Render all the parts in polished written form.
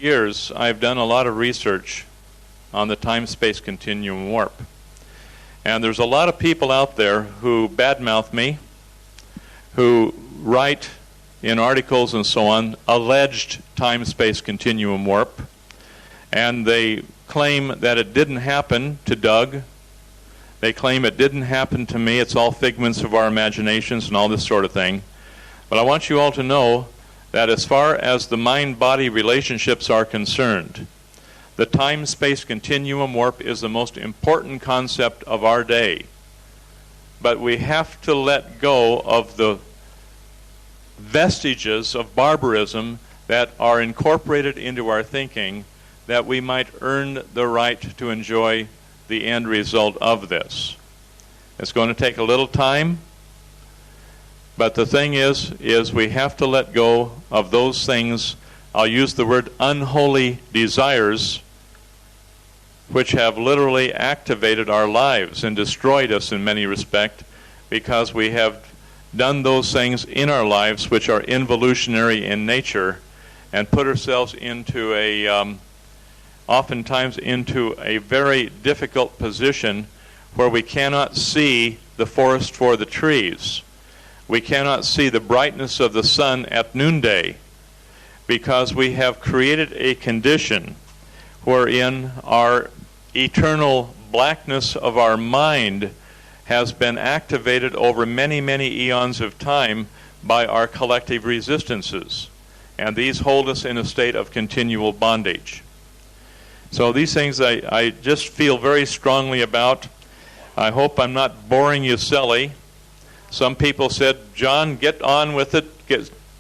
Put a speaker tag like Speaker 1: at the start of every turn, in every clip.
Speaker 1: years, I've done a lot of research on the time-space continuum warp. And there's a lot of people out there who badmouth me, who write in articles and so on, alleged time-space continuum warp, and they claim that it didn't happen to Doug. They claim it didn't happen to me. It's all figments of our imaginations and all this sort of thing. But I want you all to know that as far as the mind-body relationships are concerned, the time-space continuum warp is the most important concept of our day. But we have to let go of the vestiges of barbarism that are incorporated into our thinking, that we might earn the right to enjoy the end result of this. It's going to take a little time, but the thing is we have to let go of those things, I'll use the word unholy desires, which have literally activated our lives and destroyed us in many respects, because we have done those things in our lives which are involutionary in nature, and put ourselves into oftentimes into a very difficult position where we cannot see the forest for the trees. We cannot see the brightness of the sun at noonday, because we have created a condition wherein our eternal blackness of our mind has been activated over many, many eons of time by our collective resistances. And these hold us in a state of continual bondage. So these things I just feel very strongly about. I hope I'm not boring you silly. Some people said, John, get on with it.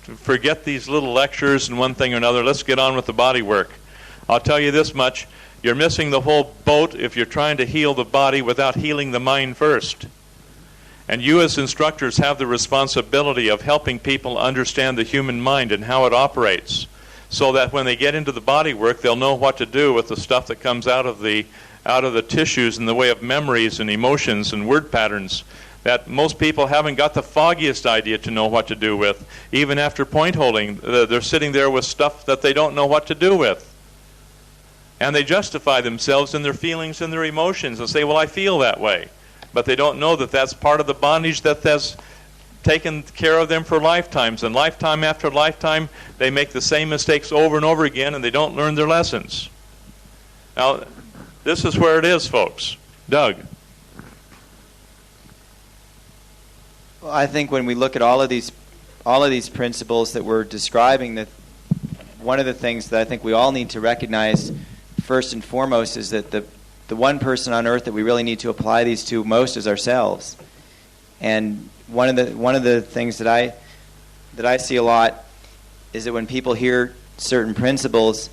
Speaker 1: Forget these little lectures and one thing or another. Let's get on with the body work. I'll tell you this much. You're missing the whole boat if you're trying to heal the body without healing the mind first. And you as instructors have the responsibility of helping people understand the human mind and how it operates, so that when they get into the body work, they'll know what to do with the stuff that comes out of the tissues in the way of memories and emotions and word patterns that most people haven't got the foggiest idea to know what to do with. Even after point holding, they're sitting there with stuff that they don't know what to do with. And they justify themselves in their feelings and their emotions and say, well, I feel that way. But they don't know that that's part of the bondage that has taken care of them for lifetimes. And lifetime after lifetime, they make the same mistakes over and over again, and they don't learn their lessons. Now, this is where it is, folks. Doug.
Speaker 2: Well, I think when we look at all of these principles that we're describing, that one of the things that I think we all need to recognize first and foremost is that the one person on earth that we really need to apply these to most is ourselves. And one of the things that I see a lot is that when people hear certain principles,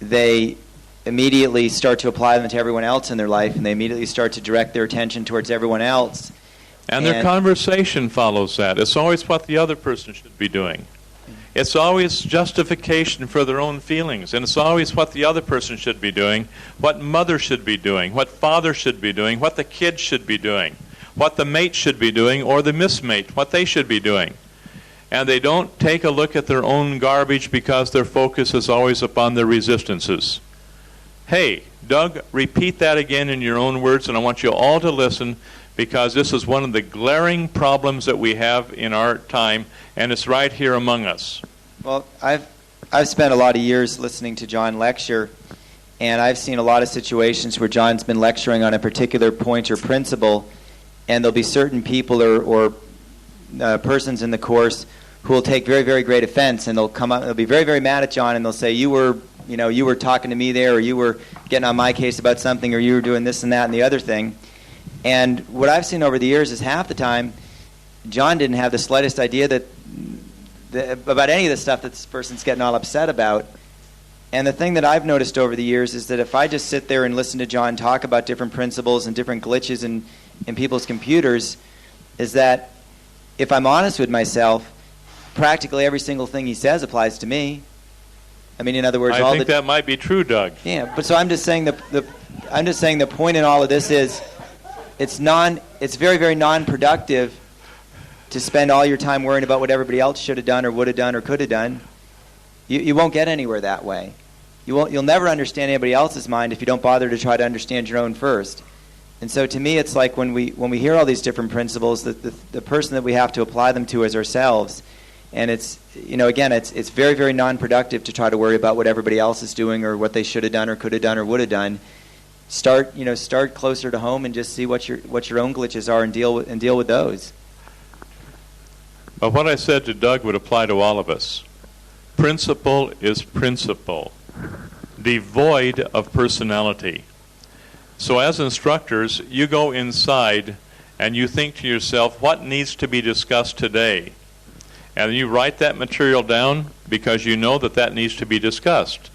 Speaker 2: they immediately start to apply them to everyone else in their life, and they immediately start to direct their attention towards everyone else.
Speaker 1: And their conversation follows that. It's always what the other person should be doing. It's always justification for their own feelings, and it's always what the other person should be doing, what mother should be doing, what father should be doing, what the kid should be doing, what the mate should be doing, or the mismate, what they should be doing. And they don't take a look at their own garbage because their focus is always upon their resistances. Hey, Doug, repeat that again in your own words, and I want you all to listen, because this is one of the glaring problems that we have in our time, and it's right here among us.
Speaker 2: Well, I've spent a lot of years listening to John lecture, and I've seen a lot of situations where John's been lecturing on a particular point or principle, and there'll be certain people or persons in the course who will take very, very great offense, and they'll come up, they'll be very, very mad at John, and they'll say, you were talking to me there, or you were getting on my case about something, or you were doing this and that and the other thing. And what I've seen over the years is half the time, John didn't have the slightest idea about any of the stuff that this person's getting all upset about. And the thing that I've noticed over the years is that if I just sit there and listen to John talk about different principles and different glitches in people's computers, is that if I'm honest with myself, practically every single thing he says applies to me. I mean, in other words,
Speaker 1: I think that might be true, Doug.
Speaker 2: Yeah, but so I'm just saying the point in all of this is it's very, very non-productive to spend all your time worrying about what everybody else should have done or would have done or could have done. You won't get anywhere that way. you'll never understand anybody else's mind if you don't bother to try to understand your own first. And so to me, it's like when we hear all these different principles, the person that we have to apply them to is ourselves. And it's, again, it's very, very non-productive to try to worry about what everybody else is doing or what they should have done or could have done or would have done. Start closer to home and just see what your own glitches are and deal with those.
Speaker 1: But what I said to Doug would apply to all of us. Principle is principle, devoid of personality. So as instructors, you go inside and you think to yourself, what needs to be discussed today? And you write that material down because you know that needs to be discussed.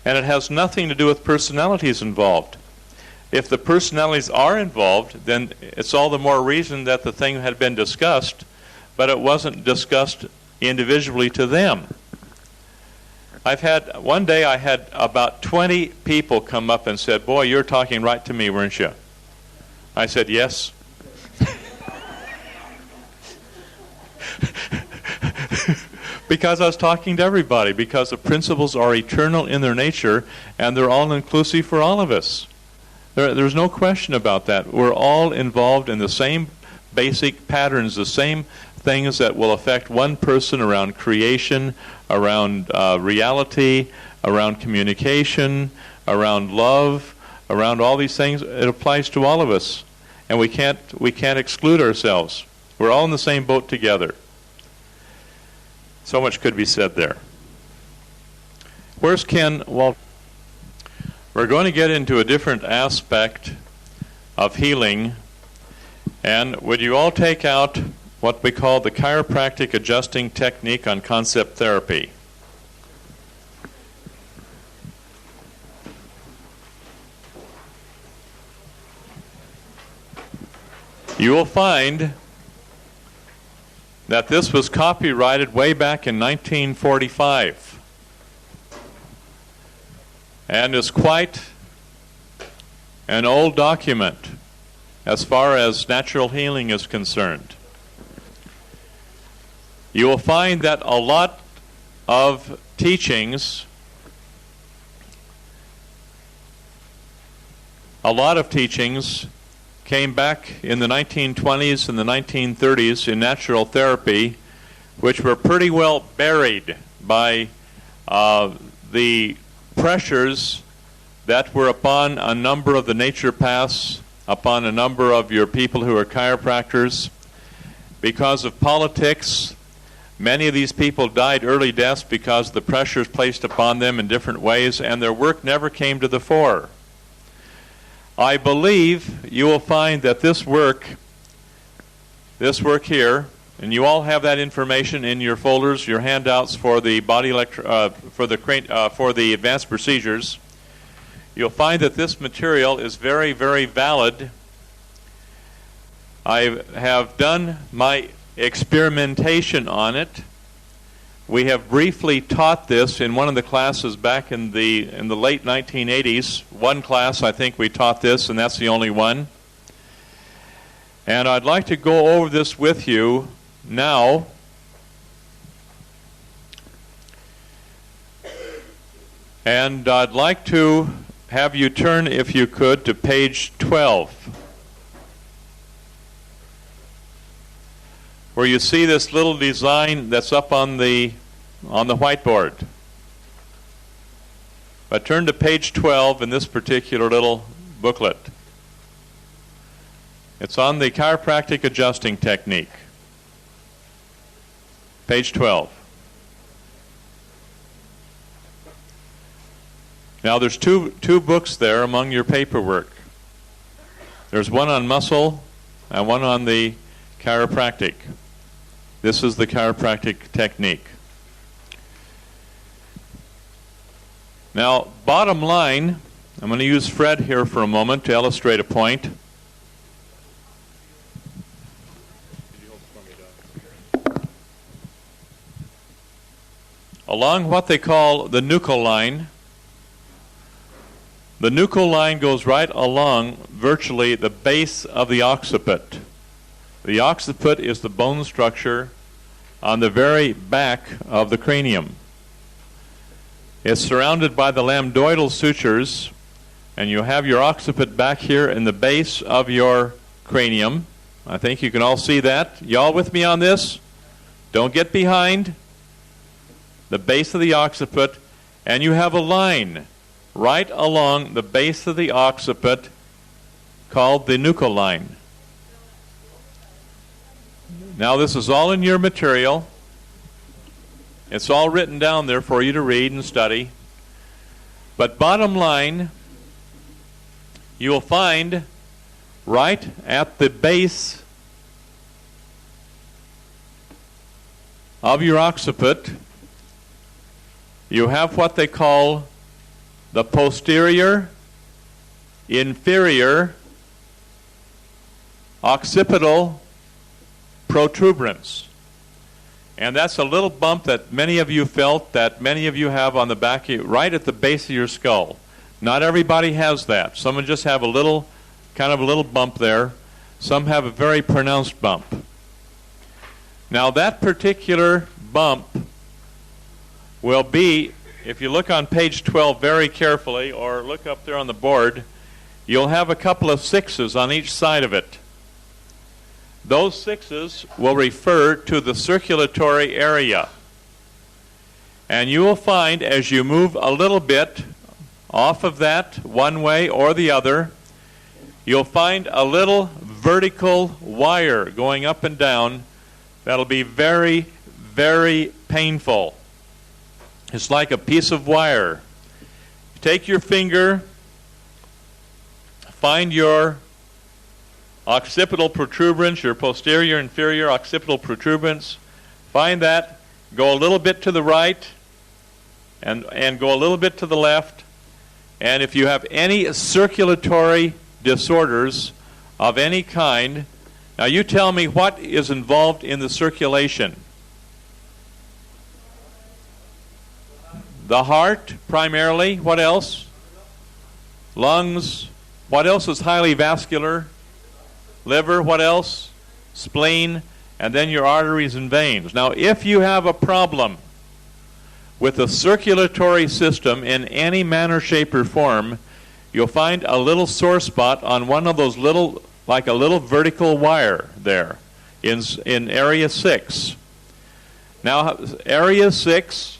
Speaker 1: And it has nothing to do with personalities involved. If the personalities are involved, then it's all the more reason that the thing had been discussed, but it wasn't discussed individually to them. One day I had about 20 people come up and said, "Boy, you're talking right to me, weren't you?" I said, "Yes." Because I was talking to everybody, because the principles are eternal in their nature, and they're all inclusive for all of us. There's no question about that. We're all involved in the same basic patterns, the same things that will affect one person around creation, around reality, around communication, around love, around all these things. It applies to all of us, and we can't exclude ourselves. We're all in the same boat together. So much could be said there. Where's Ken? Well, we're going to get into a different aspect of healing, and would you all take out what we call the chiropractic adjusting technique on concept therapy? You will find that this was copyrighted way back in 1945 and is quite an old document as far as natural healing is concerned. You will find that a lot of teachings came back in the 1920s and the 1930s in natural therapy, which were pretty well buried by the pressures that were upon a number of the naturopaths, upon a number of your people who are chiropractors. Because of politics, many of these people died early deaths because of the pressures placed upon them in different ways, and their work never came to the fore. I believe you will find that this work here, and you all have that information in your folders, your handouts for the for the advanced procedures. You'll find that this material is very, very valid. I have done my experimentation on it. We have briefly taught this in one of the classes back in the late 1980s. One class, I think, we taught this, and that's the only one. And I'd like to go over this with you now. And I'd like to have you turn, if you could, to page 12, where you see this little design that's up on the whiteboard. But turn to page 12 in this particular little booklet. It's on the chiropractic adjusting technique. Page 12. Now there's two books there among your paperwork. There's one on muscle and one on the chiropractic. This is the chiropractic technique. Now, bottom line, I'm going to use Fred here for a moment to illustrate a point. Along what they call the nuchal line, the nuchal line goes right along virtually the base of the occiput. The occiput is the bone structure on the very back of the cranium. It's surrounded by the lambdoidal sutures, and you have your occiput back here in the base of your cranium. I think you can all see that. Y'all with me on this? Don't get behind. The base of the occiput, and you have a line right along the base of the occiput called the nuchal line. Now this is all in your material. It's all written down there for you to read and study. But bottom line, you will find right at the base of your occiput, you have what they call the posterior inferior occipital protuberance. And that's a little bump that many of you felt, that many of you have on the back of you, right at the base of your skull. Not everybody has that. Some just have a little, kind of a little bump there. Some have a very pronounced bump. Now that particular bump will be, if you look on page 12 very carefully, or look up there on the board, you'll have a couple of sixes on each side of it. Those sixes will refer to the circulatory area. And you will find as you move a little bit off of that one way or the other, you'll find a little vertical wire going up and down that'll be very, very painful. It's like a piece of wire. Take your finger, find your occipital protuberance, your posterior inferior occipital protuberance. Find that. Go a little bit to the right and go a little bit to the left. And if you have any circulatory disorders of any kind, now you tell me what is involved in the circulation. The heart, primarily. What else? Lungs. What else is highly vascular? Liver. What else? Spleen. And then your arteries and veins. Now, if you have a problem with the circulatory system in any manner, shape, or form, you'll find a little sore spot on one of those little, like a little vertical wire there in area 6. Now, area 6,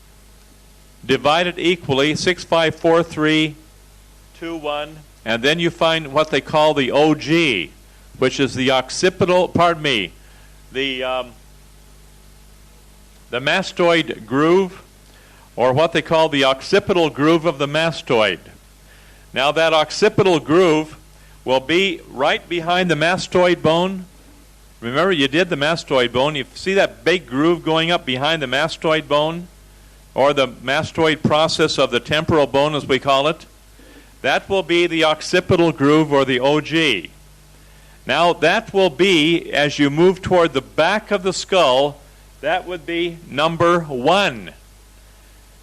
Speaker 1: divided equally, 6, 5, 4, 3, 2, 1, and then you find what they call the OG, which is the occipital, the mastoid groove, or what they call the occipital groove of the mastoid. Now that occipital groove will be right behind the mastoid bone. Remember, you did the mastoid bone. You see that big groove going up behind the mastoid bone, or the mastoid process of the temporal bone, as we call it? That will be the occipital groove, or the OG. Now, that will be, as you move toward the back of the skull, that would be number 1.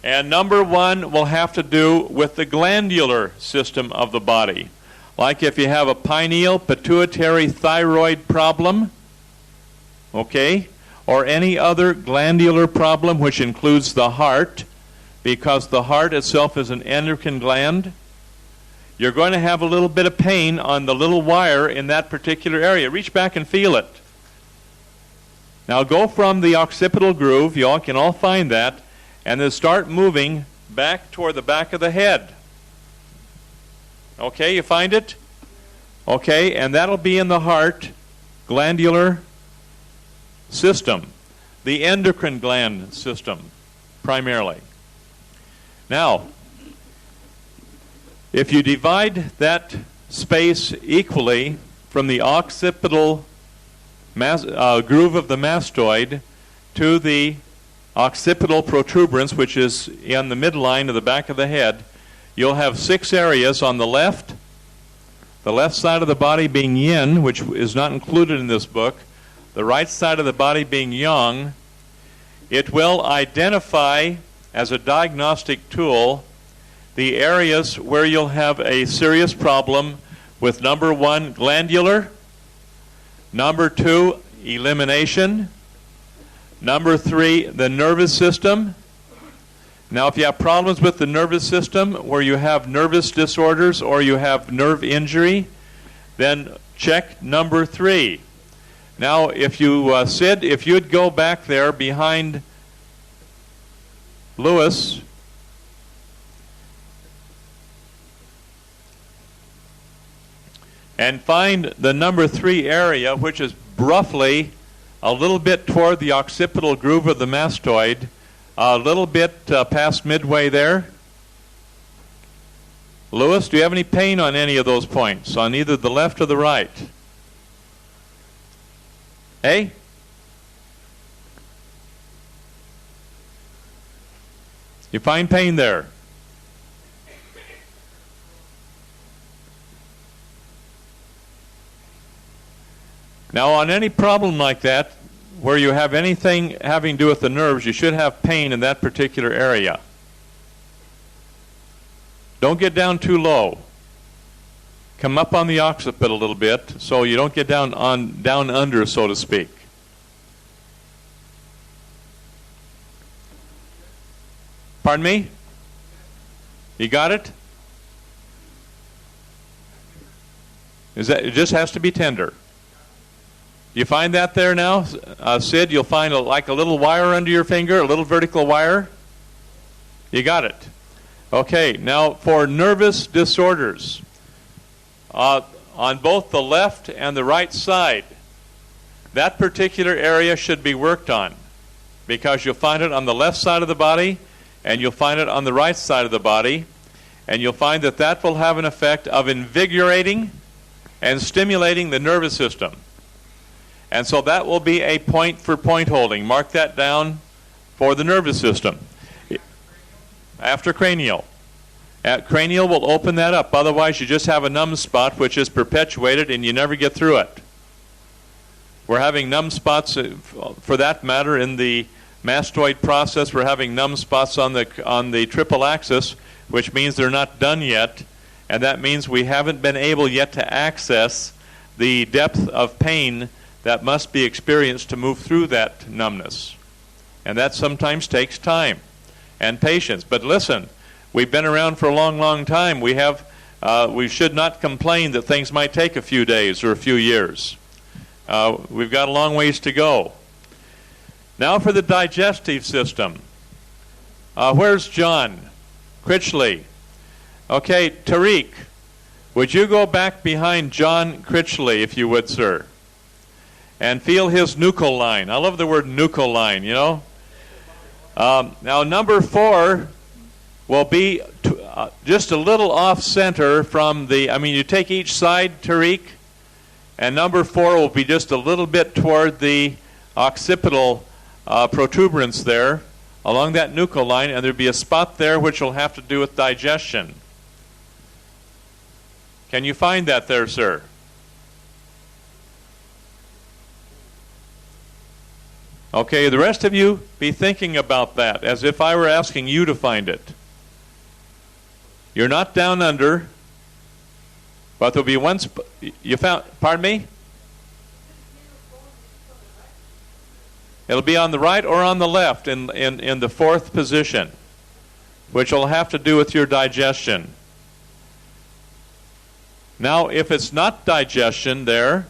Speaker 1: And number 1 will have to do with the glandular system of the body. Like if you have a pineal pituitary thyroid problem, okay, or any other glandular problem, which includes the heart, because the heart itself is an endocrine gland, you're going to have a little bit of pain on the little wire in that particular area. Reach back and feel it. Now go from the occipital groove, you all can all find that, and then start moving back toward the back of the head. Okay, you find it? Okay, and that'll be in the heart glandular system, the endocrine gland system, primarily. Now, if you divide that space equally from the occipital groove of the mastoid to the occipital protuberance, which is in the midline of the back of the head, you'll have 6 areas on the left side of the body being yin, which is not included in this book, the right side of the body being yang. It will identify as a diagnostic tool the areas where you'll have a serious problem with number 1, glandular, number 2, elimination, number 3, the nervous system, Now, if you have problems with the nervous system, where you have nervous disorders or you have nerve injury, then check number 3. Now, if you, Sid, if you'd go back there behind Lewis, and find the number 3 area, which is roughly a little bit toward the occipital groove of the mastoid, a little bit past midway there. Lewis, do you have any pain on any of those points, on either the left or the right? Hey? You find pain there? Now, on any problem like that, where you have anything having to do with the nerves, you should have pain in that particular area. Don't get down too low. Come up on the occiput a little bit so you don't get down under, so to speak. Pardon me? You got it? It just has to be tender. You find that there now, Sid? You'll find like a little wire under your finger, a little vertical wire. You got it. Okay, now for nervous disorders, on both the left and the right side, that particular area should be worked on, because you'll find it on the left side of the body and you'll find it on the right side of the body, and you'll find that that will have an effect of invigorating and stimulating the nervous system. And so that will be a point for point holding. Mark that down for the nervous system. After cranial. Cranial will open that up. Otherwise, you just have a numb spot which is perpetuated and you never get through it. We're having numb spots, for that matter, in the mastoid process. We're having numb spots on the triple axis, which means they're not done yet. And that means we haven't been able yet to access the depth of pain that must be experienced to move through that numbness. And that sometimes takes time and patience. But listen, we've been around for a long, long time. We should not complain that things might take a few days or a few years. We've got a long ways to go. Now for the digestive system. Where's John Critchley? Okay, Tariq, would you go back behind John Critchley, if you would, sir? And feel his nuchal line. I love the word nuchal line, you know. Now, number 4 will be just a little off-center from the, you take each side, Tariq, and number 4 will be just a little bit toward the occipital protuberance there, along that nuchal line, and there'll be a spot there which will have to do with digestion. Can you find that there, sir? Okay, the rest of you be thinking about that as if I were asking you to find it. You're not down under, but there'll be one you found. Pardon me? It'll be on the right or on the left in the 4th position, which will have to do with your digestion. Now, if it's not digestion there,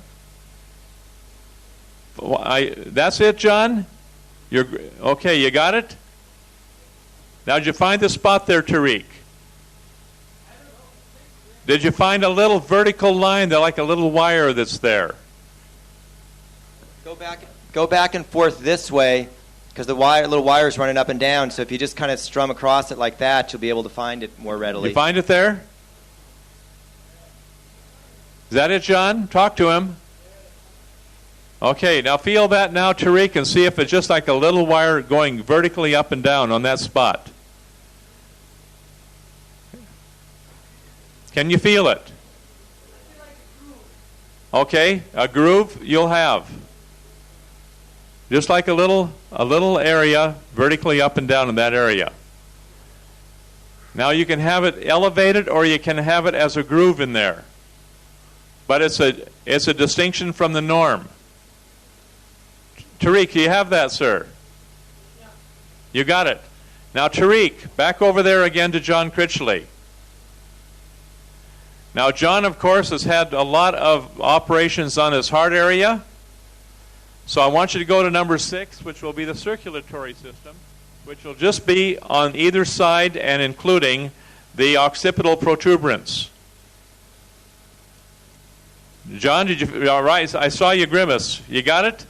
Speaker 1: that's it, John? Okay, you got it? Now, did you find the spot there, Tariq? Did you find a little vertical line there, like a little wire that's there?
Speaker 2: Go back and forth this way, because the little wire is running up and down. So if you just kind of strum across it like that, you'll be able to find it more readily.
Speaker 1: You find it there? Is that it, John? Talk to him. Okay, now feel that now, Tariq, and see if it's just like a little wire going vertically up and down on that spot. Can you feel it? Okay, a groove you'll have. Just like a little area vertically up and down in that area. Now you can have it elevated or you can have it as a groove in there. But it's a distinction from the norm. Tariq, do you have that, sir? Yeah. You got it. Now, Tariq, back over there again to John Critchley. Now, John, of course, has had a lot of operations on his heart area. So I want you to go to number 6, which will be the circulatory system, which will just be on either side and including the occipital protuberance. John, did you? All right, I saw you grimace. You got it?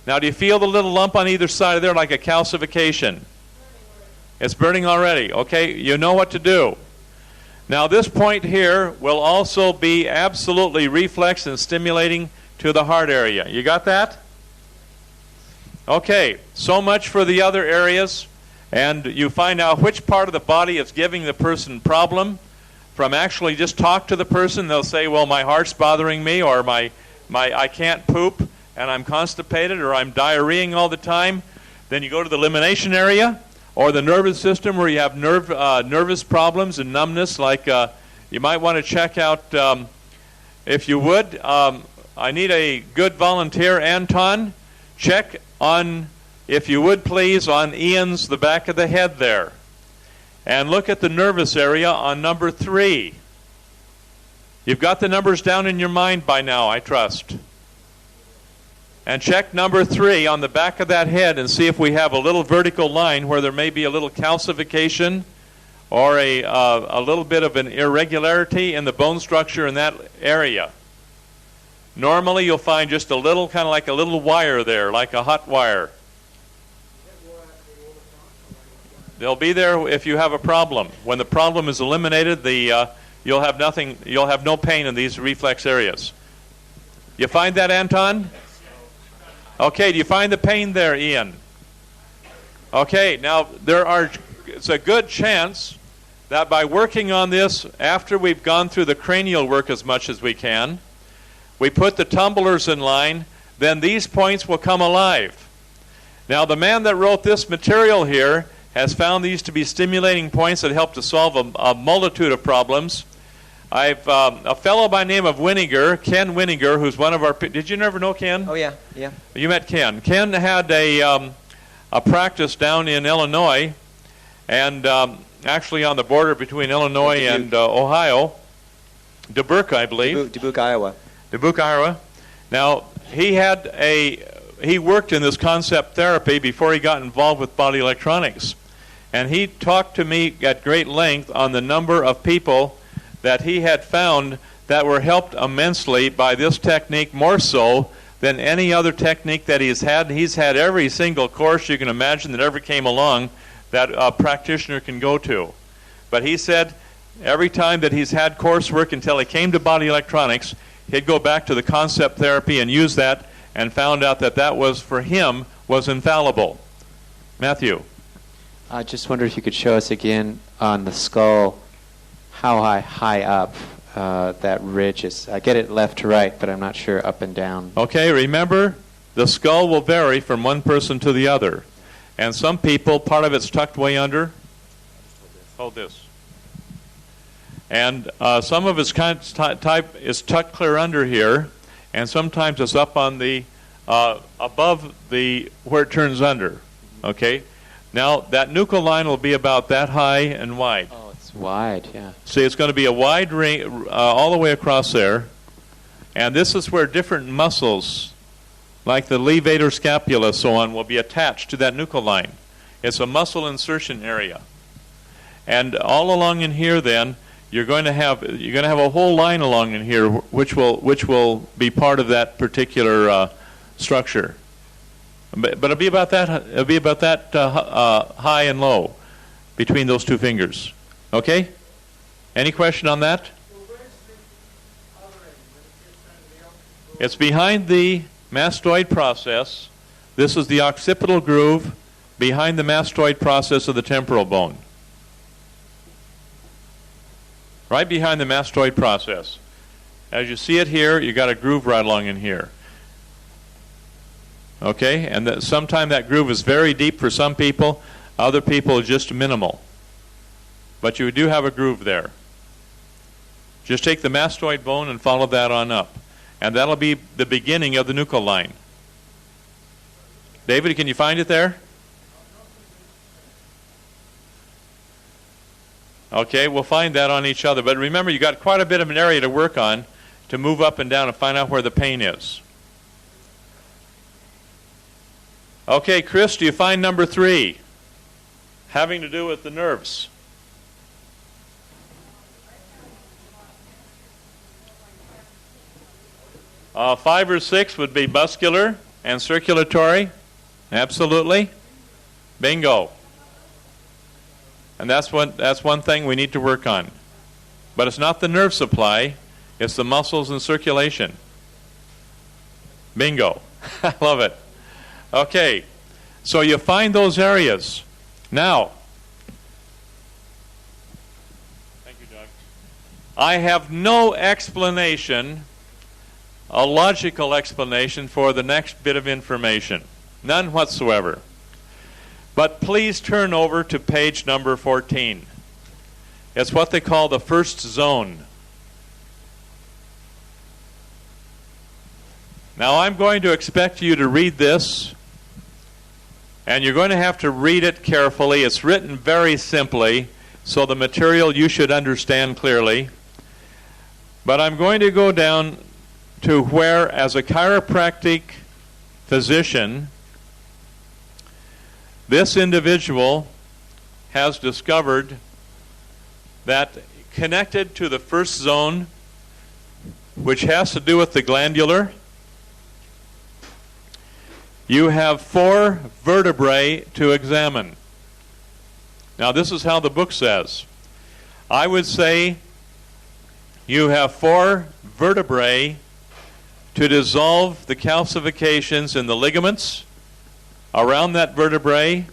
Speaker 1: Now, do you feel the little lump on either side of there like a calcification? It's burning already. Okay, you know what to do. Now, this point here will also be absolutely reflex and stimulating to the heart area. You got that? Okay, so much for the other areas. And you find out which part of the body is giving the person problem. From actually just talk to the person, they'll say, well, my heart's bothering me, or my I can't poop, and I'm constipated, or I'm diarrheaing all the time. Then you go to the elimination area, or the nervous system where you have nervous problems and numbness. Like you might want to check out, if you would, I need a good volunteer, Anton. Check on, if you would please, on Ian's, the back of the head there. And look at the nervous area on number 3. You've got the numbers down in your mind by now, I trust. And check number 3 on the back of that head and see if we have a little vertical line where there may be a little calcification or a little bit of an irregularity in the bone structure in that area. Normally you'll find just a little, kind of like a little wire there, like a hot wire. They'll be there if you have a problem. When the problem is eliminated, you'll have nothing. You'll have no pain in these reflex areas. You find that, Anton? Okay. Do you find the pain there, Ian? Okay. Now it's a good chance that by working on this after we've gone through the cranial work as much as we can, we put the tumblers in line, then these points will come alive. Now, the man that wrote this material here has found these to be stimulating points that help to solve a multitude of problems. I've a fellow by name of Winiger, Ken Winiger, who's one of our... Did you never know Ken?
Speaker 2: Oh, yeah.
Speaker 1: You met Ken. Ken had a practice down in Illinois, and actually on the border between Illinois and Ohio. Dubuque, I believe.
Speaker 2: Dubuque, Iowa.
Speaker 1: Dubuque, Iowa. Now, he worked in this concept therapy before he got involved with body electronics. And he talked to me at great length on the number of people that he had found that were helped immensely by this technique, more so than any other technique that he's had. He's had every single course you can imagine that ever came along that a practitioner can go to. But he said every time that he's had coursework until he came to body electronics, he'd go back to the concept therapy and use that, and found out that that was, for him, was infallible. Matthew.
Speaker 3: I just wonder if you could show us again on the skull how high up that ridge is. I get it left to right, but I'm not sure up and down.
Speaker 1: Okay, remember, the skull will vary from one person to the other. And some people, part of it's tucked way under. Hold this. And some of its type is tucked clear under here, and sometimes it's up on the above the where it turns under. Okay, now that nuchal line will be about that high and wide.
Speaker 3: Oh, it's wide, yeah.
Speaker 1: See, it's going to be a wide ring all the way across there, and this is where different muscles, like the levator scapula, so on, will be attached to that nuchal line. It's a muscle insertion area, and all along in here, then. You're going to have a whole line along in here, which will be part of that particular structure. But it'll be about that. It'll be about that high and low between those two fingers. Okay. Any question on that? It's behind the mastoid process. This is the occipital groove behind the mastoid process of the temporal bone. Right behind the mastoid process. As you see it here, you got a groove right along in here. Okay, and sometimes that groove is very deep for some people, other people just minimal. But you do have a groove there. Just take the mastoid bone and follow that on up. And that'll be the beginning of the nuchal line. David, can you find it there? Okay, we'll find that on each other. But remember, you got quite a bit of an area to work on to move up and down and find out where the pain is. Okay, Chris, do you find number 3? Having to do with the nerves. Five or 6 would be muscular and circulatory. Absolutely. Bingo. And that's one thing we need to work on. But it's not the nerve supply, it's the muscles and circulation. Bingo. I love it. Okay, so you find those areas. Now, thank you, Doug. I have no explanation, a logical explanation for the next bit of information. None whatsoever. But please turn over to page number 14. It's what they call the first zone. Now I'm going to expect you to read this, and you're going to have to read it carefully. It's written very simply, so the material you should understand clearly. But I'm going to go down to where, as a chiropractic physician, this individual has discovered that connected to the first zone, which has to do with the glandular, you have 4 vertebrae to examine. Now, this is how the book says. I would say you have 4 vertebrae to dissolve the calcifications in the ligaments around that vertebrae,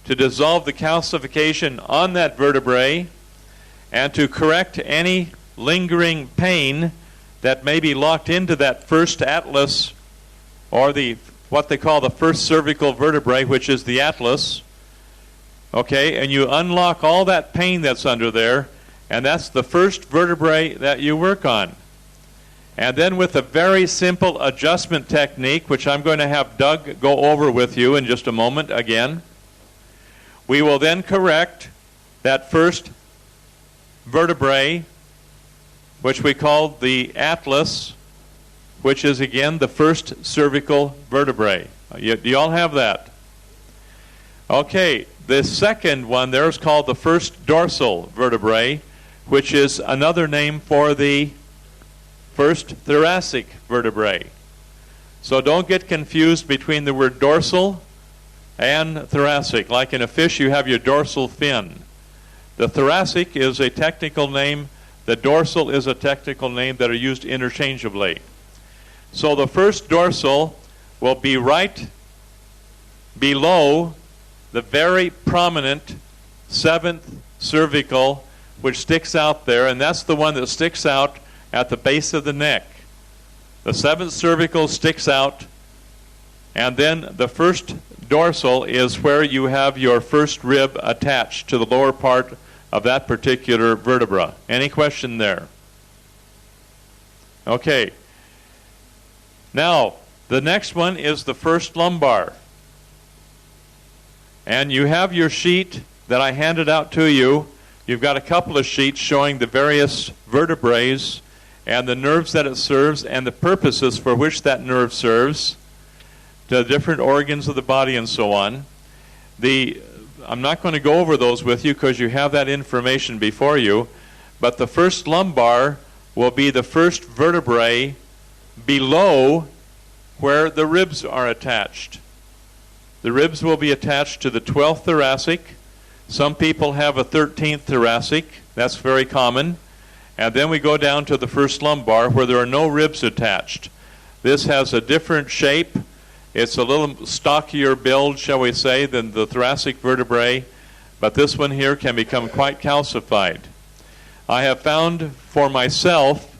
Speaker 1: to dissolve the calcification on that vertebrae, and to correct any lingering pain that may be locked into that first atlas, or what they call the first cervical vertebrae, which is the atlas. Okay, and you unlock all that pain that's under there, and that's the first vertebrae that you work on. And then with a very simple adjustment technique, which I'm going to have Doug go over with you in just a moment again, we will then correct that first vertebrae, which we call the atlas, which is again the first cervical vertebrae. You all have that? Okay, the second one there is called the first dorsal vertebrae, which is another name for the first thoracic vertebrae. So don't get confused between the word dorsal and thoracic. Like in a fish, you have your dorsal fin. The thoracic is a technical name. The dorsal is a technical name that are used interchangeably. So the first dorsal will be right below the very prominent 7th cervical, which sticks out there, and that's the one that sticks out at the base of the neck. The 7th cervical sticks out, and then the first dorsal is where you have your first rib attached to the lower part of that particular vertebra. Any question there? Okay. Now, the next one is the first lumbar. And you have your sheet that I handed out to you. You've got a couple of sheets showing the various vertebrae and the nerves that it serves and the purposes for which that nerve serves, the different organs of the body and so on. I'm not going to go over those with you because you have that information before you, but the first lumbar will be the first vertebrae below where the ribs are attached. The ribs will be attached to the 12th thoracic. Some people have a 13th thoracic. That's very common. And then we go down to the first lumbar where there are no ribs attached. This has a different shape. It's a little stockier build, shall we say, than the thoracic vertebrae, but this one here can become quite calcified. I have found for myself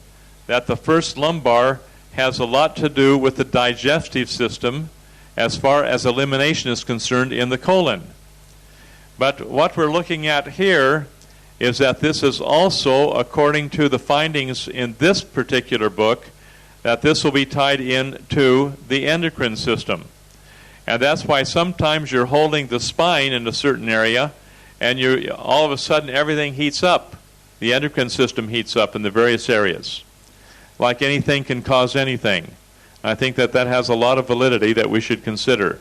Speaker 1: that the first lumbar has a lot to do with the digestive system as far as elimination is concerned in the colon. But what we're looking at here is that this is also, according to the findings in this particular book, that this will be tied into the endocrine system. And that's why sometimes you're holding the spine in a certain area, and all of a sudden everything heats up. The endocrine system heats up in the various areas. Like anything can cause anything. I think that has a lot of validity that we should consider.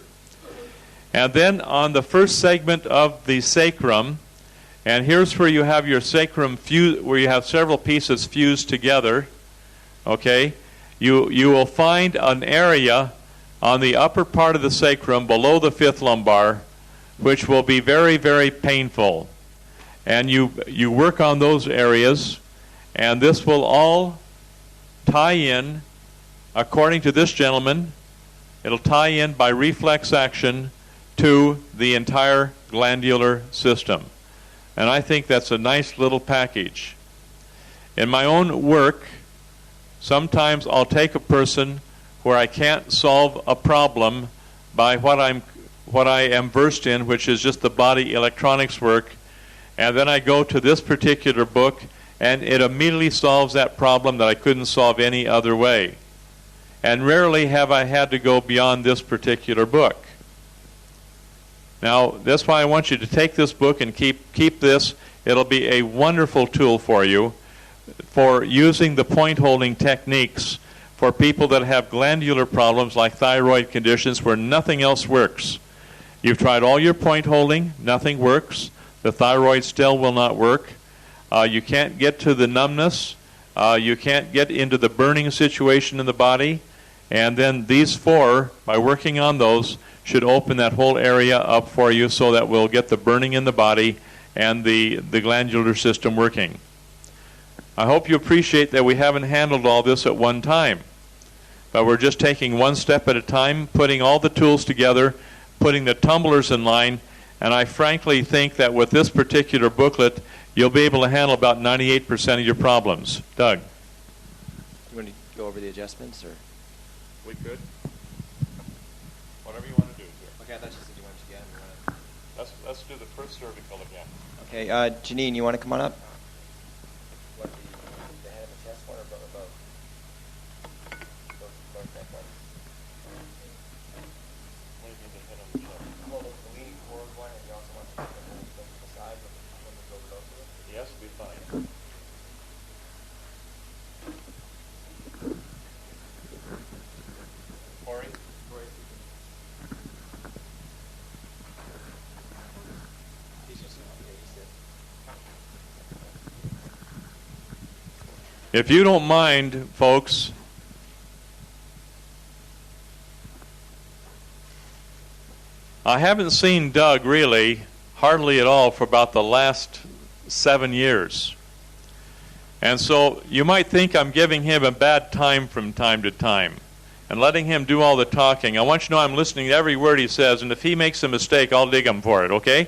Speaker 1: And then on the first segment of the sacrum, and here's where you have your sacrum where you have several pieces fused together. Okay, you will find an area on the upper part of the sacrum below the fifth lumbar, which will be very, very painful. And you work on those areas, and this will all tie in, according to this gentleman, it'll tie in by reflex action to the entire glandular system. And I think that's a nice little package. In my own work, sometimes I'll take a person where I can't solve a problem by what I am versed in, which is just the body electronics work, and then I go to this particular book, and it immediately solves that problem that I couldn't solve any other way. And rarely have I had to go beyond this particular book. Now, that's why I want you to take this book and keep this. It'll be a wonderful tool for you for using the point-holding techniques for people that have glandular problems like thyroid conditions where nothing else works. You've tried all your point-holding, nothing works. The thyroid still will not work. You can't get to the numbness. You can't get into the burning situation in the body. And then these four, by working on those, should open that whole area up for you so that we'll get the burning in the body and the glandular system working. I hope you appreciate that we haven't handled all this at one time, but we're just taking one step at a time, putting all the tools together, putting the tumblers in line, and I frankly think that with this particular booklet, you'll be able to handle about 98% of your problems. Doug?
Speaker 2: You want to go over the adjustments, or?
Speaker 1: We could. Whatever you want to do here.
Speaker 2: Okay, I thought you said you wanted to again.
Speaker 1: Let's do the first cervical again.
Speaker 2: Okay, Janine, you want to come on up? What, the head of the chest one or both? Both neck ones.
Speaker 1: What do you mean the head of the chest?
Speaker 2: Well, the leaning forward one, and you also want to go to the side when we go over those.
Speaker 1: Yes, it'll be fine. Corey? If you don't mind, folks, I haven't seen Doug really hardly at all for about the last 7 years. And so you might think I'm giving him a bad time from time to time and letting him do all the talking. I want you to know I'm listening to every word he says, and if he makes a mistake, I'll dig him for it, okay?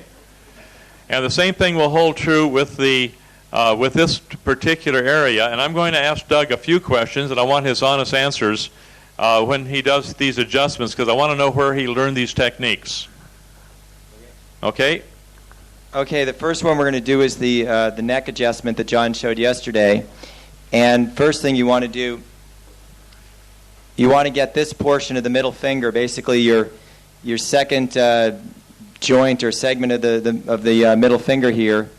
Speaker 1: And the same thing will hold true with this particular area. And I'm going to ask Doug a few questions, and I want his honest answers when he does these adjustments, because I want to know where he learned these techniques. Okay?
Speaker 2: Okay, the first one we're going to do is the neck adjustment that John showed yesterday. And first thing you want to do, you want to get this portion of the middle finger, basically your second joint or segment of the middle finger here.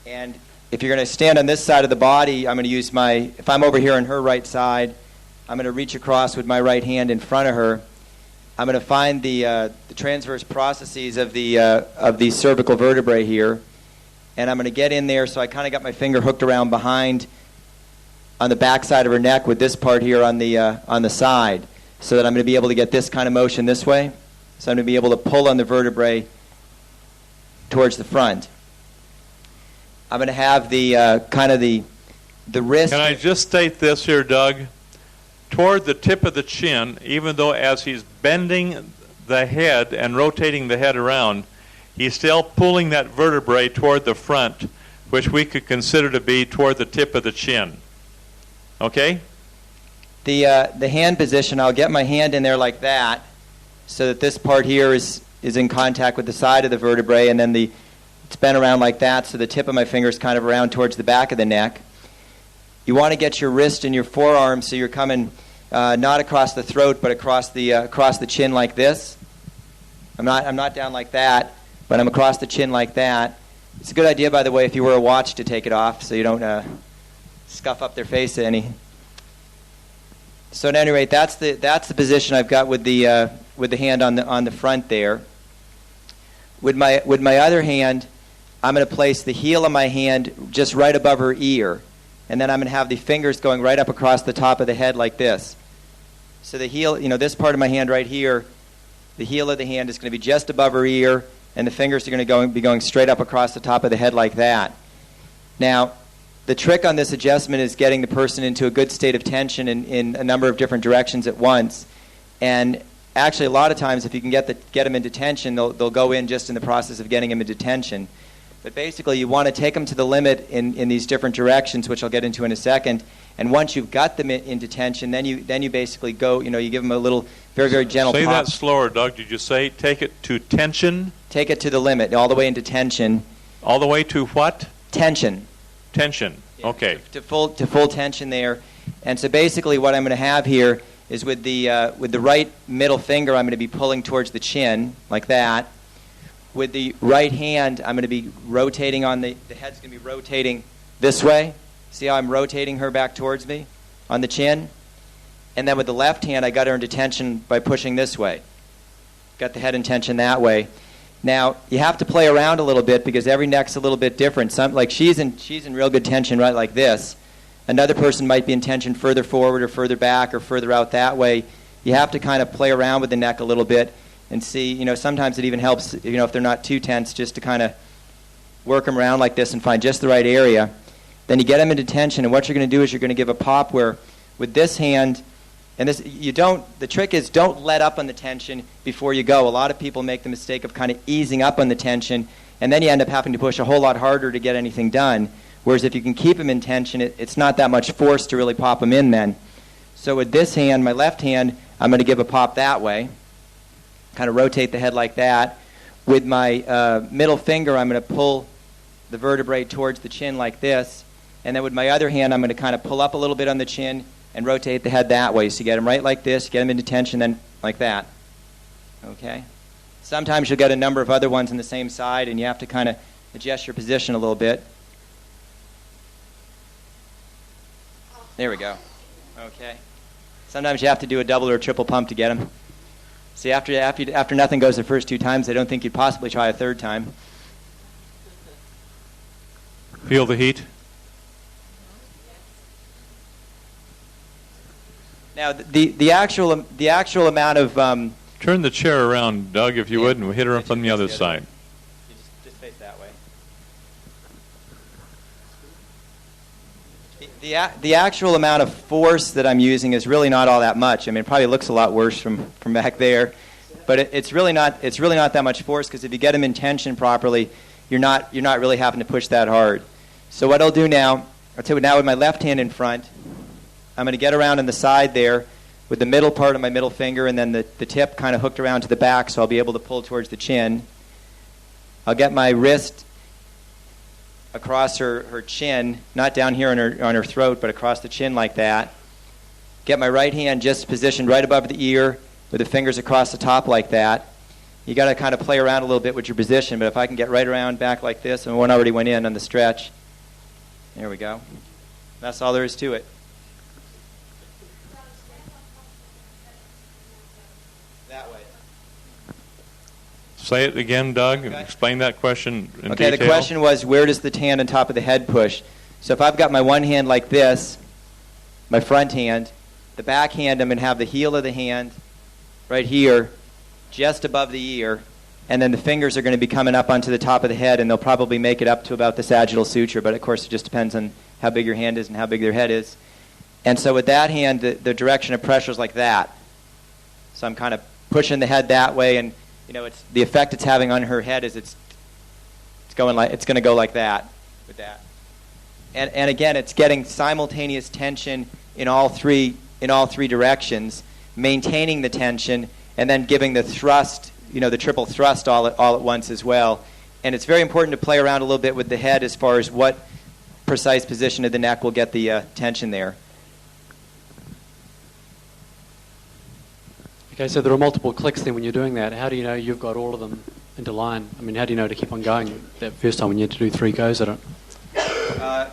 Speaker 2: And if you're going to stand on this side of the body, I'm going to use if I'm over here on her right side, I'm going to reach across with my right hand in front of her. I'm going to find the transverse processes of the cervical vertebrae here, and I'm going to get in there. So I kind of got my finger hooked around behind on the back side of her neck with this part here on the side, so that I'm going to be able to get this kind of motion this way. So I'm going to be able to pull on the vertebrae towards the front. I'm going to have the wrist.
Speaker 1: Can I just state this here, Doug? Toward the tip of the chin, even though as he's bending the head and rotating the head around, he's still pulling that vertebrae toward the front, which we could consider to be toward the tip of the chin. Okay?
Speaker 2: The hand position, I'll get my hand in there like that, so that this part here is in contact with the side of the vertebrae, and then it's bent around like that, so the tip of my finger is kind of around towards the back of the neck. You want to get your wrist and your forearm so you're coming not across the throat, but across the chin like this. I'm not down like that. but I'm across the chin like that. It's a good idea, by the way, if you wear a watch to take it off so you don't scuff up their face any. So at any rate, that's the position I've got with the hand on the front there. With my other hand, I'm going to place the heel of my hand just right above her ear, and then I'm going to have the fingers going right up across the top of the head like this. So the heel, this part of my hand right here, the heel of the hand is going to be just above her ear, and the fingers are going to be going straight up across the top of the head like that. Now, the trick on this adjustment is getting the person into a good state of tension in a number of different directions at once. And actually, a lot of times, if you can get them into tension, they'll go in just in the process of getting them into tension. But basically, you want to take them to the limit in these different directions, which I'll get into in a second. And once you've got them into tension, then you basically go, you give them a little very, very gentle pop.
Speaker 1: Say that slower, Doug. Did you say take it to tension?
Speaker 2: Take it to the limit, all the way into tension.
Speaker 1: All the way to what?
Speaker 2: Tension.
Speaker 1: Tension.
Speaker 2: Yeah,
Speaker 1: okay.
Speaker 2: To full tension there. And so basically what I'm going to have here is with the right middle finger, I'm going to be pulling towards the chin, like that. With the right hand, I'm going to be rotating on the head's going to be rotating this way. See how I'm rotating her back towards me on the chin? And then with the left hand, I got her into tension by pushing this way. Got the head in tension that way. Now, you have to play around a little bit because every neck's a little bit different. Like she's in real good tension right like this. Another person might be in tension further forward or further back or further out that way. You have to kind of play around with the neck a little bit and see, sometimes it even helps, if they're not too tense, just to kind of work them around like this and find just the right area. Then you get them into tension, and what you're going to do is you're going to give a pop where with this hand, and the trick is don't let up on the tension before you go. A lot of people make the mistake of kind of easing up on the tension, and then you end up having to push a whole lot harder to get anything done. Whereas if you can keep them in tension, it's not that much force to really pop them in then. So with this hand, my left hand, I'm going to give a pop that way, kind of rotate the head like that. With my middle finger, I'm going to pull the vertebrae towards the chin like this. And then with my other hand, I'm going to kind of pull up a little bit on the chin and rotate the head that way. So you get them right like this, get them into tension, then like that. Okay? Sometimes you'll get a number of other ones on the same side, and you have to kind of adjust your position a little bit. There we go. Okay. Sometimes you have to do a double or a triple pump to get them. See, after nothing goes the first 2 times, I don't think you'd possibly try a third time.
Speaker 1: Feel the heat?
Speaker 2: Now, the actual amount of
Speaker 1: turn the chair around, Doug, if you would, and we'll hit her from the other side.
Speaker 2: Just face that way. The actual amount of force that I'm using is really not all that much. I mean, it probably looks a lot worse from back there, but it's really not that much force because if you get them in tension properly, you're not really having to push that hard. So what I'll do now, with my left hand in front, I'm going to get around on the side there with the middle part of my middle finger and then the tip kind of hooked around to the back so I'll be able to pull towards the chin. I'll get my wrist across her chin, not down here on her throat, but across the chin like that. Get my right hand just positioned right above the ear with the fingers across the top like that. You got to kind of play around a little bit with your position, but if I can get right around back like this, and one already went in on the stretch. There we go. That's all there is to it. That way.
Speaker 1: Say it again, Doug.
Speaker 2: Okay.
Speaker 1: Explain that question in detail.
Speaker 2: Okay, the question was, where does the hand on top of the head push? So if I've got my one hand like this, my front hand, the back hand, I'm going to have the heel of the hand right here, just above the ear, and then the fingers are going to be coming up onto the top of the head, and they'll probably make it up to about the sagittal suture, but of course it just depends on how big your hand is and how big their head is. And so with that hand, the direction of pressure is like that. So I'm kind of pushing the head that way, and it's the effect it's having on her head is it's going to go like that with that. And again, it's getting simultaneous tension in all three directions, maintaining the tension, and then giving the thrust, the triple thrust all at once as well. And it's very important to play around a little bit with the head as far as what precise position of the neck will get the tension there.
Speaker 4: Okay, so there are multiple clicks then when you're doing that. How do you know you've got all of them into line? I mean, how do you know to keep on going that first time when you had to do 3 goes at it?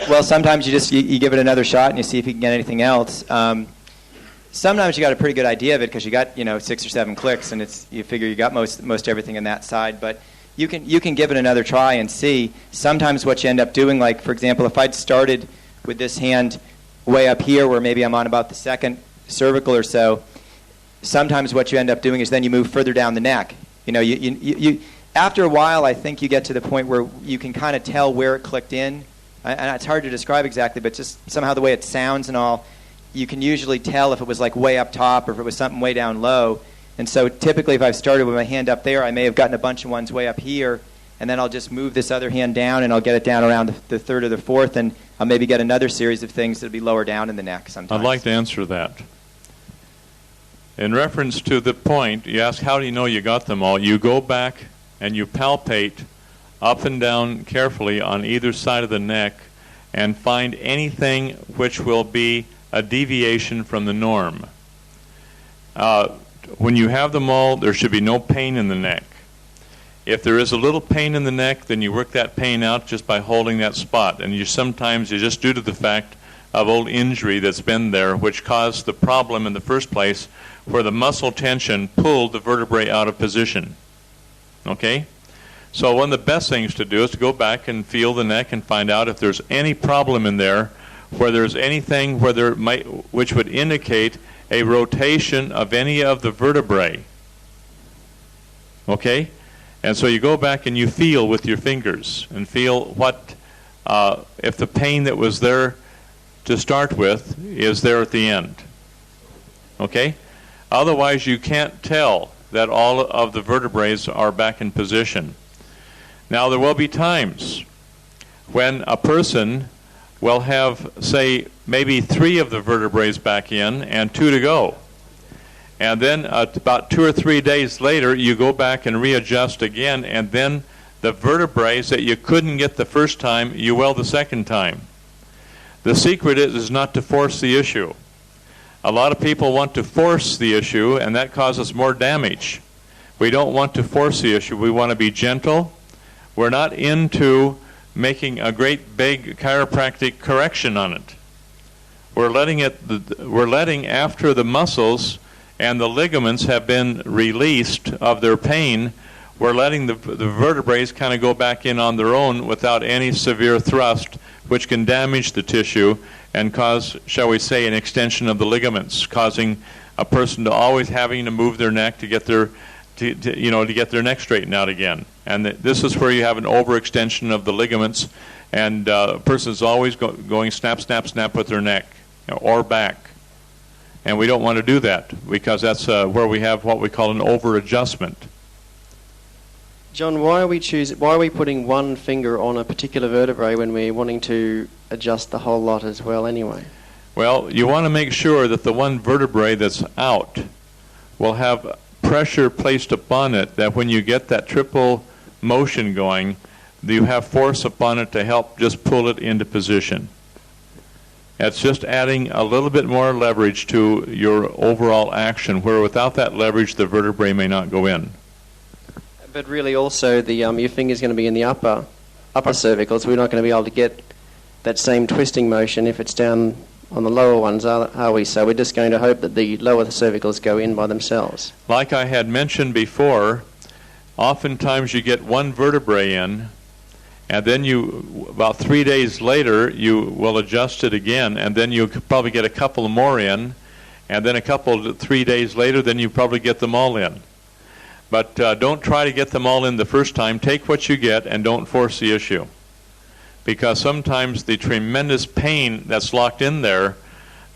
Speaker 2: Well, sometimes you give it another shot and you see if you can get anything else. Sometimes you got a pretty good idea of it because you got 6 or 7 clicks and you figure you got most everything in that side. But you can give it another try and see. Sometimes what you end up doing, like for example, if I'd started with this hand way up here where maybe I'm on about the second cervical or so, sometimes what you end up doing is then you move further down the neck. You after a while, I think you get to the point where you can kind of tell where it clicked in. And it's hard to describe exactly, but just somehow the way it sounds and all, you can usually tell if it was like way up top or if it was something way down low. And so typically if I've started with my hand up there, I may have gotten a bunch of ones way up here, and then I'll just move this other hand down and I'll get it down around the third or the fourth, and I'll maybe get another series of things that will be lower down in the neck sometimes.
Speaker 1: I'd like to answer that. In reference to the point, you ask how do you know you got them all? You go back and you palpate up and down carefully on either side of the neck and find anything which will be a deviation from the norm. When you have them all, there should be no pain in the neck. If there is a little pain in the neck, then you work that pain out just by holding that spot. And sometimes just due to the fact of old injury that's been there, which caused the problem in the first place, where the muscle tension pulled the vertebrae out of position. Okay? So one of the best things to do is to go back and feel the neck and find out if there's any problem in there, where there's anything which would indicate a rotation of any of the vertebrae. Okay? And so you go back and you feel with your fingers and feel what, if the pain that was there to start with is there at the end. Okay? Otherwise you can't tell that all of the vertebrae are back in position. Now there will be times when a person will have, say, maybe 3 of the vertebrae back in and 2 to go. And then about 2 or 3 days later, you go back and readjust again, and then the vertebrae that you couldn't get the first time, you will the second time. The secret is not to force the issue. A lot of people want to force the issue, and that causes more damage. We don't want to force the issue. We want to be gentle. We're not into making a great big chiropractic correction on it. We're letting after the muscles and the ligaments have been released of their pain, we're letting the vertebrae kind of go back in on their own without any severe thrust, which can damage the tissue and cause, shall we say, an extension of the ligaments, causing a person to always having to move their neck to get their to get their neck straightened out again. And this is where you have an overextension of the ligaments, and a person's always going snap, snap, snap with their neck or back. And we don't want to do that because that's where we have what we call an over-adjustment.
Speaker 5: John, why are we putting one finger on a particular vertebrae when we're wanting to adjust the whole lot as well anyway?
Speaker 1: Well, you want to make sure that the one vertebrae that's out will have pressure placed upon it, that when you get that triple motion going, you have force upon it to help just pull it into position. It's just adding a little bit more leverage to your overall action, where without that leverage, the vertebrae may not go in.
Speaker 5: But really also, your finger's going to be in the upper cervical, so we're not going to be able to get that same twisting motion if it's down on the lower ones, are we? So we're just going to hope that the lower cervicals go in by themselves.
Speaker 1: Like I had mentioned before, oftentimes you get one vertebrae in, and then about 3 days later, you will adjust it again, and then you probably get a couple more in, and then 3 days later, then you probably get them all in. But don't try to get them all in the first time. Take what you get and don't force the issue. Because sometimes the tremendous pain that's locked in there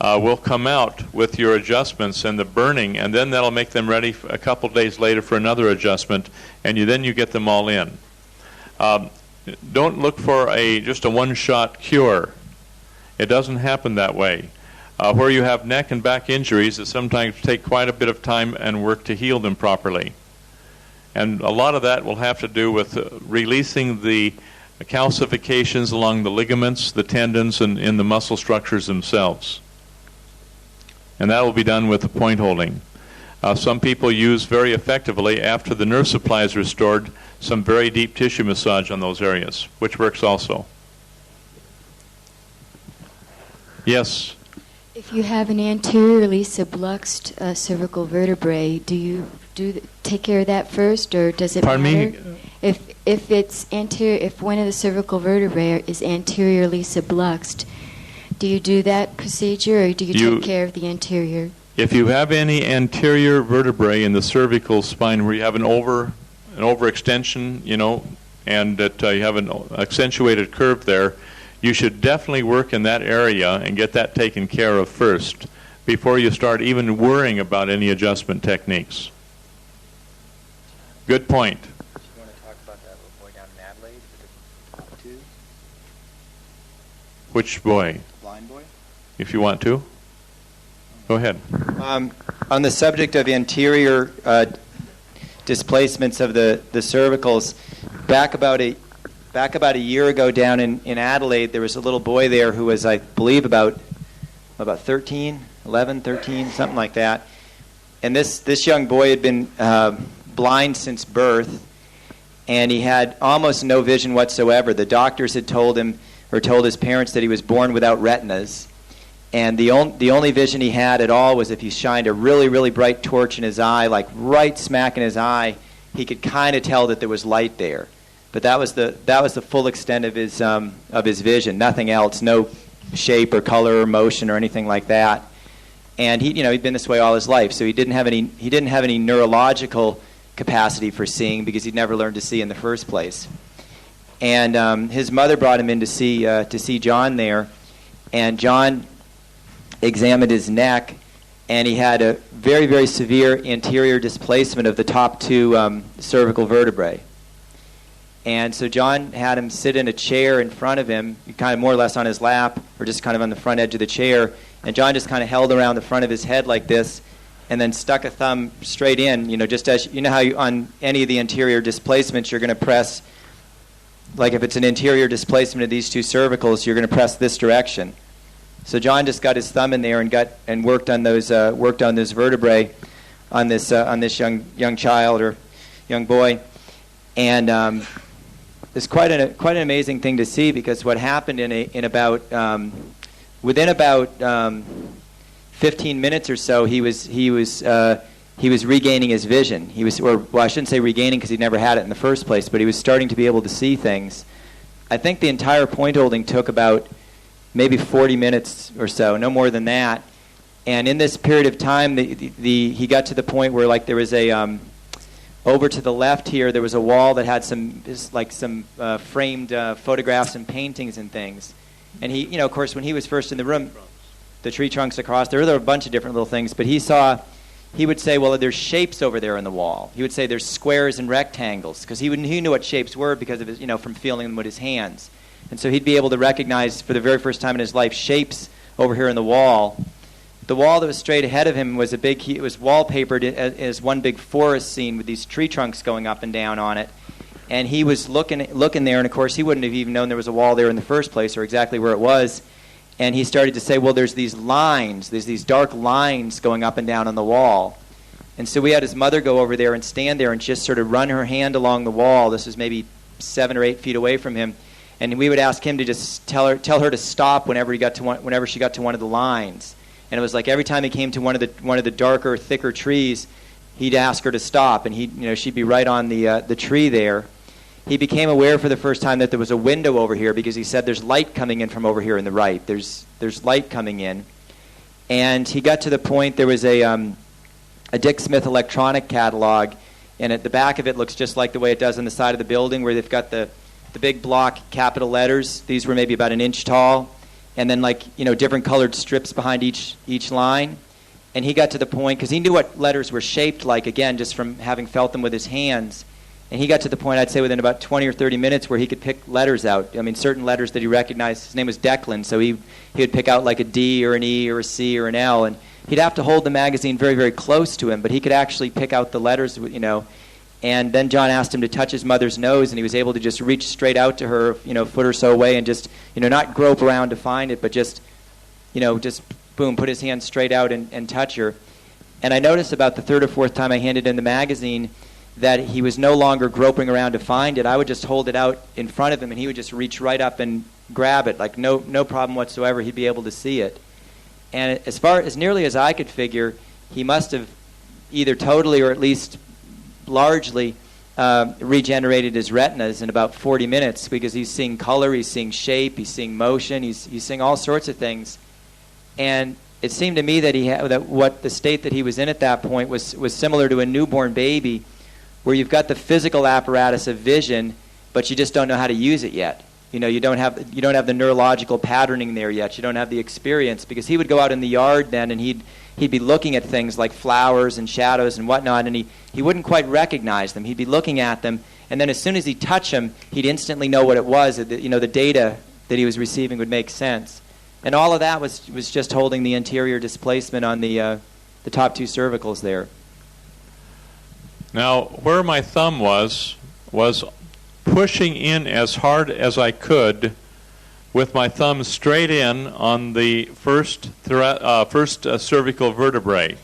Speaker 1: will come out with your adjustments and the burning, and then that'll make them ready a couple days later for another adjustment, and then you get them all in. Don't look for just a one-shot cure. It doesn't happen that way. Where you have neck and back injuries, it sometimes take quite a bit of time and work to heal them properly. And a lot of that will have to do with releasing the calcifications along the ligaments, the tendons, and in the muscle structures themselves. And that will be done with the point holding. Some people use very effectively, after the nerve supply is restored, some very deep tissue massage on those areas, which works also. Yes?
Speaker 6: If you have an anteriorly subluxed cervical vertebrae, do you take care of that first, or does it
Speaker 1: Pardon
Speaker 6: matter?
Speaker 1: me?
Speaker 6: If it's if one of the cervical vertebrae is anteriorly subluxed, do you do that procedure, or do you take care of the anterior?
Speaker 1: If you have any anterior vertebrae in the cervical spine where you have an overextension, and that you have an accentuated curve there, you should definitely work in that area and get that taken care of first before you start even worrying about any adjustment techniques. Good point.
Speaker 2: Do you want to talk about that little boy down in Adelaide with the top two?
Speaker 1: Which boy?
Speaker 2: The blind boy?
Speaker 1: If you want to. Go ahead.
Speaker 2: On the subject of anterior displacements of the cervicals, back about a year ago down in Adelaide, there was a little boy there who was, I believe, about 13, something like that. And this young boy had been blind since birth, and he had almost no vision whatsoever. The doctors had told him, or told his parents, that he was born without retinas. And the only vision he had at all was if you shined a really, really bright torch in his eye, like right smack in his eye, he could kind of tell that there was light there. But that was the full extent of his vision. Nothing else, no shape or color or motion or anything like that. And he'd been this way all his life, so he didn't have any neurological capacity for seeing because he'd never learned to see in the first place. And his mother brought him in to see John there, and John examined his neck, and he had a very, very severe anterior displacement of the top two cervical vertebrae. And so John had him sit in a chair in front of him, kind of more or less on his lap, or just kind of on the front edge of the chair, and John just kind of held around the front of his head like this, and then stuck a thumb straight in, just as, how on any of the anterior displacements you're going to press, like if it's an anterior displacement of these two cervicals, you're going to press this direction. So John just got his thumb in there and worked on those vertebrae on this young child or young boy, and it's quite an amazing thing to see, because what happened within about 15 minutes or so, he was regaining his vision. I shouldn't say regaining because he never had it in the first place, but he was starting to be able to see things. I think the entire point holding took about maybe 40 minutes or so, no more than that. And in this period of time, he got to the point where, like, there was over to the left here, there was a wall that had some framed photographs and paintings and things. And he, of course, when he was first in the room, the tree trunks across, there were a bunch of different little things, but he would say, well, there's shapes over there in the wall. He would say there's squares and rectangles, because he knew what shapes were because of his, from feeling them with his hands. And so he'd be able to recognize for the very first time in his life shapes over here in the wall. The wall that was straight ahead of him was it was wallpapered as one big forest scene with these tree trunks going up and down on it. And he was looking there, and of course he wouldn't have even known there was a wall there in the first place or exactly where it was. And he started to say, well, there's these dark lines going up and down on the wall. And so we had his mother go over there and stand there and just sort of run her hand along the wall. This was maybe 7 or 8 feet away from him. And we would ask him to just tell her to stop whenever she got to one of the lines. And it was like every time he came to one of the darker, thicker trees, he'd ask her to stop, and she'd be right on the tree there. He became aware for the first time that there was a window over here, because he said there's light coming in from over here in the right. There's light coming in. And he got to the point, there was a Dick Smith electronic catalog, and at the back of it looks just like the way it does on the side of the building, where they've got the big block capital letters. These were maybe about an inch tall, and then different colored strips behind each line. And he got to the point, because he knew what letters were shaped like, again, just from having felt them with his hands. And he got to the point, I'd say within about 20 or 30 minutes, where he could pick letters out. I mean, certain letters that he recognized. His name was Declan, so he would pick out like a D or an E or a C or an L. And he'd have to hold the magazine very, very close to him, but he could actually pick out the letters, And then John asked him to touch his mother's nose, and he was able to just reach straight out to her, a foot or so away, and just, not grope around to find it, but just boom, put his hand straight out and touch her. And I noticed about the third or fourth time I handed him the magazine that he was no longer groping around to find it. I would just hold it out in front of him, and he would just reach right up and grab it, like no problem whatsoever. He'd be able to see it. And as nearly as I could figure, he must have either totally or at least largely regenerated his retinas in about 40 minutes, because he's seeing color, he's seeing shape, he's seeing motion, he's seeing all sorts of things. And it seemed to me that that the state that he was in at that point was similar to a newborn baby, where you've got the physical apparatus of vision, but you just don't know how to use it yet. You don't have the neurological patterning there yet. You don't have the experience, because he would go out in the yard then, and he'd be looking at things like flowers and shadows and whatnot, and he wouldn't quite recognize them. He'd be looking at them, and then as soon as he'd touch them, he'd instantly know what it was. The data that he was receiving would make sense. And all of that was just holding the anterior displacement on the top two cervicals there.
Speaker 1: Now, where my thumb was pushing in as hard as I could with my thumb straight in on the first cervical vertebrae.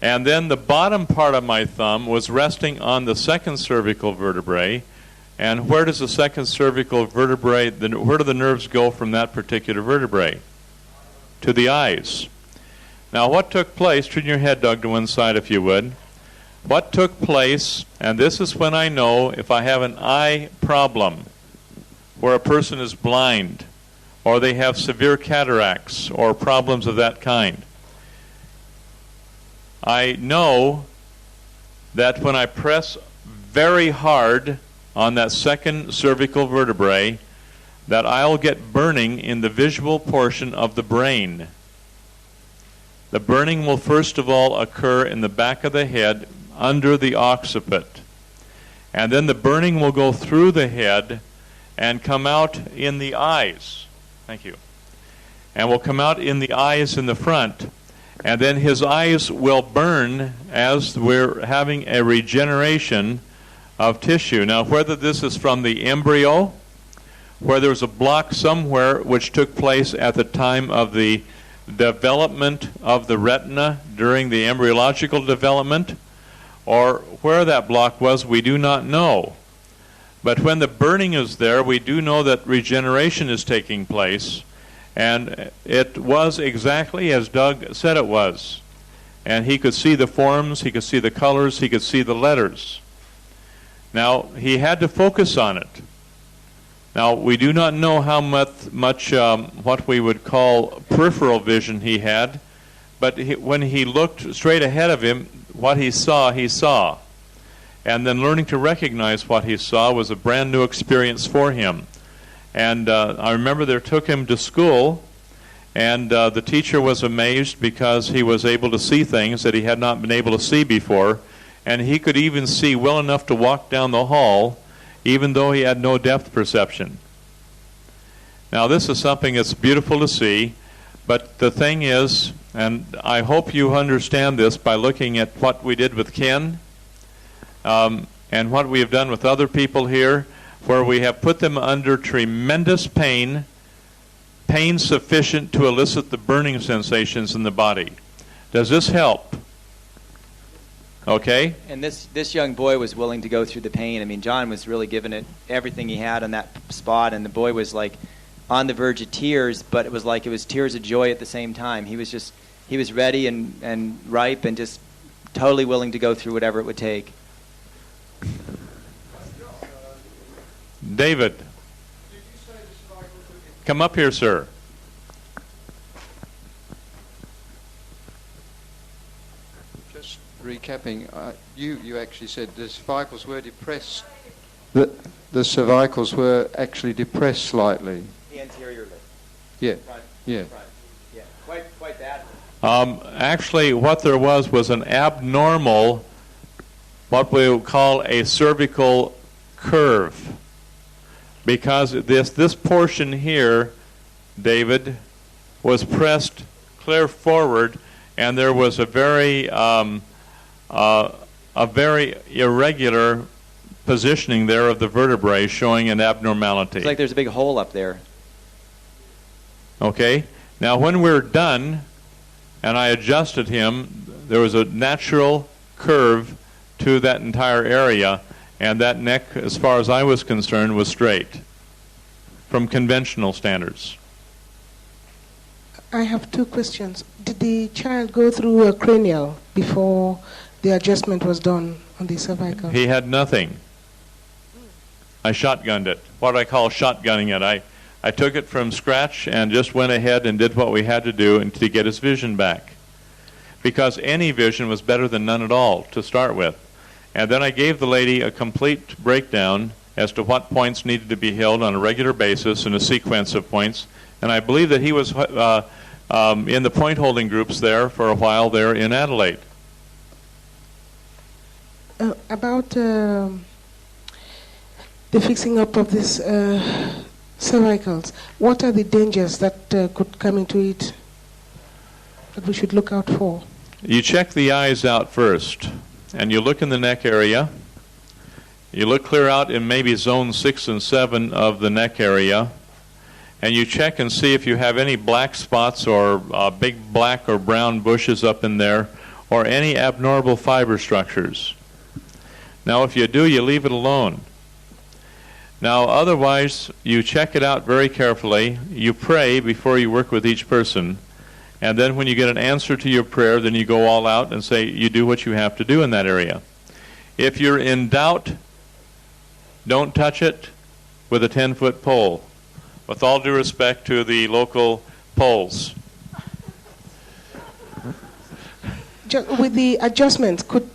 Speaker 1: And then the bottom part of my thumb was resting on the second cervical vertebrae. And where does the second cervical vertebrae, where do the nerves go from that particular vertebrae? To the eyes. Now, what took place, turn your head, Doug, to one side if you would. What took place, and this is when I know if I have an eye problem, where a person is blind, or they have severe cataracts, or problems of that kind. I know that when I press very hard on that second cervical vertebrae, that I'll get burning in the visual portion of the brain. The burning will first of all occur in the back of the head, under the occiput. And then the burning will go through the head and come out in the eyes. Thank you. And will come out in the eyes in the front. And then his eyes will burn as we're having a regeneration of tissue. Now, whether this is from the embryo, where there's a block somewhere which took place at the time of the development of the retina during the embryological development, or where that block was, we do not know. But when the burning is there, we do know that regeneration is taking place, and it was exactly as Doug said it was. And he could see the forms, he could see the colors, he could see the letters. Now, he had to focus on it. Now, we do not know how much what we would call peripheral vision he had, but when he looked straight ahead of him, what he saw. And then learning to recognize what he saw was a brand new experience for him. And I remember they took him to school, and the teacher was amazed because he was able to see things that he had not been able to see before, and he could even see well enough to walk down the hall, even though he had no depth perception. Now, this is something that's beautiful to see, but the thing is, and I hope you understand this by looking at what we did with Ken and what we have done with other people here, where we have put them under tremendous pain sufficient to elicit the burning sensations in the body. Does this help? Okay?
Speaker 2: And this young boy was willing to go through the pain. I mean, John was really giving it everything he had on that spot, and the boy was like on the verge of tears, but it was like it was tears of joy at the same time. He was ready and ripe and just totally willing to go through whatever it would take.
Speaker 1: David, come up here, sir.
Speaker 7: Just recapping, you actually said the cervicals were depressed. The cervicals were actually depressed slightly.
Speaker 2: The anteriorly.
Speaker 7: Yeah.
Speaker 2: Front,
Speaker 7: Yeah.
Speaker 2: front. Yeah. Quite badly.
Speaker 1: Actually, what there was an abnormal, what we would call a cervical curve. Because this portion here, David, was pressed clear forward, and there was a very irregular positioning there of the vertebrae, showing an abnormality.
Speaker 2: It's like there's a big hole up there.
Speaker 1: Okay. Now, when we're done, and I adjusted him, there was a natural curve to that entire area, and that neck, as far as I was concerned, was straight from conventional standards.
Speaker 8: I have two questions. Did the child go through a cranial before the adjustment was done on the cervical?
Speaker 1: He had nothing. I shotgunned it. What I call shotgunning it. I took it from scratch and just went ahead and did what we had to do to get his vision back. Because any vision was better than none at all to start with. And then I gave the lady a complete breakdown as to what points needed to be held on a regular basis in a sequence of points. And I believe that he was in the point holding groups there for a while there in Adelaide.
Speaker 8: About the fixing up of this cervicals, what are the dangers that could come into it that we should look out for?
Speaker 1: You check the eyes out first, and you look in the neck area. You look clear out in maybe zone 6 and 7 of the neck area, and you check and see if you have any black spots or big black or brown bushes up in there, or any abnormal fiber structures. Now, if you do, you leave it alone. Now, otherwise, you check it out very carefully. You pray before you work with each person. And then when you get an answer to your prayer, then you go all out and say you do what you have to do in that area. If you're in doubt, don't touch it with a 10-foot pole. With all due respect to the local poles.
Speaker 8: With the adjustment, could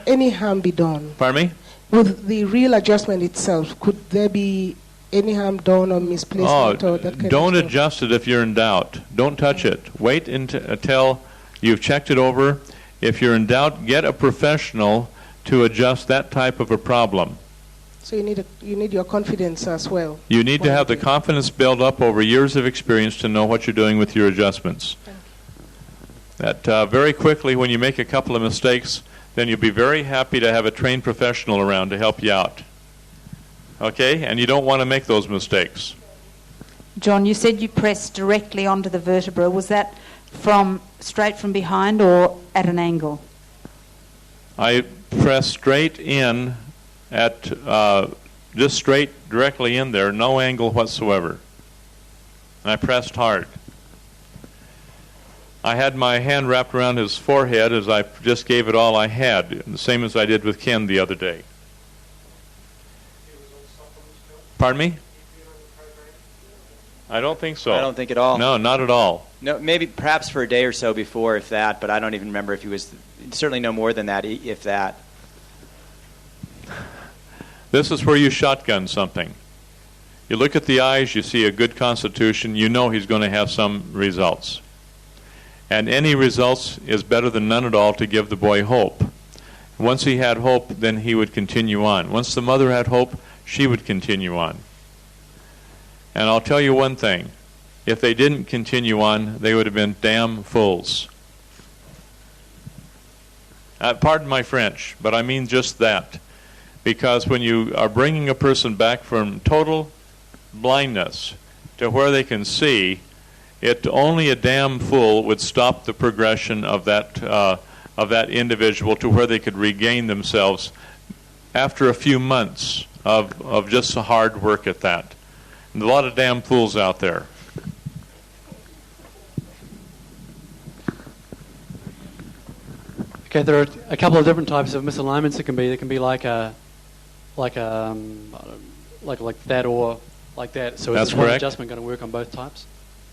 Speaker 8: any harm be done?
Speaker 1: Pardon me?
Speaker 8: With the real adjustment itself, could there be any harm done or misplacement or that kind of stuff?
Speaker 1: Don't adjust it if you're in doubt. Don't touch it. Wait until you've checked it over. If you're in doubt, get a professional to adjust that type of a problem.
Speaker 8: So you need your confidence as well.
Speaker 1: You need to have the confidence built up over years of experience to know what you're doing with your adjustments. That very quickly, when you make a couple of mistakes, then you'll be very happy to have a trained professional around to help you out. Okay? And you don't want to make those mistakes.
Speaker 9: John, you said you pressed directly onto the vertebra. Was that straight from behind or at an angle?
Speaker 1: I pressed straight in at, just straight directly in there, no angle whatsoever. And I pressed hard. I had my hand wrapped around his forehead as I just gave it all I had, the same as I did with Ken the other day. Pardon me? I don't think so.
Speaker 2: I don't think at all.
Speaker 1: No, not at all.
Speaker 2: No, maybe perhaps for a day or so before, if that, but I don't even remember if he was, certainly no more than that, if that.
Speaker 1: This is where you shotgun something. You look at the eyes, you see a good constitution, you know he's going to have some results. And any results is better than none at all to give the boy hope. Once he had hope, then he would continue on. Once the mother had hope, she would continue on. And I'll tell you one thing. If they didn't continue on, they would have been damn fools. Pardon my French, but I mean just that. Because when you are bringing a person back from total blindness to where they can see, only a damn fool would stop the progression of that individual to where they could regain themselves after a few months of just hard work at that. And a lot of damn fools out there.
Speaker 4: Okay, there are a couple of different types of misalignments. It can be like that or like that. So
Speaker 1: That's
Speaker 4: is this one
Speaker 1: correct.
Speaker 4: Adjustment going to work on both types?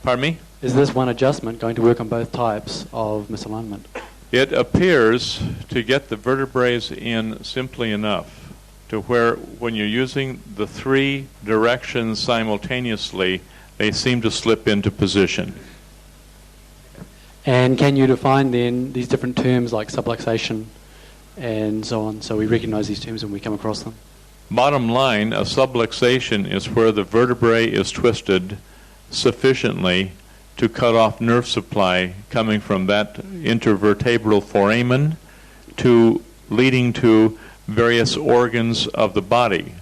Speaker 1: Pardon me?
Speaker 4: Is this one adjustment going to work on both types of misalignment?
Speaker 1: It appears to get the vertebrae in simply enough to where when you're using the three directions simultaneously, they seem to slip into position.
Speaker 4: And can you define then these different terms like subluxation and so on, so we recognize these terms when we come across them?
Speaker 1: Bottom line, a subluxation is where the vertebrae is twisted sufficiently to cut off nerve supply coming from that intervertebral foramen to leading to various organs of the body.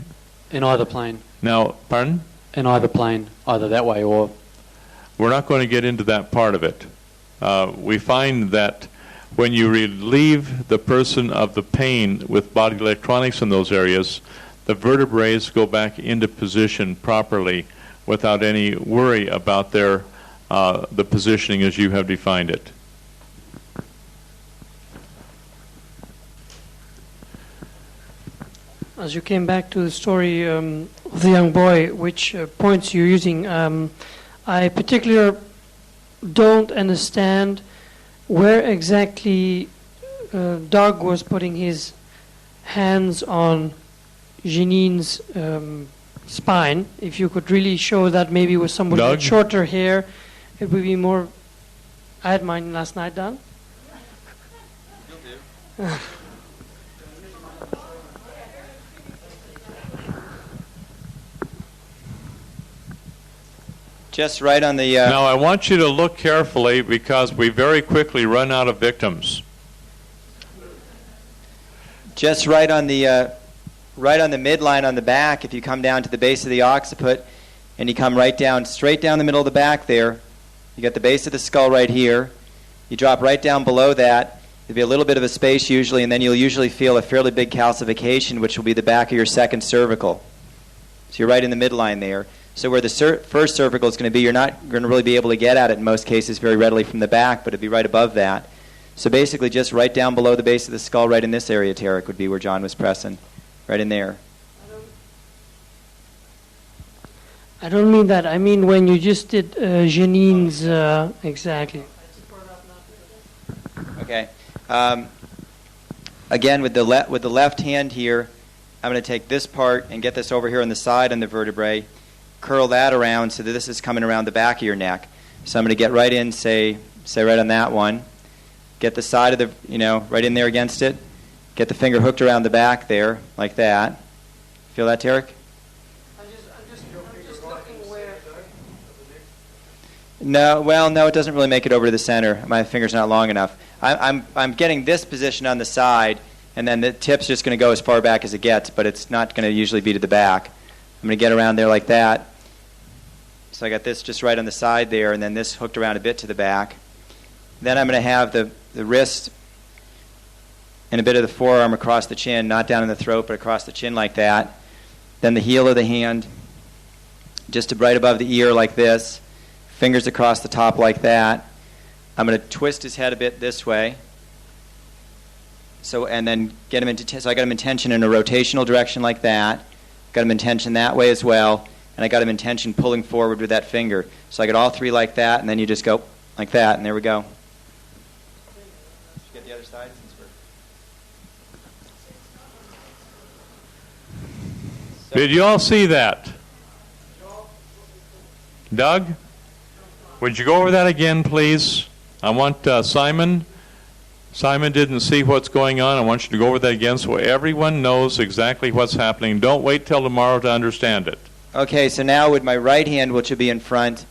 Speaker 4: In either plane?
Speaker 1: Now, pardon?
Speaker 4: In either plane, either that way or...
Speaker 1: We're not going to get into that part of it. We find that when you relieve the person of the pain with body electronics in those areas, the vertebrae go back into position properly without any worry about the positioning as you have defined it.
Speaker 10: As you came back to the story of the young boy, which points you're using, I particularly don't understand where exactly Doug was putting his hands on Janine's spine. If you could really show that maybe with somebody with shorter hair, it would be more... I had mine last night done. You'll do.
Speaker 2: Just right on the...
Speaker 1: Now, I want you to look carefully because we very quickly run out of victims.
Speaker 2: Just right on the midline on the back, if you come down to the base of the occiput and you come right down, straight down the middle of the back there, you got the base of the skull right here. You drop right down below that. There'll be a little bit of a space usually, and then you'll usually feel a fairly big calcification, which will be the back of your second cervical. So you're right in the midline there. So where the first cervical is going to be, you're not going to really be able to get at it in most cases very readily from the back, but it'd be right above that. So basically just right down below the base of the skull, right in this area, Tarek, would be where John was pressing. Right in there.
Speaker 10: I don't mean that. I mean when you just did Janine's... exactly.
Speaker 2: Okay. Again, with the left hand here, I'm going to take this part and get this over here on the side on the vertebrae, curl that around so that this is coming around the back of your neck. So I'm going to get right in, say right on that one. Get the side of the, right in there against it. Get the finger hooked around the back there, like that. Feel that, Tarek?
Speaker 10: I'm just looking where...
Speaker 2: No, it doesn't really make it over to the center. My finger's not long enough. I'm getting this position on the side, and then the tip's just going to go as far back as it gets, but it's not going to usually be to the back. I'm going to get around there like that. So I got this just right on the side there, and then this hooked around a bit to the back. Then I'm going to have the wrist and a bit of the forearm across the chin, not down in the throat, but across the chin like that. Then the heel of the hand, just right above the ear like this. Fingers across the top like that. I'm going to twist his head a bit this way. And then get him into... So I got him in tension in a rotational direction like that. Got him in tension that way as well. And I got him in tension pulling forward with that finger. So I got all three like that, and then you just go like that, and there we go. Get the other side since we're...
Speaker 1: Did you all see that? Doug? Would you go over that again, please? I want Simon. Simon didn't see what's going on. I want you to go over that again so everyone knows exactly what's happening. Don't wait till tomorrow to understand it.
Speaker 2: Okay, so now with my right hand, which will be in front,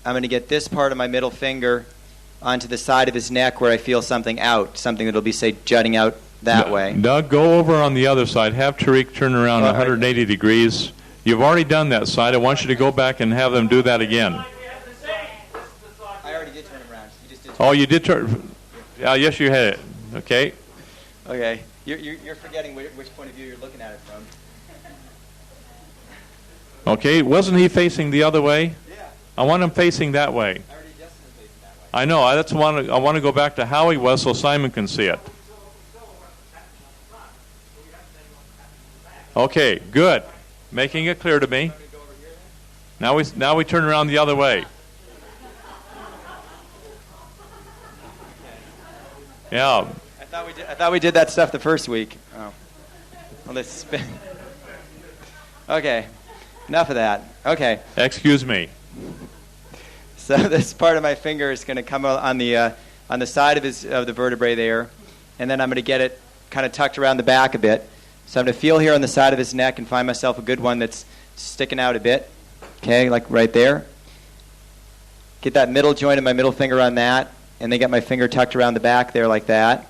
Speaker 2: I'm going to get this part of my middle finger onto the side of his neck where I feel something out, something that'll be, say, jutting out that way.
Speaker 1: Doug, go over on the other side. Have Tariq turn around 180 degrees. You've already done that side. I want you to go back and have them do that again.
Speaker 2: I already did turn him around. You just did.
Speaker 1: Oh, you did turn... yes, you had it. Okay.
Speaker 2: Okay. You're forgetting which point of view you're looking at it from.
Speaker 1: Okay. Wasn't he facing the other way?
Speaker 2: Yeah.
Speaker 1: I want him facing that way.
Speaker 2: I already adjusted him facing that way.
Speaker 1: I know. I want to go back to how he was so Simon can see it. Okay. Good. Making it clear to me. Now we turn around the other way. Yeah.
Speaker 2: I thought we did that stuff the first week. Oh. Well, let's spin. Okay. Enough of that. Okay.
Speaker 1: Excuse me.
Speaker 2: So this part of my finger is going to come on the side of the vertebrae there, and then I'm going to get it kind of tucked around the back a bit. So I'm going to feel here on the side of his neck and find myself a good one that's sticking out a bit. Okay, like right there. Get that middle joint of my middle finger on that, and then get my finger tucked around the back there like that.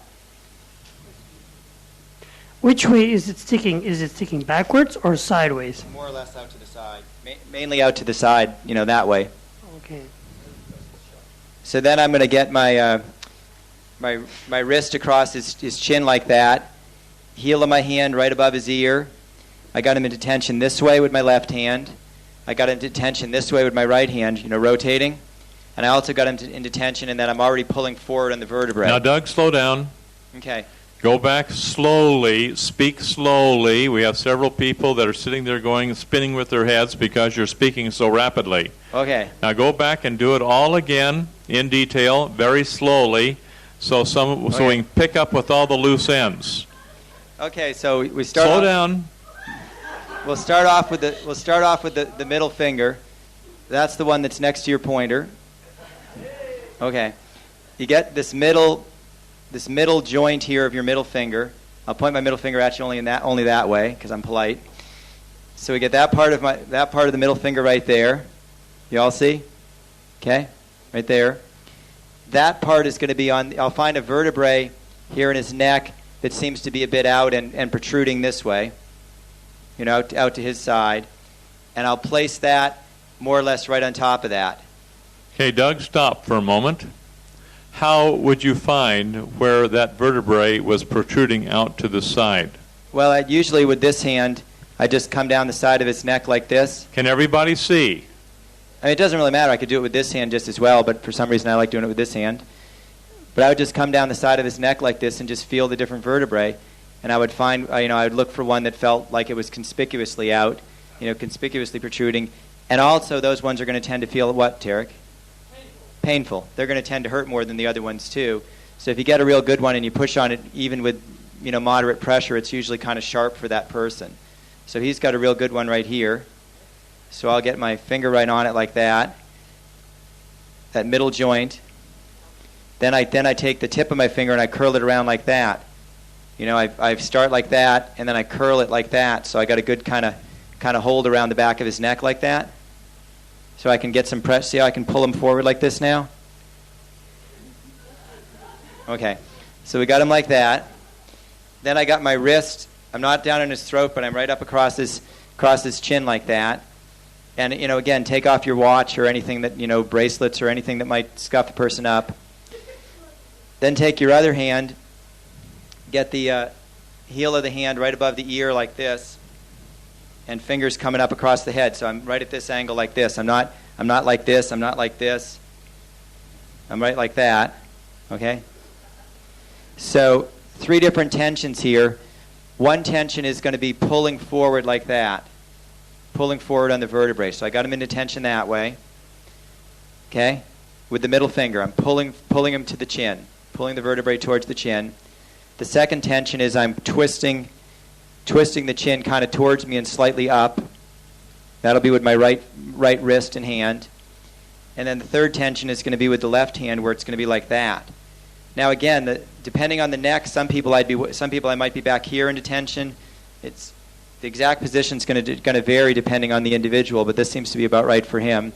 Speaker 10: Which way is it sticking? Is it sticking backwards or sideways?
Speaker 2: More or less out to the side. Mainly out to the side, that way.
Speaker 10: Okay.
Speaker 2: So then I'm going to get my my wrist across his chin like that, heel of my hand right above his ear. I got him into tension this way with my left hand. I got him into tension this way with my right hand, rotating. And I also got him into tension, and then I'm already pulling forward on the vertebrae.
Speaker 1: Now, Doug, slow down.
Speaker 2: Okay.
Speaker 1: Go back slowly. Speak slowly. We have several people that are sitting there spinning with their heads because you're speaking so rapidly.
Speaker 2: Okay.
Speaker 1: Now go back and do it all again in detail, very slowly, so we can pick up with all the loose ends.
Speaker 2: Okay, so we start.
Speaker 1: Slow down.
Speaker 2: We'll start off with the middle finger. That's the one that's next to your pointer. Okay. You get this middle joint here of your middle finger. I'll point my middle finger at you only that way because I'm polite. So we get that part of the middle finger right there. You all see? Okay, right there. That part is going to be on. I'll find a vertebrae here in his neck that seems to be a bit out and protruding this way. Out to his side, and I'll place that more or less right on top of that.
Speaker 1: Okay, Doug, stop for a moment. How would you find where that vertebrae was protruding out to the side?
Speaker 2: Well, usually with this hand, I just come down the side of his neck like this.
Speaker 1: Can everybody see?
Speaker 2: I mean, it doesn't really matter. I could do it with this hand just as well, but for some reason I like doing it with this hand. But I would just come down the side of his neck like this and just feel the different vertebrae. And I would find, I would look for one that felt like it was conspicuously out, conspicuously protruding. And also those ones are going to tend to feel what, Tarek? Painful. They're going to tend to hurt more than the other ones too. So if you get a real good one and you push on it, even with moderate pressure, it's usually kind of sharp for that person. So he's got a real good one right here. So I'll get my finger right on it like that middle joint. Then I take the tip of my finger and I curl it around like that. I start like that and then I curl it like that. So I got a good kind of hold around the back of his neck like that. So I can get some press. See how I can pull him forward like this now? Okay. So we got him like that. Then I got my wrist. I'm not down in his throat, but I'm right up across his chin like that. And, again, take off your watch or anything that, bracelets or anything that might scuff a person up. Then take your other hand, get the heel of the hand right above the ear like this, and fingers coming up across the head. So I'm right at this angle like this. I'm not like this. I'm not like this. I'm right like that. Okay? So 3 different tensions here. One tension is going to be pulling forward like that. Pulling forward on the vertebrae. So I got him into tension that way. Okay? With the middle finger. I'm pulling him to the chin. Pulling the vertebrae towards the chin. The second tension is I'm twisting the chin kind of towards me and slightly up. That'll be with my right wrist and hand. And then the third tension is going to be with the left hand, where it's going to be like that. Now again, depending on the neck, some people I might be back here into tension. It's the exact position is going to vary depending on the individual, but this seems to be about right for him.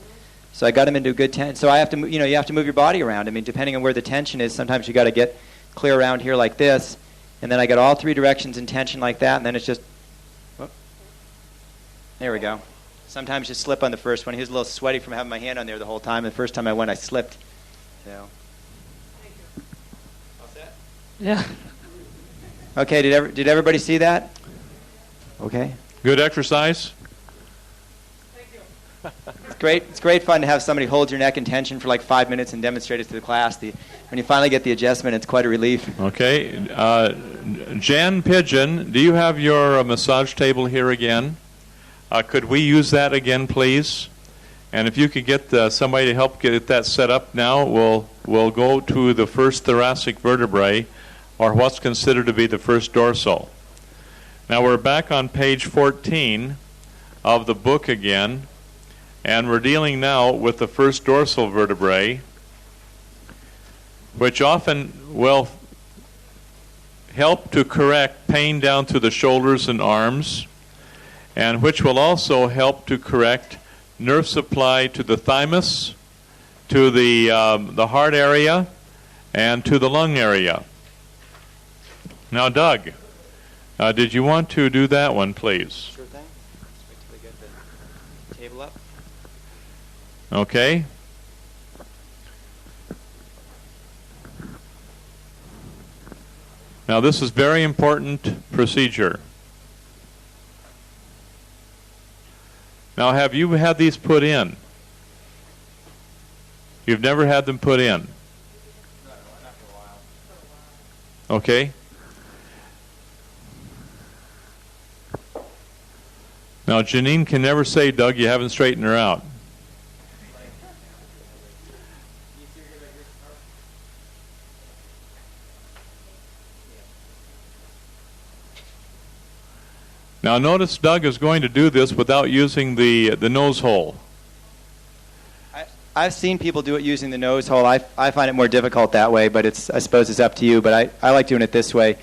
Speaker 2: So I got him into a good tension. So I have to, you have to move your body around. I mean, depending on where the tension is, sometimes you got to get clear around here like this, and then I got all 3 directions in tension like that, and then it's just, whoop. There we go. Sometimes you slip on the first one. He was a little sweaty from having my hand on there the whole time. The first time I went, I slipped. So. All set?
Speaker 10: Yeah.
Speaker 2: Okay. Did everybody see that? Okay.
Speaker 1: Good exercise.
Speaker 2: It's great fun to have somebody hold your neck in tension for like 5 minutes and demonstrate it to the class. When you finally get the adjustment, it's quite a relief.
Speaker 1: Okay. Jan Pigeon, do you have your massage table here again? Could we use that again, please? And if you could get somebody to help get that set up now, we'll go to the first thoracic vertebrae, or what's considered to be the first dorsal. Now we're back on page 14 of the book again. And we're dealing now with the first dorsal vertebrae, which often will help to correct pain down to the shoulders and arms, and which will also help to correct nerve supply to the thymus, to the heart area, and to the lung area. Now, Doug, did you want to do that one, please?
Speaker 2: Sure thing. Let's wait till they get the table up.
Speaker 1: Okay. Now this is very important procedure. Now have you had these put in? You've never had them put in? Okay. Now Janine can never say, Doug, you haven't straightened her out. Now notice Doug is going to do this without using the nose hole.
Speaker 2: I've seen people do it using the nose hole. I find it more difficult that way, but I suppose it's up to you. But I like doing it this way.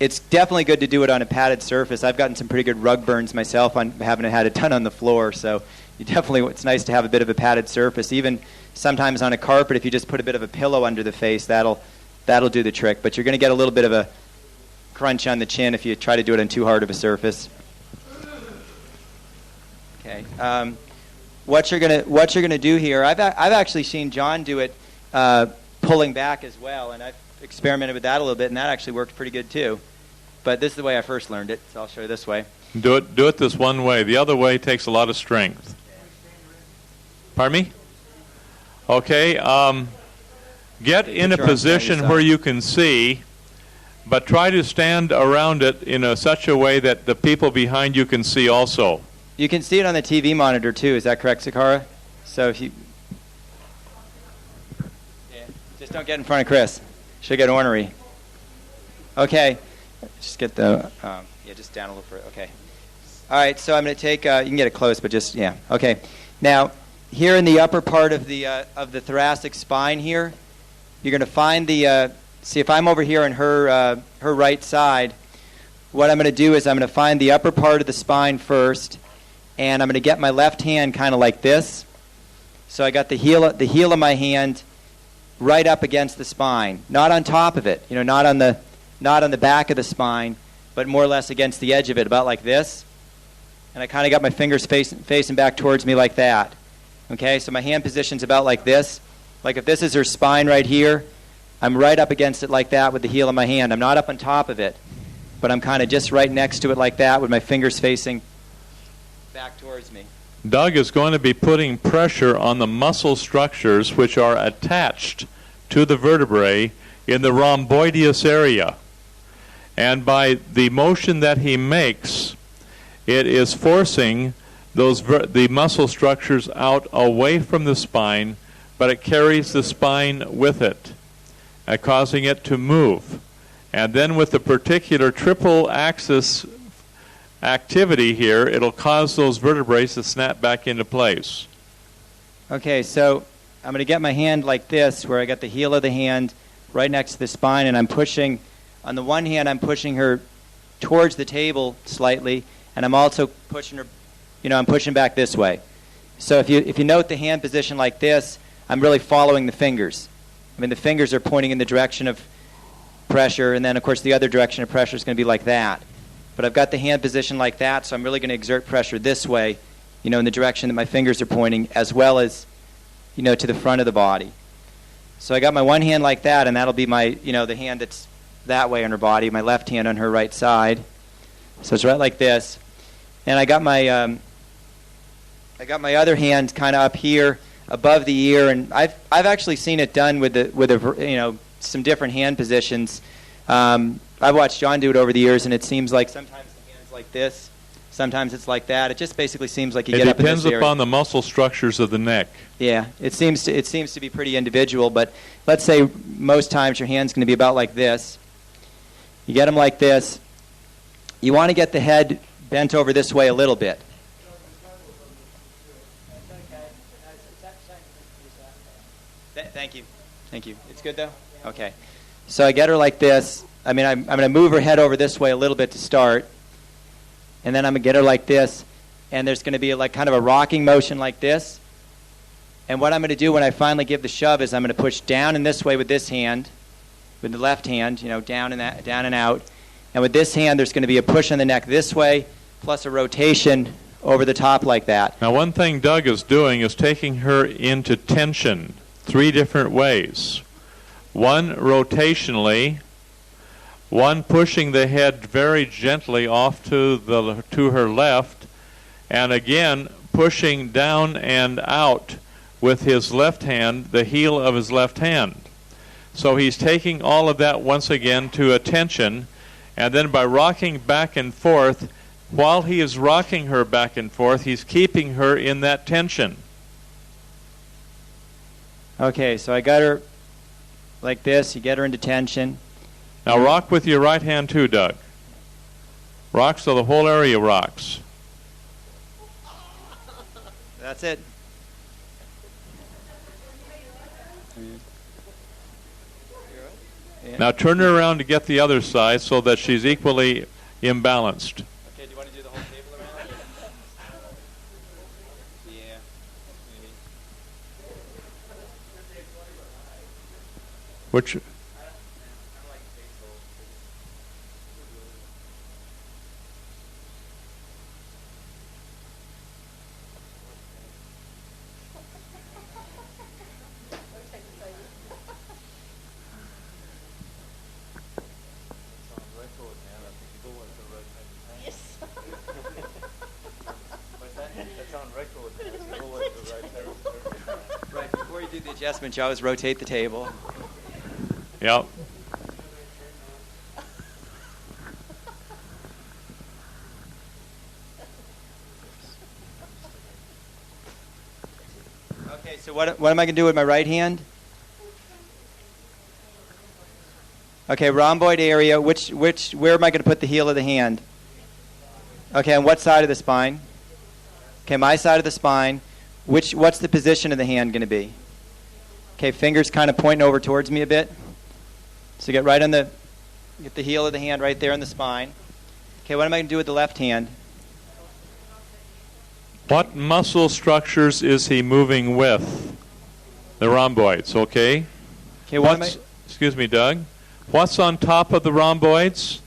Speaker 2: It's definitely good to do it on a padded surface. I've gotten some pretty good rug burns myself on having had it done on the floor. So it's nice to have a bit of a padded surface. Even sometimes on a carpet, if you just put a bit of a pillow under the face, that'll do the trick. But you're going to get a little bit of a crunch on the chin if you try to do it on too hard of a surface. Okay. What you're gonna do here? I've actually seen John do it pulling back as well, and I've experimented with that a little bit, and that actually worked pretty good too. But this is the way I first learned it, so I'll show you this way.
Speaker 1: Do it this one way. The other way takes a lot of strength. Pardon me? Okay. Get in a position where you can see. But try to stand around it in such a way that the people behind you can see also.
Speaker 2: You can see it on the TV monitor too. Is that correct, Sakara? So if you just don't get in front of Chris, she'll get ornery. Okay, just get the just down a little further. Okay. All right. So I'm going to take. You can get it close, but just Okay. Now here in the upper part of the thoracic spine here, you're going to find the. See, if I'm over here on her right side, what I'm going to do is I'm going to find the upper part of the spine first, and I'm going to get my left hand kind of like this. So I got the heel of my hand right up against the spine, not on top of it, not on the back of the spine, but more or less against the edge of it, about like this. And I kind of got my fingers facing back towards me like that. Okay, so my hand position's about like this. Like if this is her spine right here, I'm right up against it like that with the heel of my hand. I'm not up on top of it, but I'm kind of just right next to it like that with my fingers facing back towards me.
Speaker 1: Doug is going to be putting pressure on the muscle structures which are attached to the vertebrae in the rhomboideus area. And by the motion that he makes, it is forcing the muscle structures out away from the spine, but it carries the spine with it, causing it to move. And then with the particular triple axis activity here, it'll cause those vertebrae to snap back into place.
Speaker 2: Okay, so I'm going to get my hand like this, where I got the heel of the hand right next to the spine, and I'm pushing, on the one hand, I'm pushing her towards the table slightly, and I'm also pushing her, I'm pushing back this way. So if you note the hand position like this, I'm really following the fingers. I mean, the fingers are pointing in the direction of pressure, and then, of course, the other direction of pressure is going to be like that. But I've got the hand position like that, so I'm really going to exert pressure this way, in the direction that my fingers are pointing, as well as, to the front of the body. So I got my one hand like that, and that'll be my, the hand that's that way on her body, my left hand on her right side. So it's right like this. And I got my other hand kind of up here, above the ear, and I've actually seen it done with some different hand positions. I've watched John do it over the years, and it seems like sometimes the hand's like this, sometimes it's like that. It just basically seems like you get up in this area.
Speaker 1: It depends upon the muscle structures of the neck.
Speaker 2: Yeah, it seems to be pretty individual, but let's say most times your hand's going to be about like this. You get them like this. You want to get the head bent over this way a little bit. Thank you. It's good, though? Okay. So I get her like this. I mean, I'm going to move her head over this way a little bit to start. And then I'm going to get her like this. And there's going to be like kind of a rocking motion like this. And what I'm going to do when I finally give the shove is I'm going to push down in this way with this hand, with the left hand, down and out. And with this hand, there's going to be a push on the neck this way, plus a rotation over the top like that.
Speaker 1: Now, one thing Doug is doing is taking her into tension 3 different ways. One, rotationally. one pushing the head very gently off to her left, and again pushing down and out with his left hand, the heel of his left hand. So he's taking all of that once again to attention, and then by rocking back and forth, while he is rocking her back and forth, he's keeping her in that tension.
Speaker 2: Okay, so I got her like this. You get her into tension.
Speaker 1: Now rock with your right hand too, Doug. Rock so the whole area rocks.
Speaker 2: That's it.
Speaker 1: Now turn her around to get the other side so that she's equally imbalanced.
Speaker 2: Okay, do you want to do the whole table around? Yeah. Maybe.
Speaker 1: Which...
Speaker 2: Right, before you do the adjustment, you always rotate the table.
Speaker 1: Yep.
Speaker 2: Okay, so what am I going to do with my right hand? Okay, rhomboid area. Where am I going to put the heel of the hand? Okay, on what side of the spine? Okay, my side of the spine. What's the position of the hand going to be? Okay, fingers kind of pointing over towards me a bit. So get the heel of the hand right there on the spine. Okay, what am I going to do with the left hand?
Speaker 1: What muscle structures is he moving with? The rhomboids, okay?
Speaker 2: Okay,
Speaker 1: excuse me, Doug. What's on top of the rhomboids?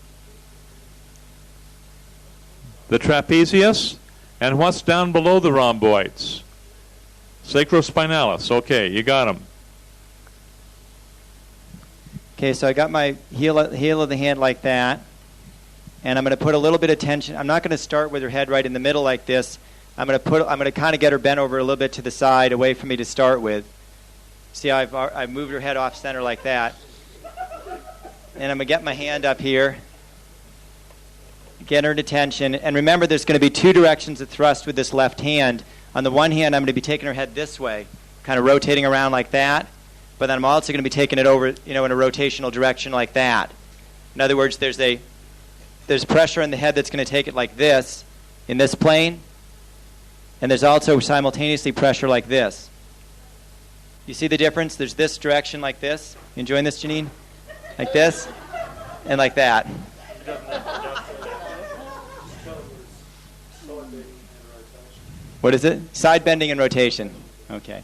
Speaker 1: The trapezius. And what's down below the rhomboids? Sacrospinalis. Okay, you got them.
Speaker 2: Okay, so I got my heel of the hand like that. And I'm going to put a little bit of tension. I'm not going to start with her head right in the middle like this. I'm going to kind of get her bent over a little bit to the side, away from me to start with. See how I've moved her head off center like that. And I'm going to get my hand up here, get her into tension. And remember, there's going to be two directions of thrust with this left hand. On the one hand, I'm going to be taking her head this way, kind of rotating around like that. But then I'm also going to be taking it over, in a rotational direction like that. In other words, there's pressure in the head that's going to take it like this, in this plane. And there's also simultaneously pressure like this. You see the difference? There's this direction like this. You enjoying this, Janine? Like this, and like that. What is it? Side bending and rotation. Okay.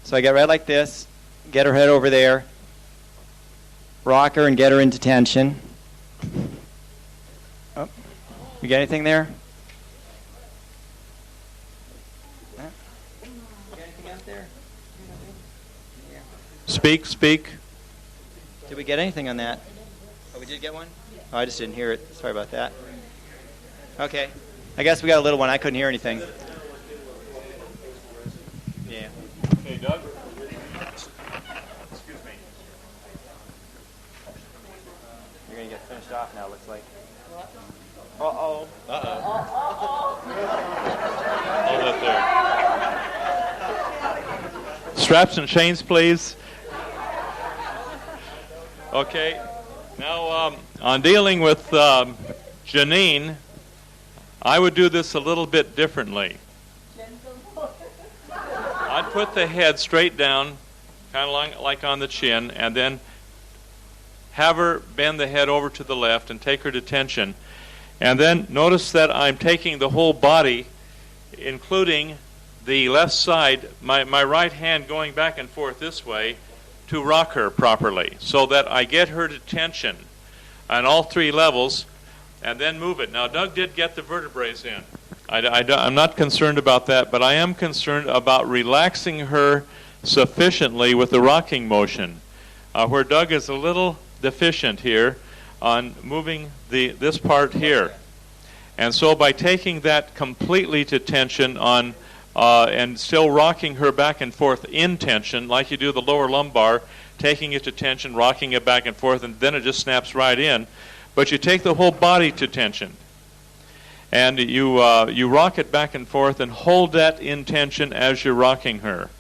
Speaker 2: So I get right like this, get her head over there, rock her and get her into tension. Oh, you got anything there? You got anything out there?
Speaker 1: Speak.
Speaker 2: Did we get anything on that? Oh, we did get one? Oh, I just didn't hear it. Sorry about that. Okay. I guess we got a little one. I couldn't hear anything. Yeah.
Speaker 1: Okay, Doug. Excuse me.
Speaker 2: You're going to get finished off now, looks like.
Speaker 1: Uh-oh. Hold it there. Straps and chains, please. Okay. Now, on dealing with Janine, I would do this a little bit differently. I'd put the head straight down, kind of like on the chin, and then have her bend the head over to the left and take her to tension. And then notice that I'm taking the whole body, including the left side, my right hand going back and forth this way, to rock her properly so that I get her to tension on all three levels and then move it. Now, Doug did get the vertebrae in. I'm not concerned about that, but I am concerned about relaxing her sufficiently with the rocking motion. Where Doug is a little deficient here on moving this part here. And so by taking that completely to tension on and still rocking her back and forth in tension, like you do the lower lumbar, taking it to tension, rocking it back and forth, and then it just snaps right in. But you take the whole body to tension, and you rock it back and forth and hold that in tension as you're rocking her.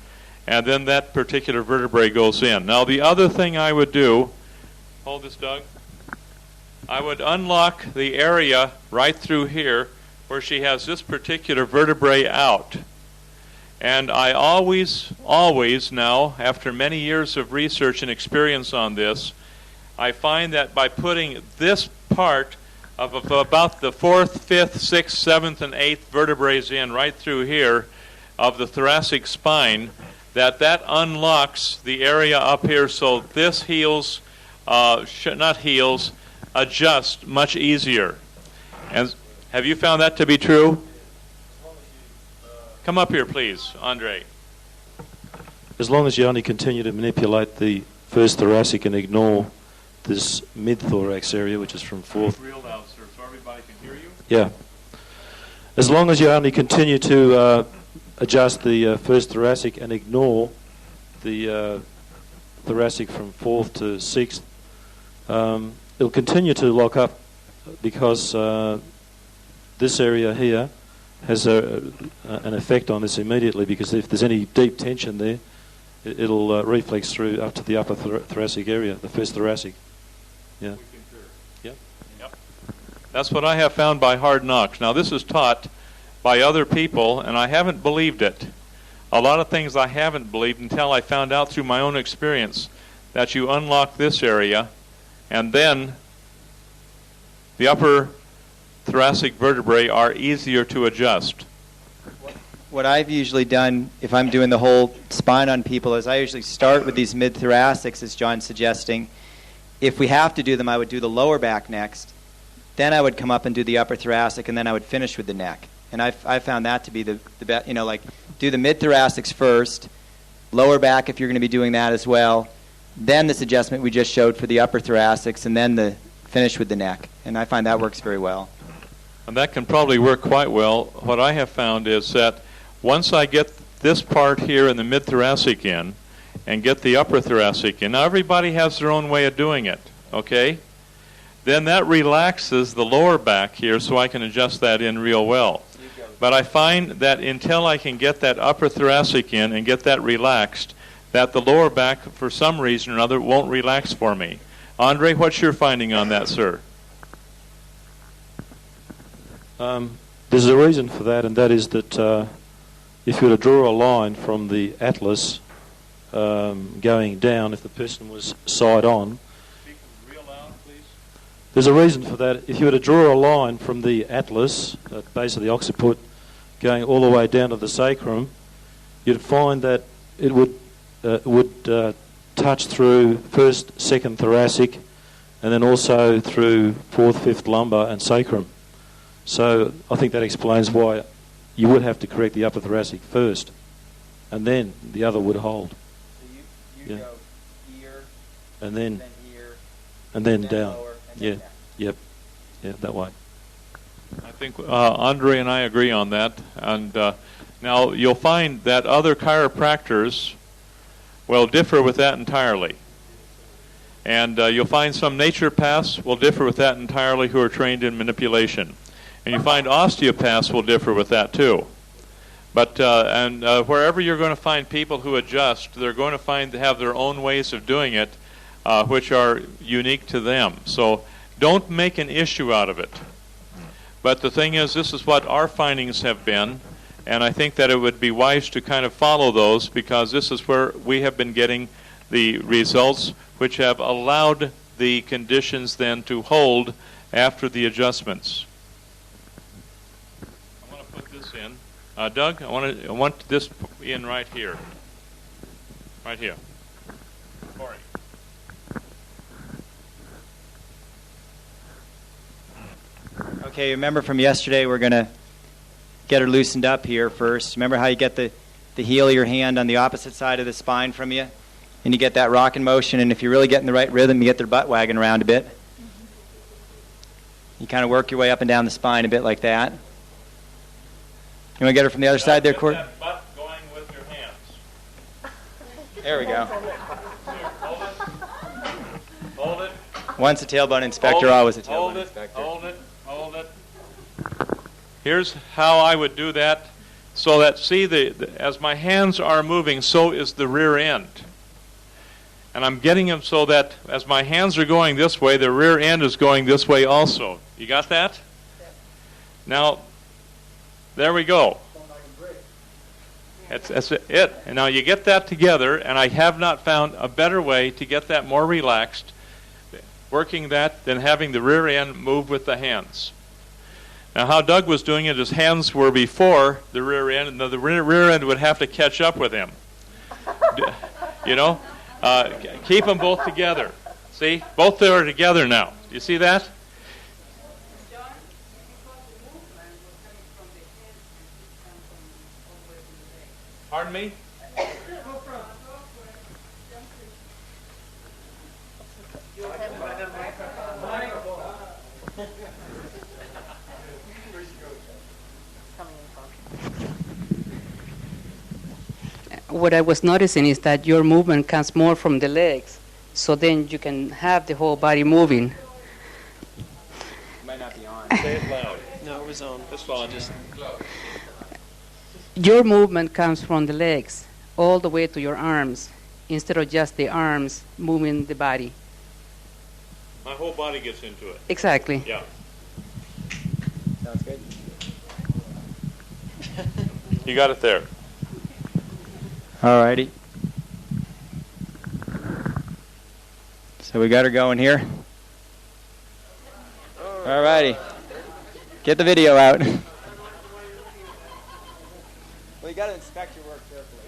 Speaker 1: And then that particular vertebrae goes in. Now the other thing I would do, hold this, Doug, I would unlock the area right through here where she has this particular vertebrae out. And I always now, after many years of research and experience on this, I find that by putting this part of about the 4th, 5th, 6th, 7th, and 8th vertebrae in right through here of the thoracic spine, that unlocks the area up here so this heals, adjust much easier. And have you found that to be true? Come up here, please, Andre.
Speaker 11: As long as you only continue to manipulate the first thoracic and ignore this mid-thorax area, which is from 4th.
Speaker 1: Real loud, sir, so everybody can hear you.
Speaker 11: Yeah. As long as you only continue to adjust the first thoracic and ignore the thoracic from 4th to 6th, it'll continue to lock up because this area here has an effect on this immediately, because if there's any deep tension there, it'll reflex through up to the upper thoracic area, the first thoracic. Yeah.
Speaker 1: Yep. That's what I have found by hard knocks. Now this is taught by other people, and I haven't believed it. A lot of things I haven't believed until I found out through my own experience that you unlock this area, and then the upper thoracic vertebrae are easier to adjust.
Speaker 2: What I've usually done, if I'm doing the whole spine on people, is I usually start with these mid-thoracics, as John's suggesting. If we have to do them, I would do the lower back next. Then I would come up and do the upper thoracic, and then I would finish with the neck. And I found that to be the best, like do the mid-thoracics first, lower back if you're going to be doing that as well, then this adjustment we just showed for the upper thoracics, and then the finish with the neck. And I find that works very well.
Speaker 1: And that can probably work quite well. What I have found is that once I get this part here in the mid-thoracic in and get the upper thoracic in, now everybody has their own way of doing it, okay? Then that relaxes the lower back here so I can adjust that in real well. But I find that until I can get that upper thoracic in and get that relaxed, that the lower back, for some reason or another, won't relax for me. Andre, what's your finding on that, sir?
Speaker 11: There's a reason for that, and that is that if you were to draw a line from the atlas going down, if the person was side on,
Speaker 1: Speak real loud, please.
Speaker 11: There's a reason for that. If you were to draw a line from the atlas, at the base of the occiput, going all the way down to the sacrum, you'd find that it would touch through first, second thoracic, and then also through 4th, 5th lumbar and sacrum. So I think that explains why you would have to correct the upper thoracic first, and then the other would hold.
Speaker 2: So you go here,
Speaker 11: and then
Speaker 2: here,
Speaker 11: and then down.
Speaker 2: Lower, and
Speaker 11: Yeah.
Speaker 2: then down.
Speaker 11: Yep. Yeah, that way.
Speaker 1: I think Andre and I agree on that. And now you'll find that other chiropractors will differ with that entirely. And you'll find some naturopaths will differ with that entirely who are trained in manipulation. And you find osteopaths will differ with that too. But wherever you're going to find people who adjust, they're going to have their own ways of doing it, which are unique to them. So don't make an issue out of it. But the thing is, this is what our findings have been, and I think that it would be wise to kind of follow those, because this is where we have been getting the results which have allowed the conditions then to hold after the adjustments. I want to put this in. Doug, I want this in right here. Right here. Corey.
Speaker 2: Okay, remember from yesterday, we're going to get her loosened up here first. Remember how you get the heel of your hand on the opposite side of the spine from you? and you get that rocking motion, and if you're really getting the right rhythm, you get their butt wagging around a bit. You kind of work your way up and down the spine a bit like that. You want to get her from the other side there, Court?
Speaker 1: That butt going with your hands.
Speaker 2: There we go.
Speaker 1: Hold it. Hold it.
Speaker 2: Once a tailbone inspector, always a tailbone inspector.
Speaker 1: Hold it. Hold it. Here's how I would do that. So that, see, as my hands are moving, so is the rear end. And I'm getting them so that as my hands are going this way, the rear end is going this way also. You got that? Yeah. Now, there we go. That's it. And now you get that together, and I have not found a better way to get that more relaxed, working that, than having the rear end move with the hands. Now, how Doug was doing it, his hands were before the rear end, and the rear end would have to catch up with him. You know? Keep them both together. See? Both are together now. Do you see that? Pardon me?
Speaker 12: What I was noticing is that your movement comes more from the legs, so then you can have the whole body moving.
Speaker 2: It might not be on.
Speaker 1: Say it loud.
Speaker 5: No, it was on.
Speaker 1: It's on.
Speaker 12: Your movement comes from the legs all the way to your arms, instead of just the arms moving the body.
Speaker 1: My whole body gets into it.
Speaker 12: Exactly.
Speaker 1: Yeah.
Speaker 2: Sounds good.
Speaker 1: You got it there.
Speaker 2: All righty. So we got her going here. All righty. Get the video out. Well, you got to inspect your work carefully.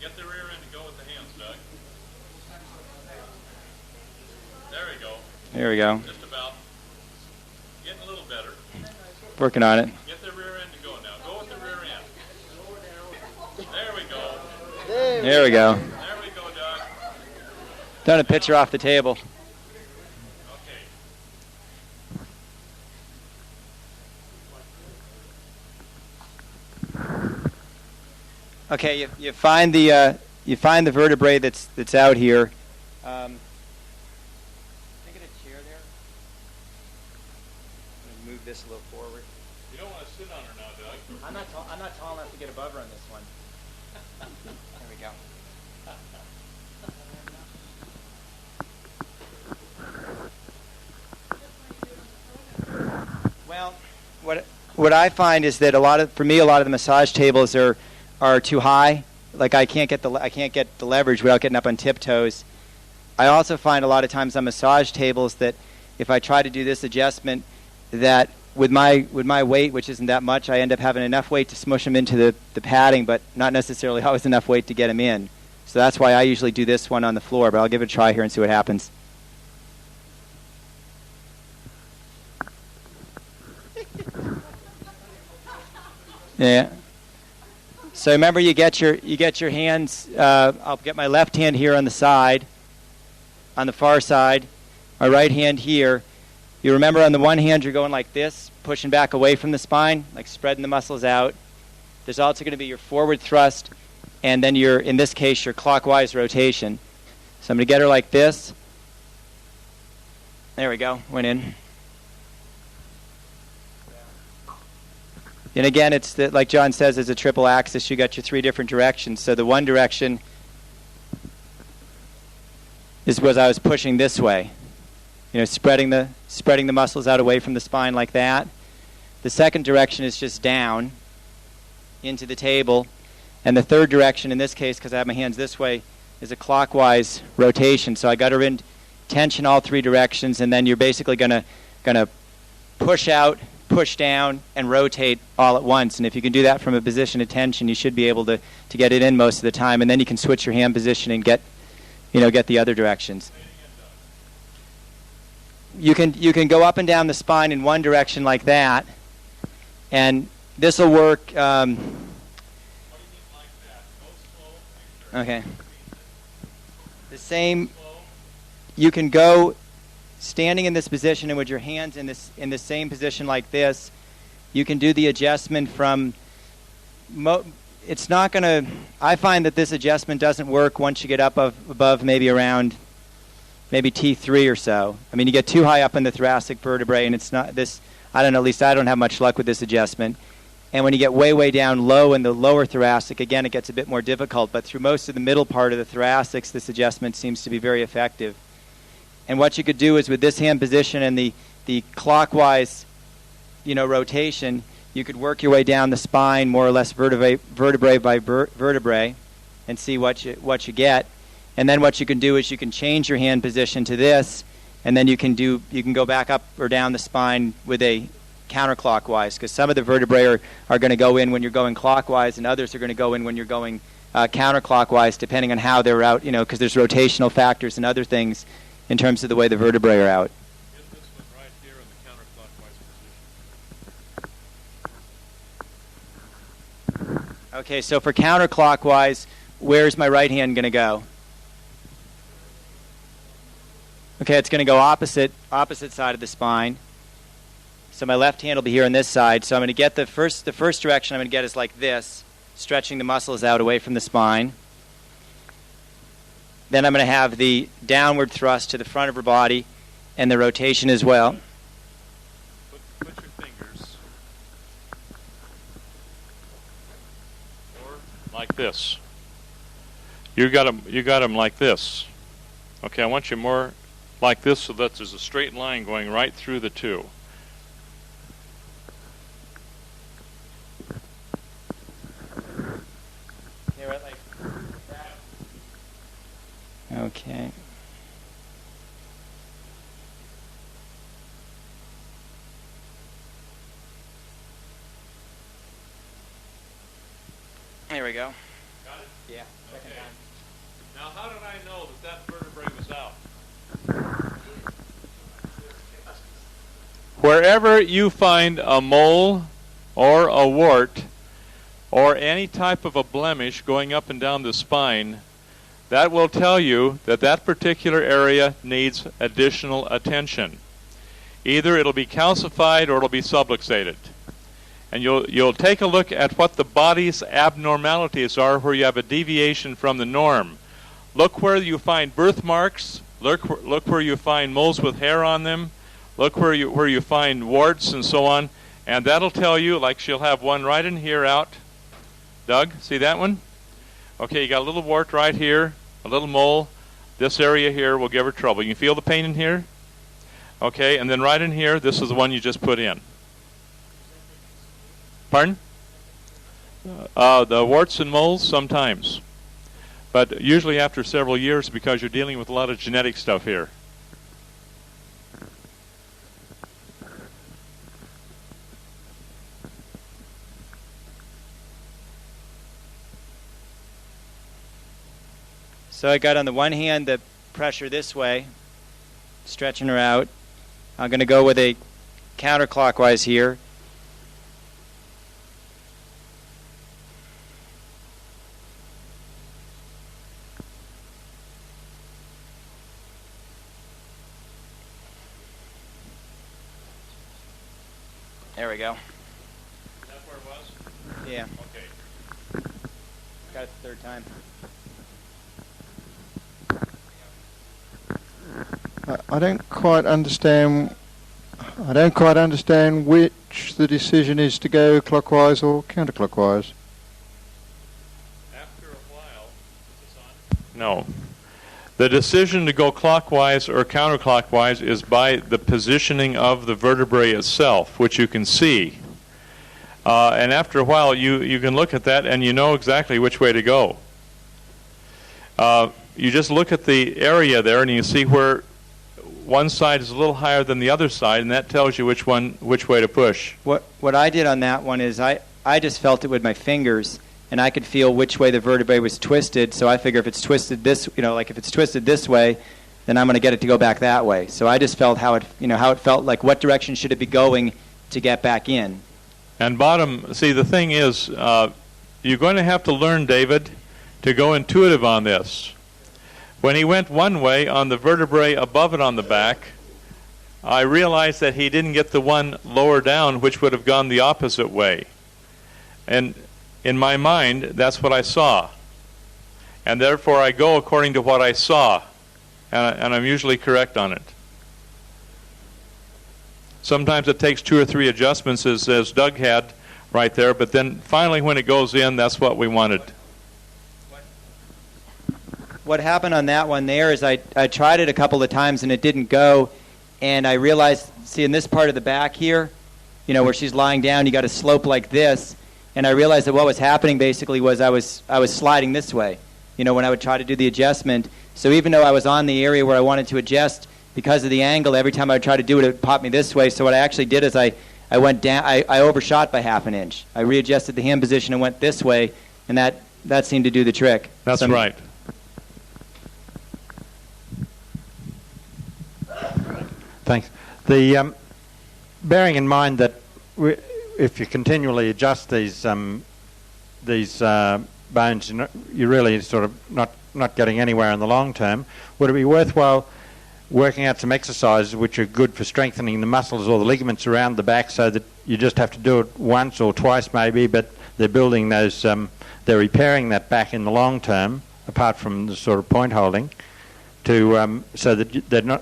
Speaker 1: Get the rear end to go with the hands, Doug. There we go.
Speaker 2: There we go.
Speaker 1: Just about. Getting a little better.
Speaker 2: Working on it.
Speaker 1: Get the rear end to go now. Go with the rear end. There we go.
Speaker 2: There we go.
Speaker 1: There we go, Doug.
Speaker 2: Done a picture off the table. Okay, you find the vertebrae that's out here. Can I get a chair there? I'm gonna move this a little forward.
Speaker 1: You don't want to sit on her now, Doug.
Speaker 2: I'm not tall enough to get above her on this one. There we go. Well, what I find is that a lot of the massage tables are too high. Like I can't get the leverage without getting up on tiptoes. I also find a lot of times on massage tables that if I try to do this adjustment, that with my weight, which isn't that much, I end up having enough weight to smush them into the padding, but not necessarily always enough weight to get them in. So that's why I usually do this one on the floor, but I'll give it a try here and see what happens. Yeah. So remember, you get your hands. I'll get my left hand here on the side, on the far side. My right hand here. You remember, on the one hand, you're going like this, pushing back away from the spine, like spreading the muscles out. There's also going to be your forward thrust, and then in this case, your clockwise rotation. So I'm going to get her like this. There we go. Went in. And again, it's like John says, it's a triple axis. You got your three different directions. So the one direction was I was pushing this way, spreading the muscles out away from the spine like that. The second direction is just down into the table, and the third direction, in this case, because I have my hands this way, is a clockwise rotation. So I got her in tension all three directions, and then you're basically gonna push out, push down, and rotate all at once. And if you can do that from a position of tension, you should be able to get it in most of the time. And then you can switch your hand position and get the other directions. You can go up and down the spine in one direction like that, And this will work. Okay. The same. You can go standing in this position and with your hands in the same position like this. You can do the adjustment from. It's not going to. I find that this adjustment doesn't work once you get up above maybe around maybe T3 or so. I mean, you get too high up in the thoracic vertebrae, and it's not this. I don't know. At least I don't have much luck with this adjustment. And when you get way, way down low in the lower thoracic, again, it gets a bit more difficult. But through most of the middle part of the thoracics, this adjustment seems to be very effective. And what you could do is with this hand position and the clockwise, rotation, you could work your way down the spine more or less vertebrae by vertebrae and see what you get. And then what you can do is you can change your hand position to this, and then you can go back up or down the spine with a counterclockwise, because some of the vertebrae are going to go in when you're going clockwise, and others are going to go in when you're going counterclockwise, depending on how they're out, because there's rotational factors and other things in terms of the way the vertebrae are out.
Speaker 1: Get this one right here in the counterclockwise position.
Speaker 2: Okay, so for counterclockwise, where's my right hand going to go? Okay, it's going to go opposite side of the spine. So my left hand will be here on this side. So I'm going to get the first direction I'm going to get is like this, stretching the muscles out away from the spine. Then I'm going to have the downward thrust to the front of her body and the rotation as well.
Speaker 1: Put your fingers or like this. You got them like this. Okay, I want you more like this so that there's a straight line going right through the two.
Speaker 2: Okay. There we go.
Speaker 1: Got it?
Speaker 2: Yeah.
Speaker 1: Okay. Now, how did I know that vertebrae was out? Wherever you find a mole or a wart or any type of a blemish going up and down the spine, that will tell you that particular area needs additional attention. Either it'll be calcified or it'll be subluxated. And you'll take a look at what the body's abnormalities are where you have a deviation from the norm. Look where you find birthmarks. Look where you find moles with hair on them. Look where you find warts and so on. And that'll tell you, like she'll have one right in here out. Doug, see that one? Okay, you got a little wart right here, a little mole. This area here will give her trouble. You can feel the pain in here? Okay, and then right in here, this is the one you just put in. Pardon? The warts and moles, sometimes. But usually after several years because you're dealing with a lot of genetic stuff here.
Speaker 2: So I got on the one hand the pressure this way, stretching her out. I'm going to go with a counterclockwise here. There we go.
Speaker 1: Is that where it was?
Speaker 2: Yeah.
Speaker 1: Okay.
Speaker 2: Got it the third time.
Speaker 7: I don't quite understand which the decision is to go clockwise or counterclockwise.
Speaker 1: After a while, is this on? No. The decision to go clockwise or counterclockwise is by the positioning of the vertebrae itself, which you can see. And after a while, you can look at that and you know exactly which way to go. You just look at the area there and you see where one side is a little higher than the other side, and that tells you which way to push.
Speaker 2: What I did on that one is I just felt it with my fingers, and I could feel which way the vertebrae was twisted. So I figure if it's twisted this, like if it's twisted this way, then I'm going to get it to go back that way. So I just felt how it felt like what direction should it be going to get back in.
Speaker 1: And bottom, see, the thing is, you're going to have to learn, David, to go intuitive on this. When he went one way on the vertebrae above it on the back, I realized that he didn't get the one lower down, which would have gone the opposite way. And in my mind, that's what I saw. And therefore, I go according to what I saw. And I'm usually correct on it. Sometimes it takes 2 or 3 adjustments, as Doug had right there, but then finally when it goes in, that's what we wanted.
Speaker 2: What happened on that one there is I tried it a couple of times and it didn't go, and I realized, see, in this part of the back here, you know, where she's lying down, you got a slope like this, and I realized that what was happening basically was I was sliding this way, you know, when I would try to do the adjustment. So even though I was on the area where I wanted to adjust, because of the angle, every time I would try to do it, it would pop me this way. So what I actually did is I went down, I overshot by half an inch. I readjusted the hand position and went this way, and that seemed to do the trick.
Speaker 1: That's right.
Speaker 13: Thanks. The bearing in mind that if you continually adjust these bones, you're really sort of not getting anywhere in the long term. Would it be worthwhile working out some exercises which are good for strengthening the muscles or the ligaments around the back, so that you just have to do it once or twice maybe, but they're building those, they're repairing that back in the long term, apart from the sort of point holding, to so that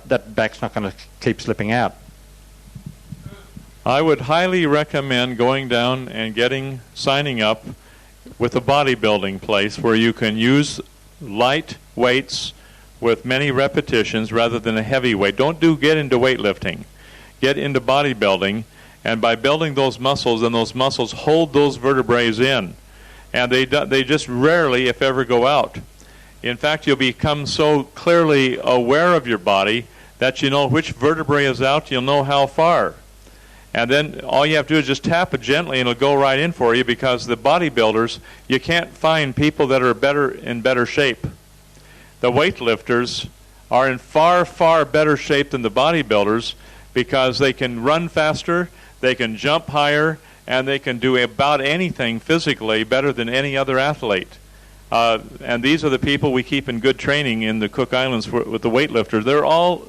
Speaker 13: that back's not going to keep slipping out?
Speaker 1: I would highly recommend going down and signing up with a bodybuilding place where you can use light weights with many repetitions rather than a heavy weight. Don't get into weightlifting. Get into bodybuilding, and by building those muscles, and those muscles hold those vertebrae in, and they just rarely, if ever, go out. In fact, you'll become so clearly aware of your body that you know which vertebrae is out, you'll know how far. And then all you have to do is just tap it gently and it'll go right in for you, because the bodybuilders, you can't find people that are in better shape. The weightlifters are in far, far better shape than the bodybuilders, because they can run faster, they can jump higher, and they can do about anything physically better than any other athlete. And these are the people we keep in good training in the Cook Islands with the weightlifters.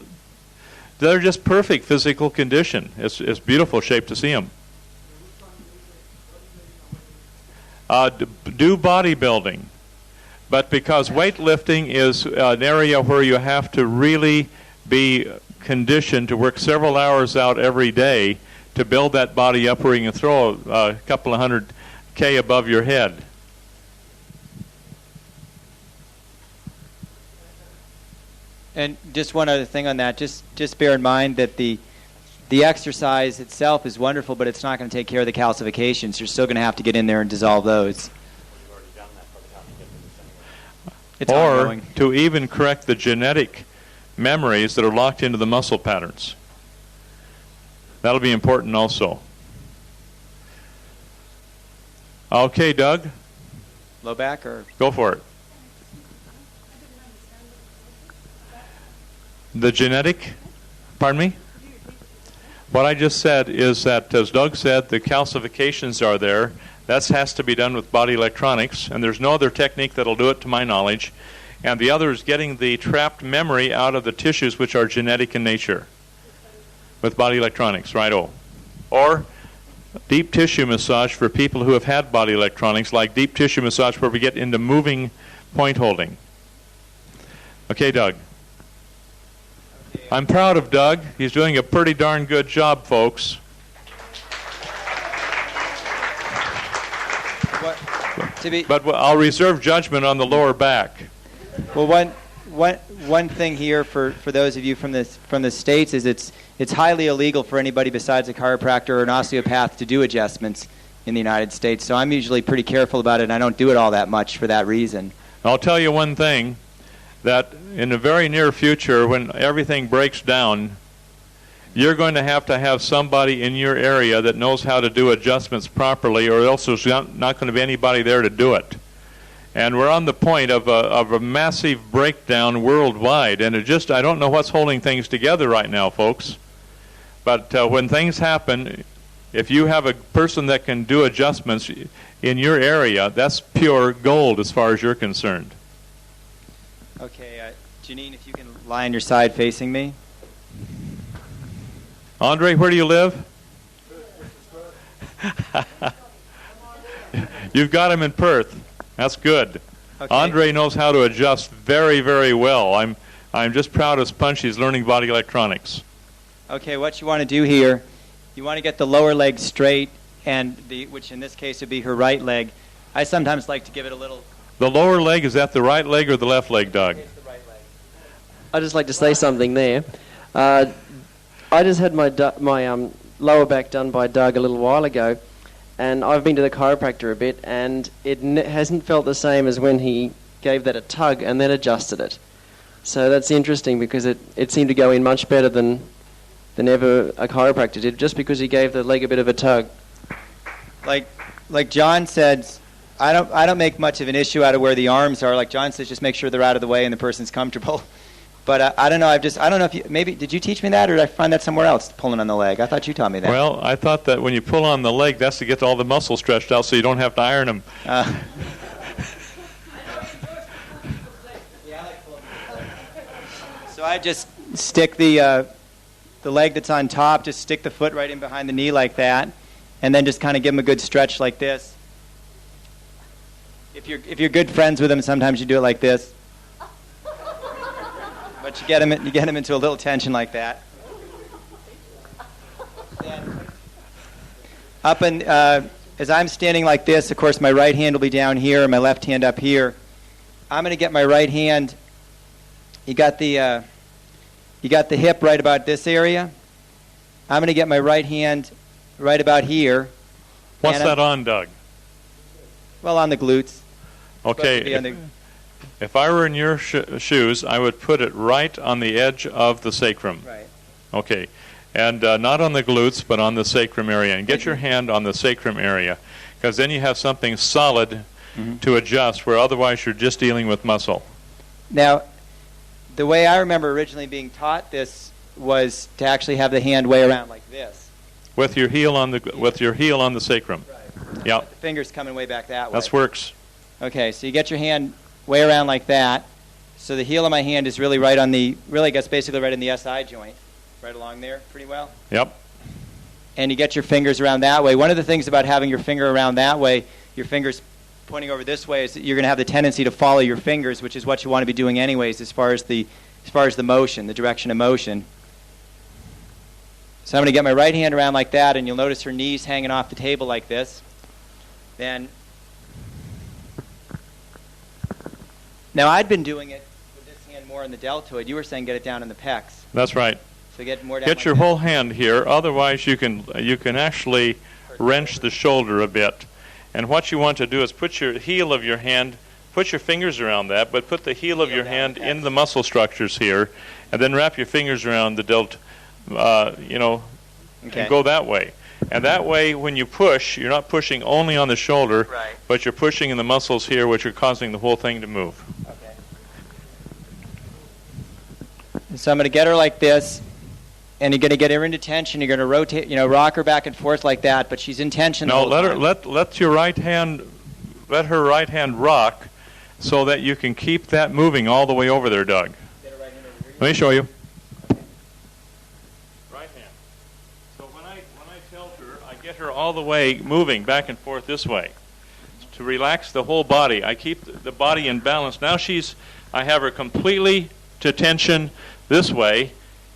Speaker 1: They're just perfect physical condition. It's beautiful shape to see them. Do bodybuilding. But because weightlifting is an area where you have to really be conditioned to work several hours out every day to build that body up where you can throw a couple of 100K above your head.
Speaker 2: And just one other thing on that, just bear in mind that the exercise itself is wonderful, but it's not going to take care of the calcifications. You're still going to have to get in there and dissolve those. It's
Speaker 1: or
Speaker 2: ongoing.
Speaker 1: To even correct the genetic memories that are locked into the muscle patterns. That'll be important also. Okay, Doug?
Speaker 2: Low back or?
Speaker 1: Go for it. The genetic, pardon me? What I just said is that, as Doug said, the calcifications are there. That has to be done with body electronics, and there's no other technique that'll do it to my knowledge. And the other is getting the trapped memory out of the tissues which are genetic in nature with body electronics, righto. Or deep tissue massage for people who have had body electronics, like deep tissue massage where we get into moving point holding. Okay, Doug. I'm proud of Doug. He's doing a pretty darn good job, folks. But I'll reserve judgment on the lower back.
Speaker 2: Well, one thing here for those of you from the States is it's highly illegal for anybody besides a chiropractor or an osteopath to do adjustments in the United States. So I'm usually pretty careful about it, and I don't do it all that much for that reason.
Speaker 1: I'll tell you one thing, that in the very near future, when everything breaks down, you're going to have somebody in your area that knows how to do adjustments properly, or else there's not going to be anybody there to do it. And we're on the point of a massive breakdown worldwide, and I don't know what's holding things together right now, folks. But when things happen, if you have a person that can do adjustments in your area, that's pure gold as far as you're concerned.
Speaker 2: Okay, Janine, if you can lie on your side facing me.
Speaker 1: Andre, where do you live? You've got him in Perth. That's good. Okay. Andre knows how to adjust very, very well. I'm just proud of Sponge. He's learning body electronics.
Speaker 2: Okay, what you want to do here, you want to get the lower leg straight, and which in this case would be her right leg. I sometimes like to give it a little.
Speaker 1: The lower leg, is that the right leg or the left leg, Doug?
Speaker 2: It's the right leg.
Speaker 5: I'd just like to say something there. I just had my lower back done by Doug a little while ago, and I've been to the chiropractor a bit, and it hasn't felt the same as when he gave that a tug and then adjusted it. So that's interesting because it seemed to go in much better than ever a chiropractor did, just because he gave the leg a bit of a tug.
Speaker 2: Like John said, I don't make much of an issue out of where the arms are. Like John says, just make sure they're out of the way and the person's comfortable. But I don't know. I don't know if did you teach me that, or did I find that somewhere else? Pulling on the leg. I thought you taught me that.
Speaker 1: Well, I thought that when you pull on the leg, that's to get all the muscles stretched out, so you don't have to iron them.
Speaker 2: So I just stick the leg that's on top. Just stick the foot right in behind the knee like that, and then just kind of give them a good stretch like this. If you're good friends with them, sometimes you do it like this. But you get them into a little tension like that. Up and as I'm standing like this, of course, my right hand will be down here, and my left hand up here. I'm going to get my right hand. You got the hip right about this area. I'm going to get my right hand right about here.
Speaker 1: What's that on, Doug?
Speaker 2: Well, on the glutes.
Speaker 1: Okay. If I were in your shoes, I would put it right on the edge of the sacrum.
Speaker 2: Right.
Speaker 1: Okay. And not on the glutes, but on the sacrum area. And get your hand on the sacrum area, because then you have something solid to adjust, where otherwise you're just dealing with muscle.
Speaker 2: Now, the way I remember originally being taught this was to actually have the hand way around like this.
Speaker 1: With your heel on the sacrum.
Speaker 2: Right.
Speaker 1: Yeah.
Speaker 2: The fingers coming way back that way.
Speaker 1: That works.
Speaker 2: Okay, so you get your hand way around like that. So the heel of my hand is really right on basically right in the SI joint, right along there pretty well.
Speaker 1: Yep.
Speaker 2: And you get your fingers around that way. One of the things about having your finger around that way, your fingers pointing over this way, is that you're going to have the tendency to follow your fingers, which is what you want to be doing anyways as far as the motion, the direction of motion. So I'm going to get my right hand around like that, and you'll notice her knees hanging off the table like this. Then, now I'd been doing it with this hand more in the deltoid. You were saying get it down in the pecs.
Speaker 1: That's right.
Speaker 2: So get more down.
Speaker 1: Get your whole hand here. Otherwise, you can actually wrench the shoulder a bit. And what you want to do is put your heel of your hand, put your fingers around that, but put the heel of your hand in the muscle structures here, and then wrap your fingers around the and go that way. And that way, when you push, you're not pushing only on the shoulder, but you're pushing in the muscles here, which are causing the whole thing to move.
Speaker 2: Okay. So I'm going to get her like this, and you're going to get her into tension. You're going to rotate, rock her back and forth like that, but she's in tension.
Speaker 1: No, let her right hand rock, so that you can keep that moving all the way over there, Doug. Let me show you. Right hand. So when I tilt her, I get her all the way moving back and forth this way to relax the whole body. I keep the body in balance. Now I have her completely to tension this way,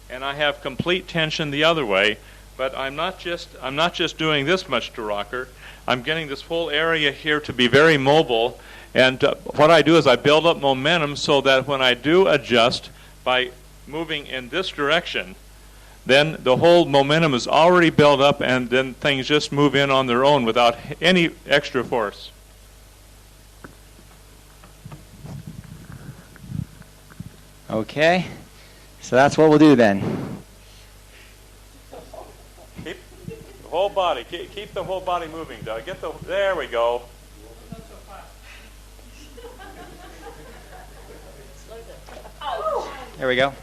Speaker 1: and I have complete tension the other way. But I'm not just doing this much to rock her. I'm getting this whole area here to be very mobile. And what I do is I build up momentum so that when I do adjust by moving in this direction, then the whole momentum is already built up, and then things just move in on their own without any extra force.
Speaker 2: Okay. So that's what we'll do then.
Speaker 1: Keep the whole body. Keep the whole body moving, Doug. There we go.
Speaker 2: There we go.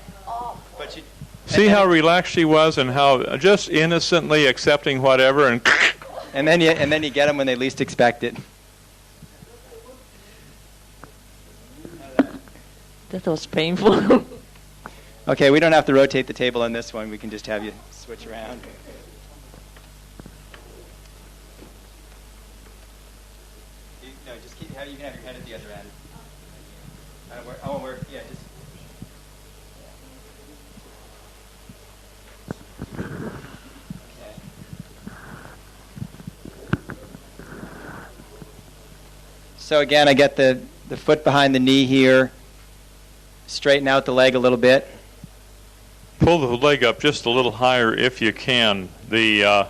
Speaker 1: See how relaxed she was and how just innocently accepting whatever and
Speaker 2: then you get them when they least expect it.
Speaker 14: That was painful.
Speaker 2: Okay, we don't have to rotate the table on this one. We can just have you switch around. You can have your head at the other end. Yeah, just. Okay. So again, I get the foot behind the knee here. Straighten out the leg a little bit.
Speaker 1: Pull the leg up just a little higher if you can. Up there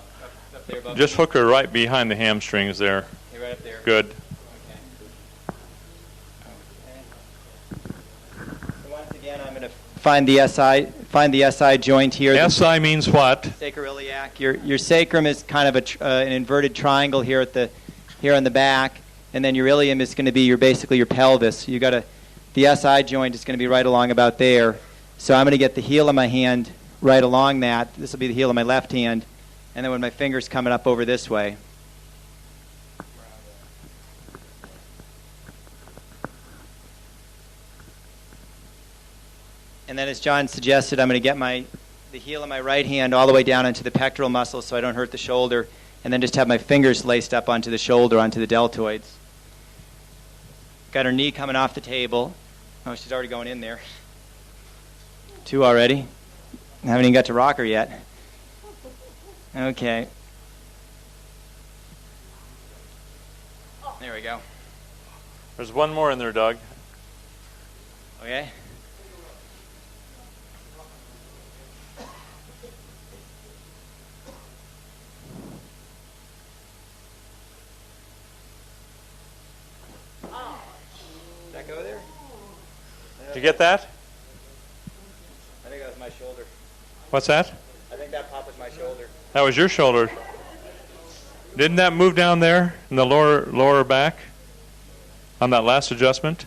Speaker 1: just hook her right behind the hamstrings there.
Speaker 2: Okay, right up there.
Speaker 1: Good.
Speaker 2: Okay. So once again, I'm going to find the SI joint here.
Speaker 1: SI means what?
Speaker 2: Sacroiliac. Your sacrum is kind of an inverted triangle here on the back, and then your ilium is going to be basically your pelvis. The SI joint is going to be right along about there. So I'm going to get the heel of my hand right along that. This will be the heel of my left hand. And then when my finger's coming up over this way. And then as John suggested, I'm going to get the heel of my right hand all the way down into the pectoral muscle so I don't hurt the shoulder. And then just have my fingers laced up onto the shoulder, onto the deltoids. Got her knee coming off the table. Oh, she's already going in there. 2 already. I haven't even got to rock her yet. Okay. There we go.
Speaker 1: There's one more in there, Doug.
Speaker 2: Okay. Did that go there?
Speaker 1: Did you get that?
Speaker 2: I think that was my shoulder.
Speaker 1: What's that?
Speaker 2: I think that pop was my shoulder.
Speaker 1: That was your shoulder. Didn't that move down there in the lower back on that last adjustment?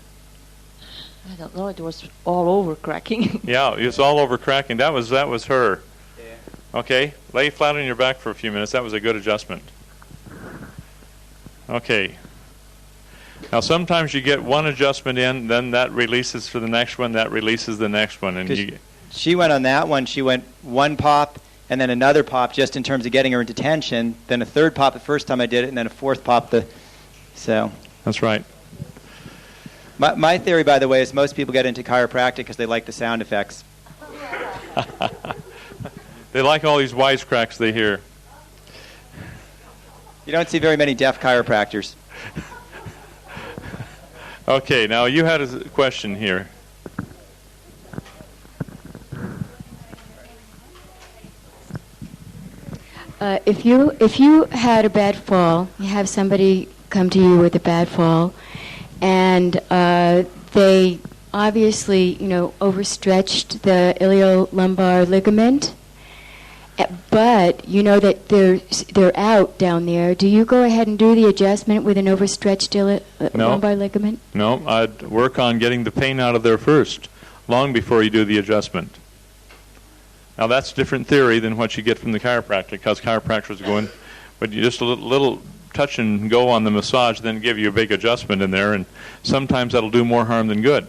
Speaker 14: I don't know. It was all over cracking.
Speaker 1: Yeah, it was all over cracking. That was her.
Speaker 2: Yeah.
Speaker 1: Okay, lay flat on your back for a few minutes. That was a good adjustment. Okay. Now sometimes you get one adjustment in, then that releases for the next one, that releases the next one, and
Speaker 2: she went on that one. She went one pop and then another pop just in terms of getting her into tension. Then a third pop the first time I did it, and then a fourth pop so.
Speaker 1: That's right.
Speaker 2: My theory, by the way, is most people get into chiropractic because they like the sound effects.
Speaker 1: They like all these wisecracks they hear.
Speaker 2: You don't see very many deaf chiropractors.
Speaker 1: Okay, now you had a question here.
Speaker 6: If you had a bad fall, you have somebody come to you with a bad fall, and they obviously, overstretched the iliolumbar ligament, but you know that they're out down there. Do you go ahead and do the adjustment with an overstretched lumbar ligament?
Speaker 1: No, I'd work on getting the pain out of there first, long before you do the adjustment. Now that's a different theory than what you get from the chiropractor, because chiropractors go in, but you just a little touch and go on the massage, then give you a big adjustment in there, and sometimes that'll do more harm than good.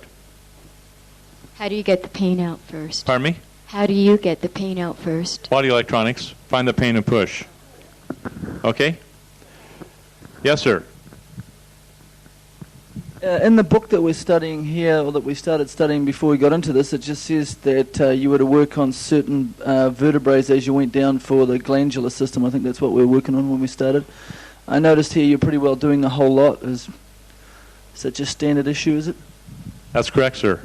Speaker 6: How do you get the pain out first?
Speaker 1: Pardon me?
Speaker 6: How do you get the pain out first?
Speaker 1: Body electronics. Find the pain and push. Okay? Yes, sir.
Speaker 15: In the book that we're studying here, or that we started studying before we got into this, it just says that you were to work on certain vertebrae as you went down for the glandular system. I think that's what we were working on when we started. I noticed here you're pretty well doing the whole lot. Is that just standard issue, is it?
Speaker 1: That's correct, sir.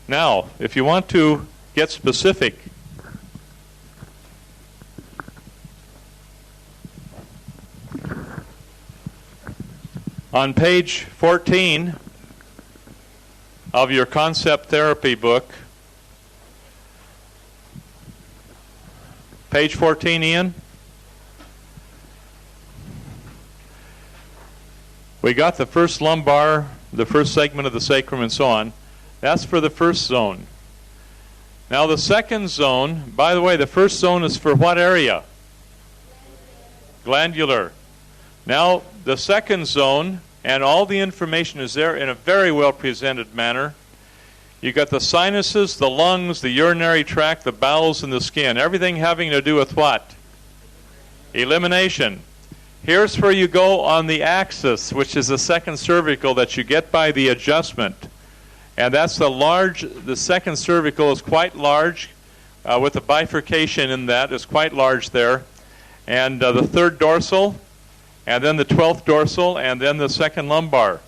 Speaker 1: Now, if you want to get specific, on page 14 of your concept therapy book, page 14, Ian, we got the first lumbar, the first segment of the sacrum, and so on. That's for the first zone. Now the second zone, by the way, the first zone is for what area? Glandular. Now the second zone, and all the information is there in a very well presented manner. You got the sinuses, the lungs, the urinary tract, the bowels, and the skin. Everything having to do with what? Elimination. Here's where you go on the axis, which is the second cervical that you get by the adjustment. And that's the second cervical is quite large, with the bifurcation in that is quite large there. And the third dorsal, and then the 12th dorsal, and then the second lumbar.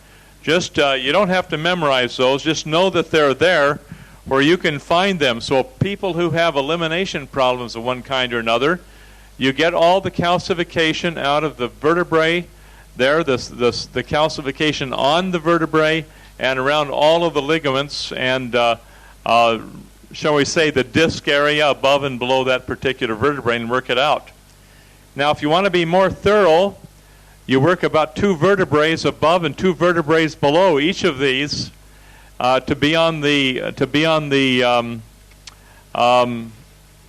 Speaker 1: Just, you don't have to memorize those, just know that they're there where you can find them. So people who have elimination problems of one kind or another, you get all the calcification out of the vertebrae there, the calcification on the vertebrae, and around all of the ligaments and, shall we say, the disc area above and below that particular vertebrae, and work it out. Now, if you want to be more thorough, you work about 2 vertebrae above and 2 vertebrae below each of these to be on the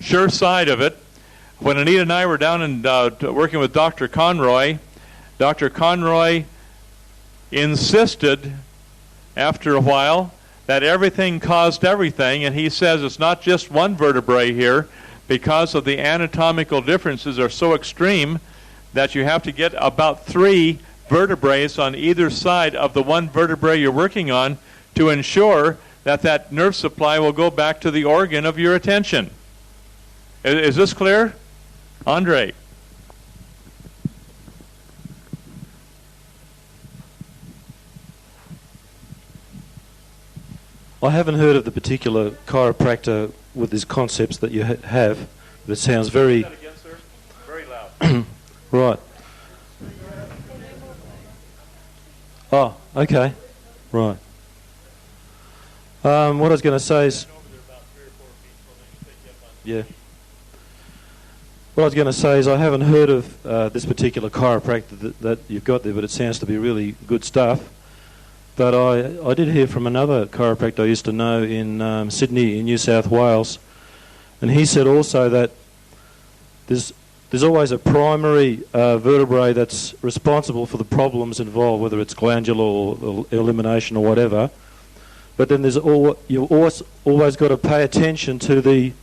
Speaker 1: sure side of it. When Anita and I were down and working with Dr. Conroy insisted after a while that everything caused everything, and he says it's not just one vertebrae here, because of the anatomical differences are so extreme that you have to get about 3 vertebrae on either side of the one vertebrae you're working on to ensure that that nerve supply will go back to the organ of your attention. Is this clear? Andre?
Speaker 11: I haven't heard of the particular chiropractor with these concepts that you have, but it sounds very...
Speaker 1: Say that again, sir? Very loud.
Speaker 11: Right. Oh, okay. Right. What I was going to say is... Yeah. What I was going to say is I haven't heard of this particular chiropractor that you've got there, but it sounds to be really good stuff. But I did hear from another chiropractor I used to know in Sydney, in New South Wales, and he said also that there's always a primary vertebrae that's responsible for the problems involved, whether it's glandular or elimination or whatever. But then you've always got to pay attention to the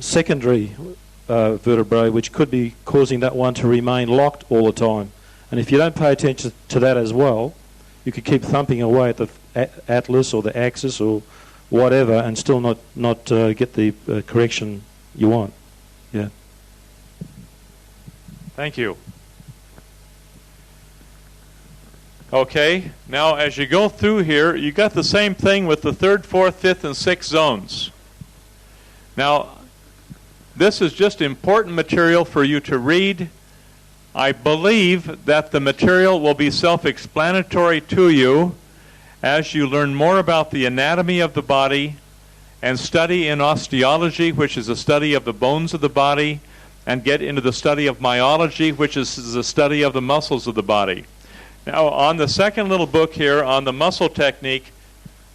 Speaker 11: secondary vertebrae, which could be causing that one to remain locked all the time. And if you don't pay attention to that as well, you could keep thumping away at the atlas or the axis or whatever and still not get the correction you want. Yeah.
Speaker 1: Thank you. Okay, now as you go through here, you got the same thing with the 3rd, 4th, 5th, and 6th zones. Now, this is just important material for you to read. I believe that the material will be self-explanatory to you as you learn more about the anatomy of the body and study in osteology, which is a study of the bones of the body, and get into the study of myology, which is the study of the muscles of the body. Now, on the second little book here on the muscle technique,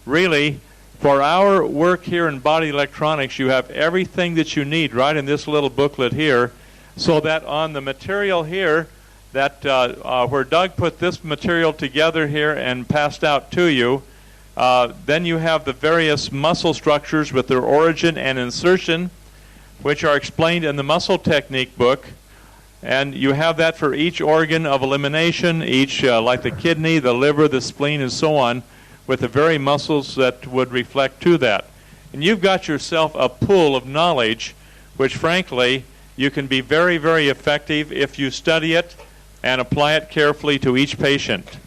Speaker 1: really, for our work here in body electronics, you have everything that you need right in this little booklet here, so that on the material here, that where Doug put this material together here and passed out to you, then you have the various muscle structures with their origin and insertion, which are explained in the muscle technique book. And you have that for each organ of elimination, each like the kidney, the liver, the spleen, and so on, with the very muscles that would reflect to that. And you've got yourself a pool of knowledge, which frankly, you can be very, very effective if you study it and apply it carefully to each patient.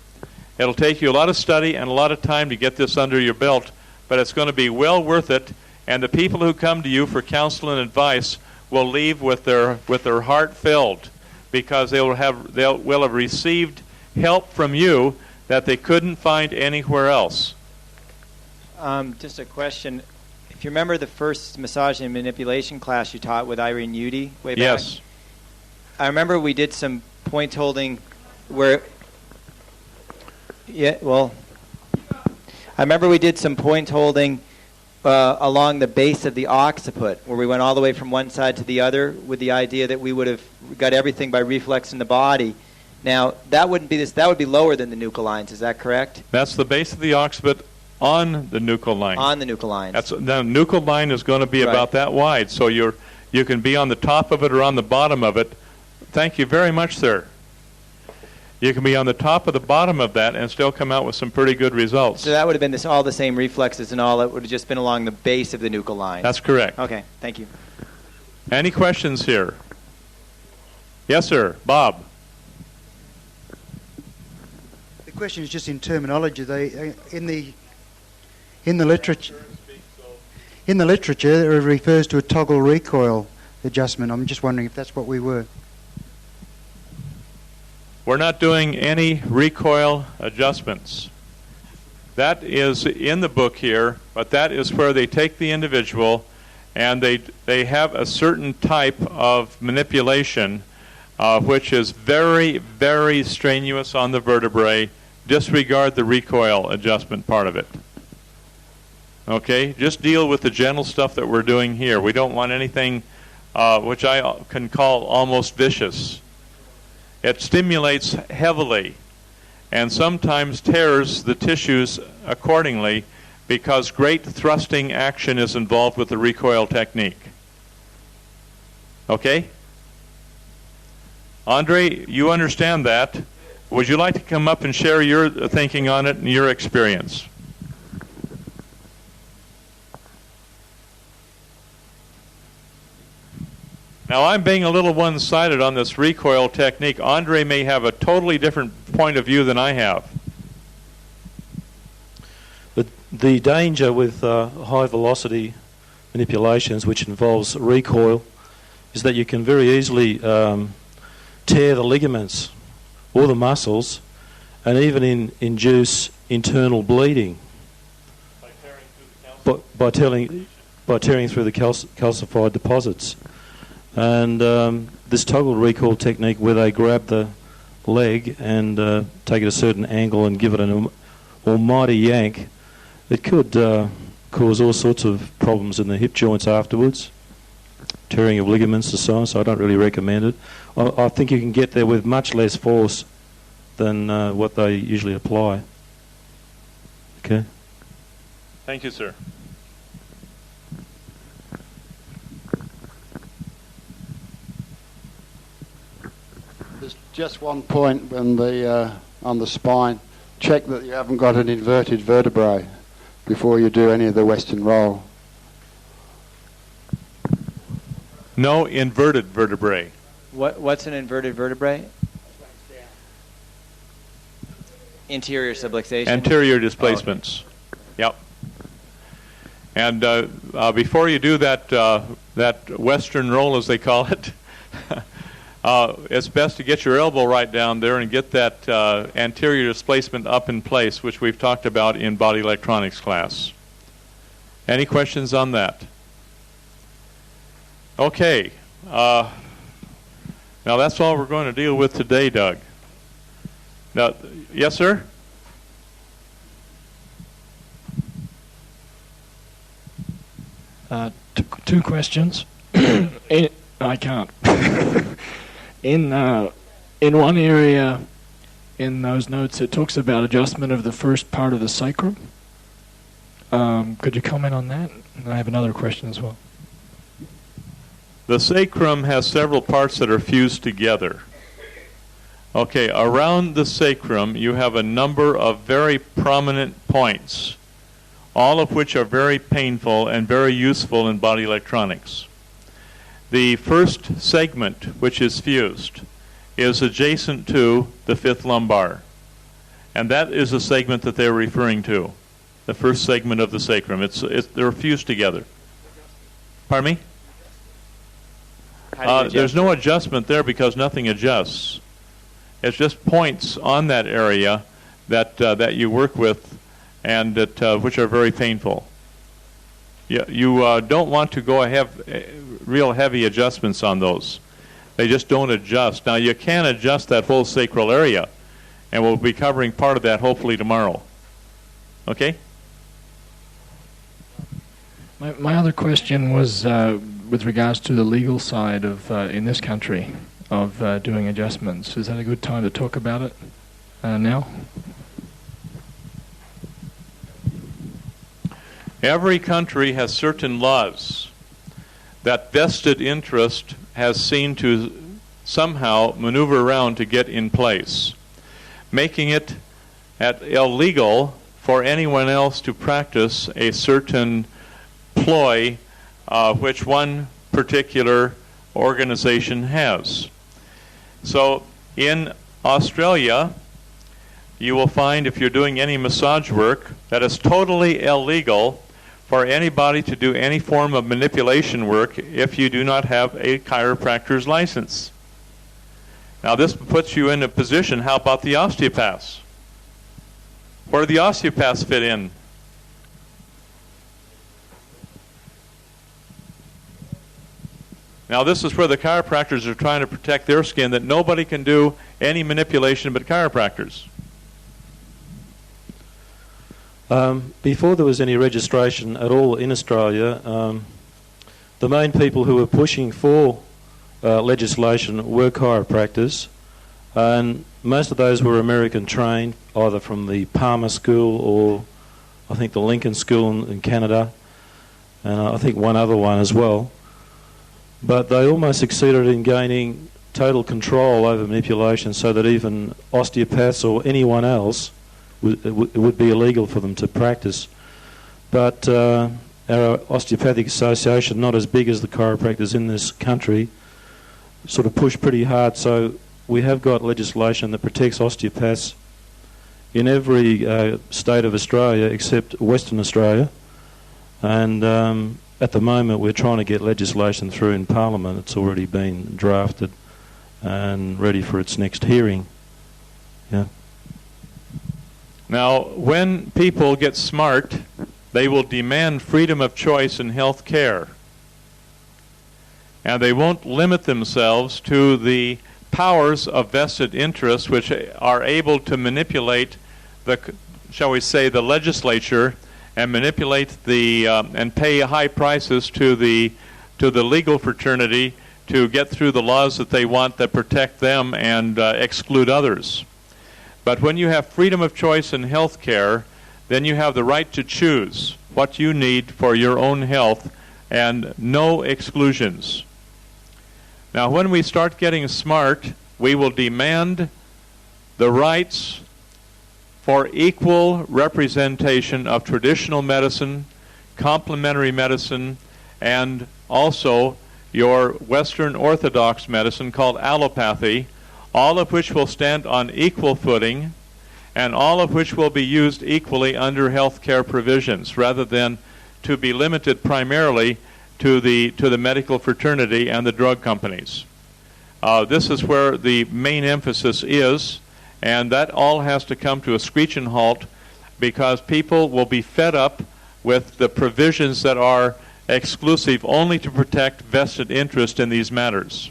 Speaker 1: It'll take you a lot of study and a lot of time to get this under your belt, but it's going to be well worth it. And the people who come to you for counsel and advice will leave with their heart filled, because they will have received help from you that they couldn't find anywhere else.
Speaker 2: Just a question. If you remember the first massage and manipulation class you taught with Irene Udy way back?
Speaker 1: Yes.
Speaker 2: I remember we did some point holding where... Yeah, well... I remember we did some point holding along the base of the occiput, where we went all the way from one side to the other with the idea that we would have got everything by reflex in the body. Now, that wouldn't be this. That would be lower than the nuchal lines. Is that correct?
Speaker 1: That's the base of the occiput on the nuchal line.
Speaker 2: On the nuchal lines.
Speaker 1: The nuchal line is going to be about that wide, so you can be on the top of it or on the bottom of it. Thank you very much, sir. You can be on the top of the bottom of that and still come out with some pretty good results.
Speaker 2: So that would have been all the same reflexes and all. It would have just been along the base of the nuchal line.
Speaker 1: That's correct.
Speaker 2: Okay, thank you.
Speaker 1: Any questions here? Yes, sir. Bob.
Speaker 16: The question is just in terminology. In the literature, it refers to a toggle recoil adjustment. I'm just wondering if that's what we were.
Speaker 1: We're not doing any recoil adjustments. That is in the book here, but that is where they take the individual and they have a certain type of manipulation which is very, very strenuous on the vertebrae. Disregard the recoil adjustment part of it. Okay? Just deal with the gentle stuff that we're doing here. We don't want anything which I can call almost vicious. It stimulates heavily and sometimes tears the tissues accordingly because great thrusting action is involved with the recoil technique. Okay? Andre, you understand that. Would you like to come up and share your thinking on it and your experience? Now, I'm being a little one-sided on this recoil technique. Andre may have a totally different point of view than I have.
Speaker 11: The danger with high-velocity manipulations, which involves recoil, is that you can very easily tear the ligaments or the muscles and even induce internal bleeding by tearing through the calcified deposits. And this toggle recoil technique where they grab the leg and take it a certain angle and give it an almighty yank, it could cause all sorts of problems in the hip joints afterwards, tearing of ligaments and so on, so I don't really recommend it. I think you can get there with much less force than what they usually apply. Okay?
Speaker 1: Thank you, sir.
Speaker 17: There's just one point when on the spine. Check that you haven't got an inverted vertebrae before you do any of the Western roll.
Speaker 1: No inverted vertebrae.
Speaker 2: What's an inverted vertebrae? Interior subluxation.
Speaker 1: Anterior displacements. Yep. And before you do that Western roll, as they call it, it's best to get your elbow right down there and get that anterior displacement up in place, which we've talked about in body electronics class. Any questions on that? Okay. Now that's all we're going to deal with today, Doug. Now, yes, sir?
Speaker 18: Two questions. I can't. In one area in those notes, it talks about adjustment of the first part of the sacrum. Could you comment on that? And I have another question as well.
Speaker 1: The sacrum has several parts that are fused together. Okay, around the sacrum you have a number of very prominent points, all of which are very painful and very useful in body electronics. The first segment, which is fused, is adjacent to the fifth lumbar. And that is the segment that they're referring to, the first segment of the sacrum. They're fused together. Pardon me? There's no adjustment there because nothing adjusts. It's just points on that area that you work with and that which are very painful. You don't want to go have real heavy adjustments on those. They just don't adjust. Now you can adjust that whole sacral area, and we'll be covering part of that hopefully tomorrow. Okay?
Speaker 18: My other question was with regards to the legal side of, in this country, of doing adjustments. Is that a good time to talk about it now?
Speaker 1: Every country has certain laws that vested interest has seen to somehow maneuver around to get in place, making it illegal for anyone else to practice a certain ploy which one particular organization has. So in Australia, you will find, if you're doing any massage work, that it's totally illegal for anybody to do any form of manipulation work if you do not have a chiropractor's license. Now this puts you in a position, how about the osteopaths? Where do the osteopaths fit in? Now this is where the chiropractors are trying to protect their skin, that nobody can do any manipulation but chiropractors.
Speaker 11: Before there was any registration at all in Australia, the main people who were pushing for legislation were chiropractors, and most of those were American trained, either from the Palmer School or I think the Lincoln School in Canada, and I think one other one as well. But they almost succeeded in gaining total control over manipulation, so that even osteopaths or anyone else it would be illegal for them to practice. But our Osteopathic Association, not as big as the chiropractors in this country, sort of pushed pretty hard. So we have got legislation that protects osteopaths in every state of Australia except Western Australia. And at the moment we're trying to get legislation through in Parliament. It's already been drafted and ready for its next hearing. Yeah.
Speaker 1: Now, when people get smart, they will demand freedom of choice in health care. And they won't limit themselves to the powers of vested interests which are able to manipulate the, shall we say, the legislature, and manipulate the and pay high prices to the legal fraternity to get through the laws that they want that protect them and exclude others. But when you have freedom of choice in health care, then you have the right to choose what you need for your own health and no exclusions. Now, when we start getting smart, we will demand the rights for equal representation of traditional medicine, complementary medicine, and also your Western Orthodox medicine called allopathy, all of which will stand on equal footing, and all of which will be used equally under health care provisions, rather than to be limited primarily to the medical fraternity and the drug companies. This is where the main emphasis is, and that all has to come to a screeching halt, because people will be fed up with the provisions that are exclusive only to protect vested interest in these matters.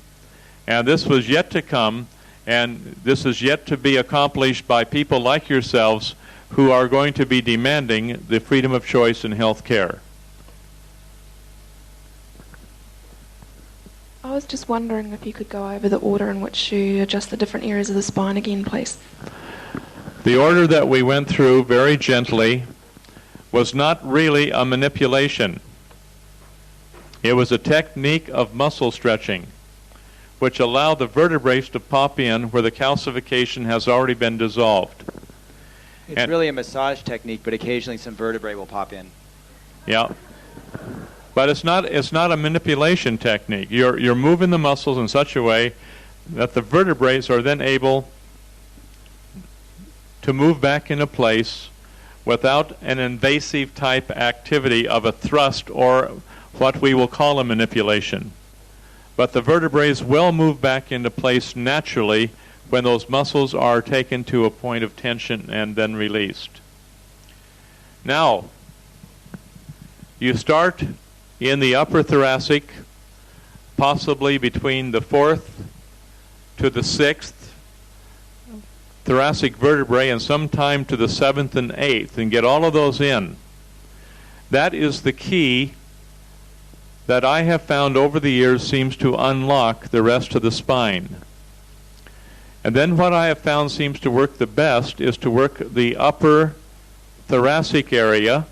Speaker 1: And this was yet to come, and this is yet to be accomplished by people like yourselves who are going to be demanding the freedom of choice in health care.
Speaker 19: I was just wondering if you could go over the order in which you adjust the different areas of the spine again, please.
Speaker 1: The order that we went through very gently was not really a manipulation. It was a technique of muscle stretching, which allowed the vertebrae to pop in where the calcification has already been dissolved.
Speaker 2: It's really a massage technique, but occasionally some vertebrae will pop in.
Speaker 1: Yeah. But it's not a manipulation technique. You're moving the muscles in such a way that the vertebrae are then able to move back into place without an invasive type activity of a thrust or what we will call a manipulation. But the vertebrae will move back into place naturally when those muscles are taken to a point of tension and then released. Now, you start in the upper thoracic, possibly between the 4th to the 6th thoracic vertebrae, and sometime to the 7th and 8th, and get all of those in. That is the key that I have found over the years seems to unlock the rest of the spine. And then what I have found seems to work the best is to work the upper thoracic area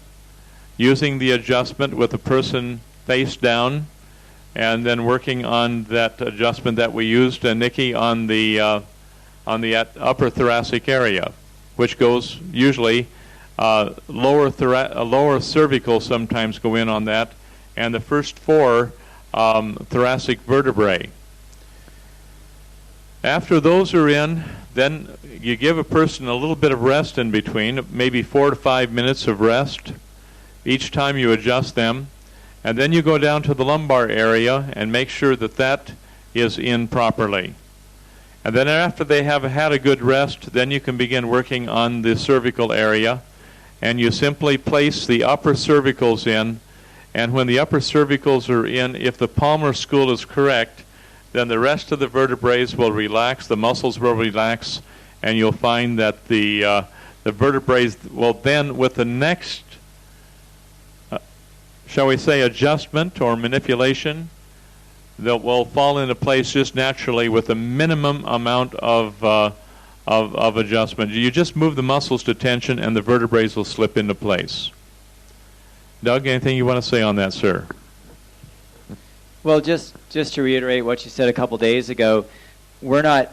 Speaker 1: using the adjustment with the person face down, and then working on that adjustment that we used, Nikki, on the upper thoracic area, which goes usually lower cervical sometimes go in on that, and the first 4 thoracic vertebrae. After those are in, then you give a person a little bit of rest in between, maybe 4 to 5 minutes of rest each time you adjust them, and then you go down to the lumbar area and make sure that that is in properly. And then after they have had a good rest, then you can begin working on the cervical area, and you simply place the upper cervicals in, and when the upper cervicals are in, if the palmar school is correct, then the rest of the vertebrae will relax, the muscles will relax, and you'll find that the vertebrae will then, with the next, shall we say, adjustment or manipulation, that will fall into place just naturally with a minimum amount of adjustment. You just move the muscles to tension, and the vertebrae will slip into place. Doug, anything you want to say on that, sir?
Speaker 2: Well, just to reiterate what you said a couple days ago, we're not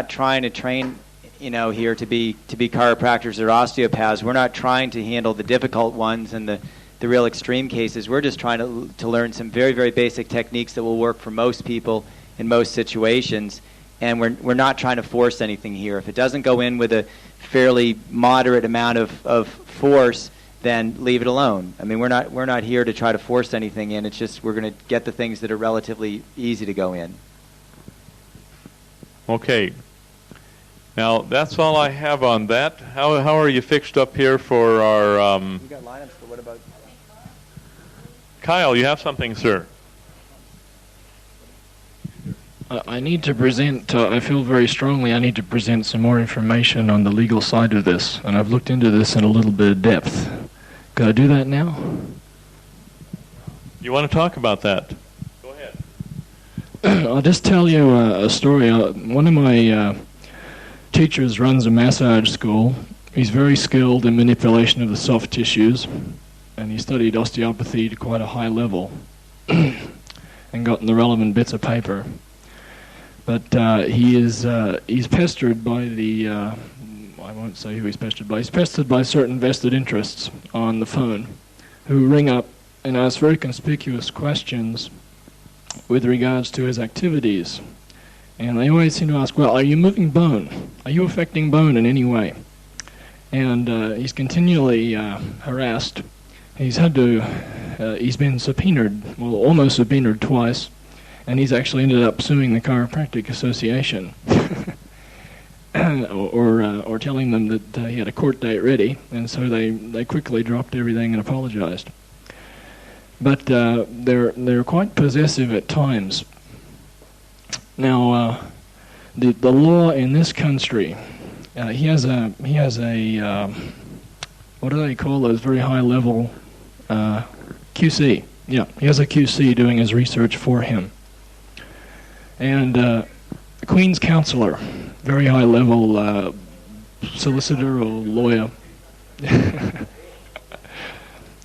Speaker 2: trying to train, here to be chiropractors or osteopaths. We're not trying to handle the difficult ones and the real extreme cases. We're just trying to learn some very, very basic techniques that will work for most people in most situations. And we're not trying to force anything here. If it doesn't go in with a fairly moderate amount of force, then leave it alone. I mean, we're not here to try to force anything in. It's just we're going to get the things that are relatively easy to go in.
Speaker 1: Okay. Now, that's all I have on that. How are you fixed up here for our...
Speaker 2: You got lineups, but what about...
Speaker 1: Kyle, you have something, sir?
Speaker 18: I need to present, I feel very strongly I need to present some more information on the legal side of this, and I've looked into this in a little bit of depth. Could I do that now?
Speaker 1: You want to talk about that? Go ahead.
Speaker 18: I'll just tell you a story. One of my teachers runs a massage school. He's very skilled in manipulation of the soft tissues, and he studied osteopathy to quite a high level and gotten the relevant bits of paper. But he's pestered by the, I won't say who he's pestered by. He's pestered by certain vested interests on the phone who ring up and ask very conspicuous questions with regards to his activities. And they always seem to ask, well, are you moving bone? Are you affecting bone in any way? And he's continually harassed. He's been subpoenaed, well, almost subpoenaed twice. And he's actually ended up suing the Chiropractic Association, or telling them that he had a court date ready, and so they quickly dropped everything and apologized. But they're quite possessive at times. Now, the law in this country, he has a what do they call those very high level QC? Yeah, he has a QC doing his research for him. And the Queen's Counselor, very high level solicitor or lawyer.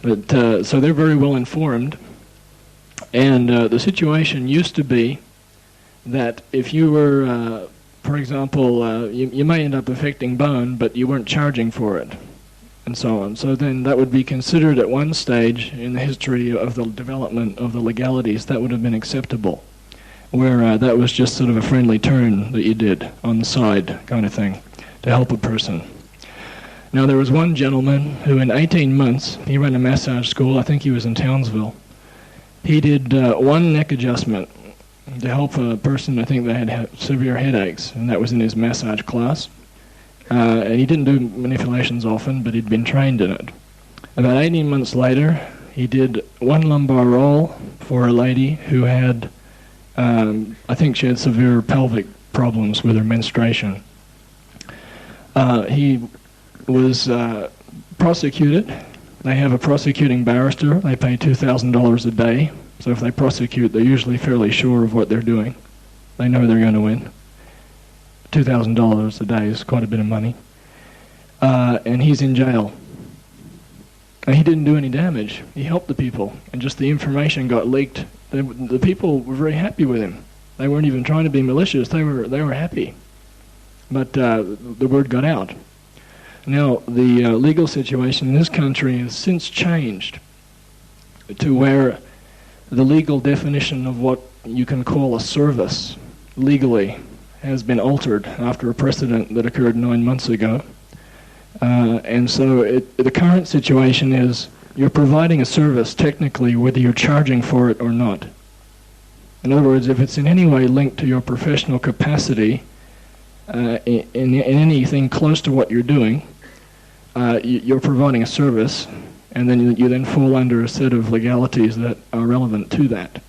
Speaker 18: But so they're very well informed. And the situation used to be that if you were, for example, you may end up affecting bone, but you weren't charging for it, and so on. So then that would be considered at one stage in the history of the development of the legalities, that would have been acceptable. Where that was just sort of a friendly turn that you did on the side kind of thing to help a person. Now there was one gentleman who in 18 months, he ran a massage school, I think he was in Townsville. He did one neck adjustment to help a person, I think they had severe headaches, and that was in his massage class. And he didn't do manipulations often, but he'd been trained in it. About 18 months later, he did one lumbar roll for a lady who had I think she had severe pelvic problems with her menstruation. He was prosecuted They have a prosecuting barrister. They pay $2,000 a day. So if they prosecute, they're usually fairly sure of what they're doing. They know they're going to win. $2,000 a day is quite a bit of money. And he's in jail. And he didn't do any damage. He helped the people. And just the information got leaked. The people were very happy with him. They weren't even trying to be malicious. They were happy. But the word got out. Now, the legal situation in this country has since changed to where the legal definition of what you can call a service legally has been altered after a precedent that occurred 9 months ago. And so the current situation is you're providing a service technically whether you're charging for it or not. In other words, if it's in any way linked to your professional capacity in anything close to what you're doing, you're providing a service, and then you then fall under a set of legalities that are relevant to that.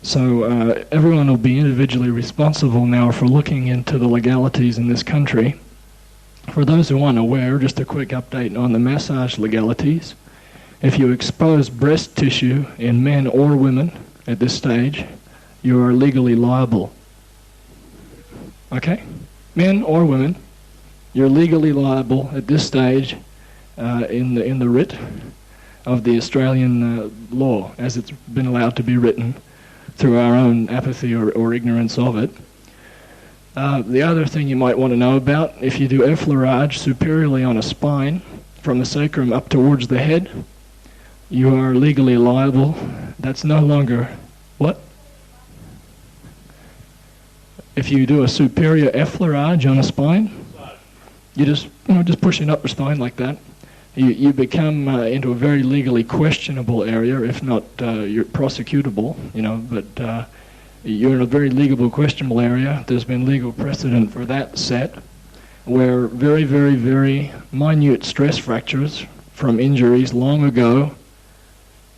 Speaker 18: So everyone will be individually responsible now for looking into the legalities in this country. For those who aren't aware, just a quick update on the massage legalities. If you expose breast tissue in men or women at this stage, you are legally liable. Okay? Men or women, you're legally liable at this stage in the writ of the Australian law, as it's been allowed to be written through our own apathy or ignorance of it. The other thing you might want to know about, if you do effleurage superiorly on a spine from the sacrum up towards the head, you are legally liable. That's no longer... What? If you do a superior effleurage on a spine, you just push it up the spine like that. You become into a very legally questionable area, if not you're prosecutable, but you're in a very legally questionable area. There's been legal precedent for that set, where very, very, very minute stress fractures from injuries long ago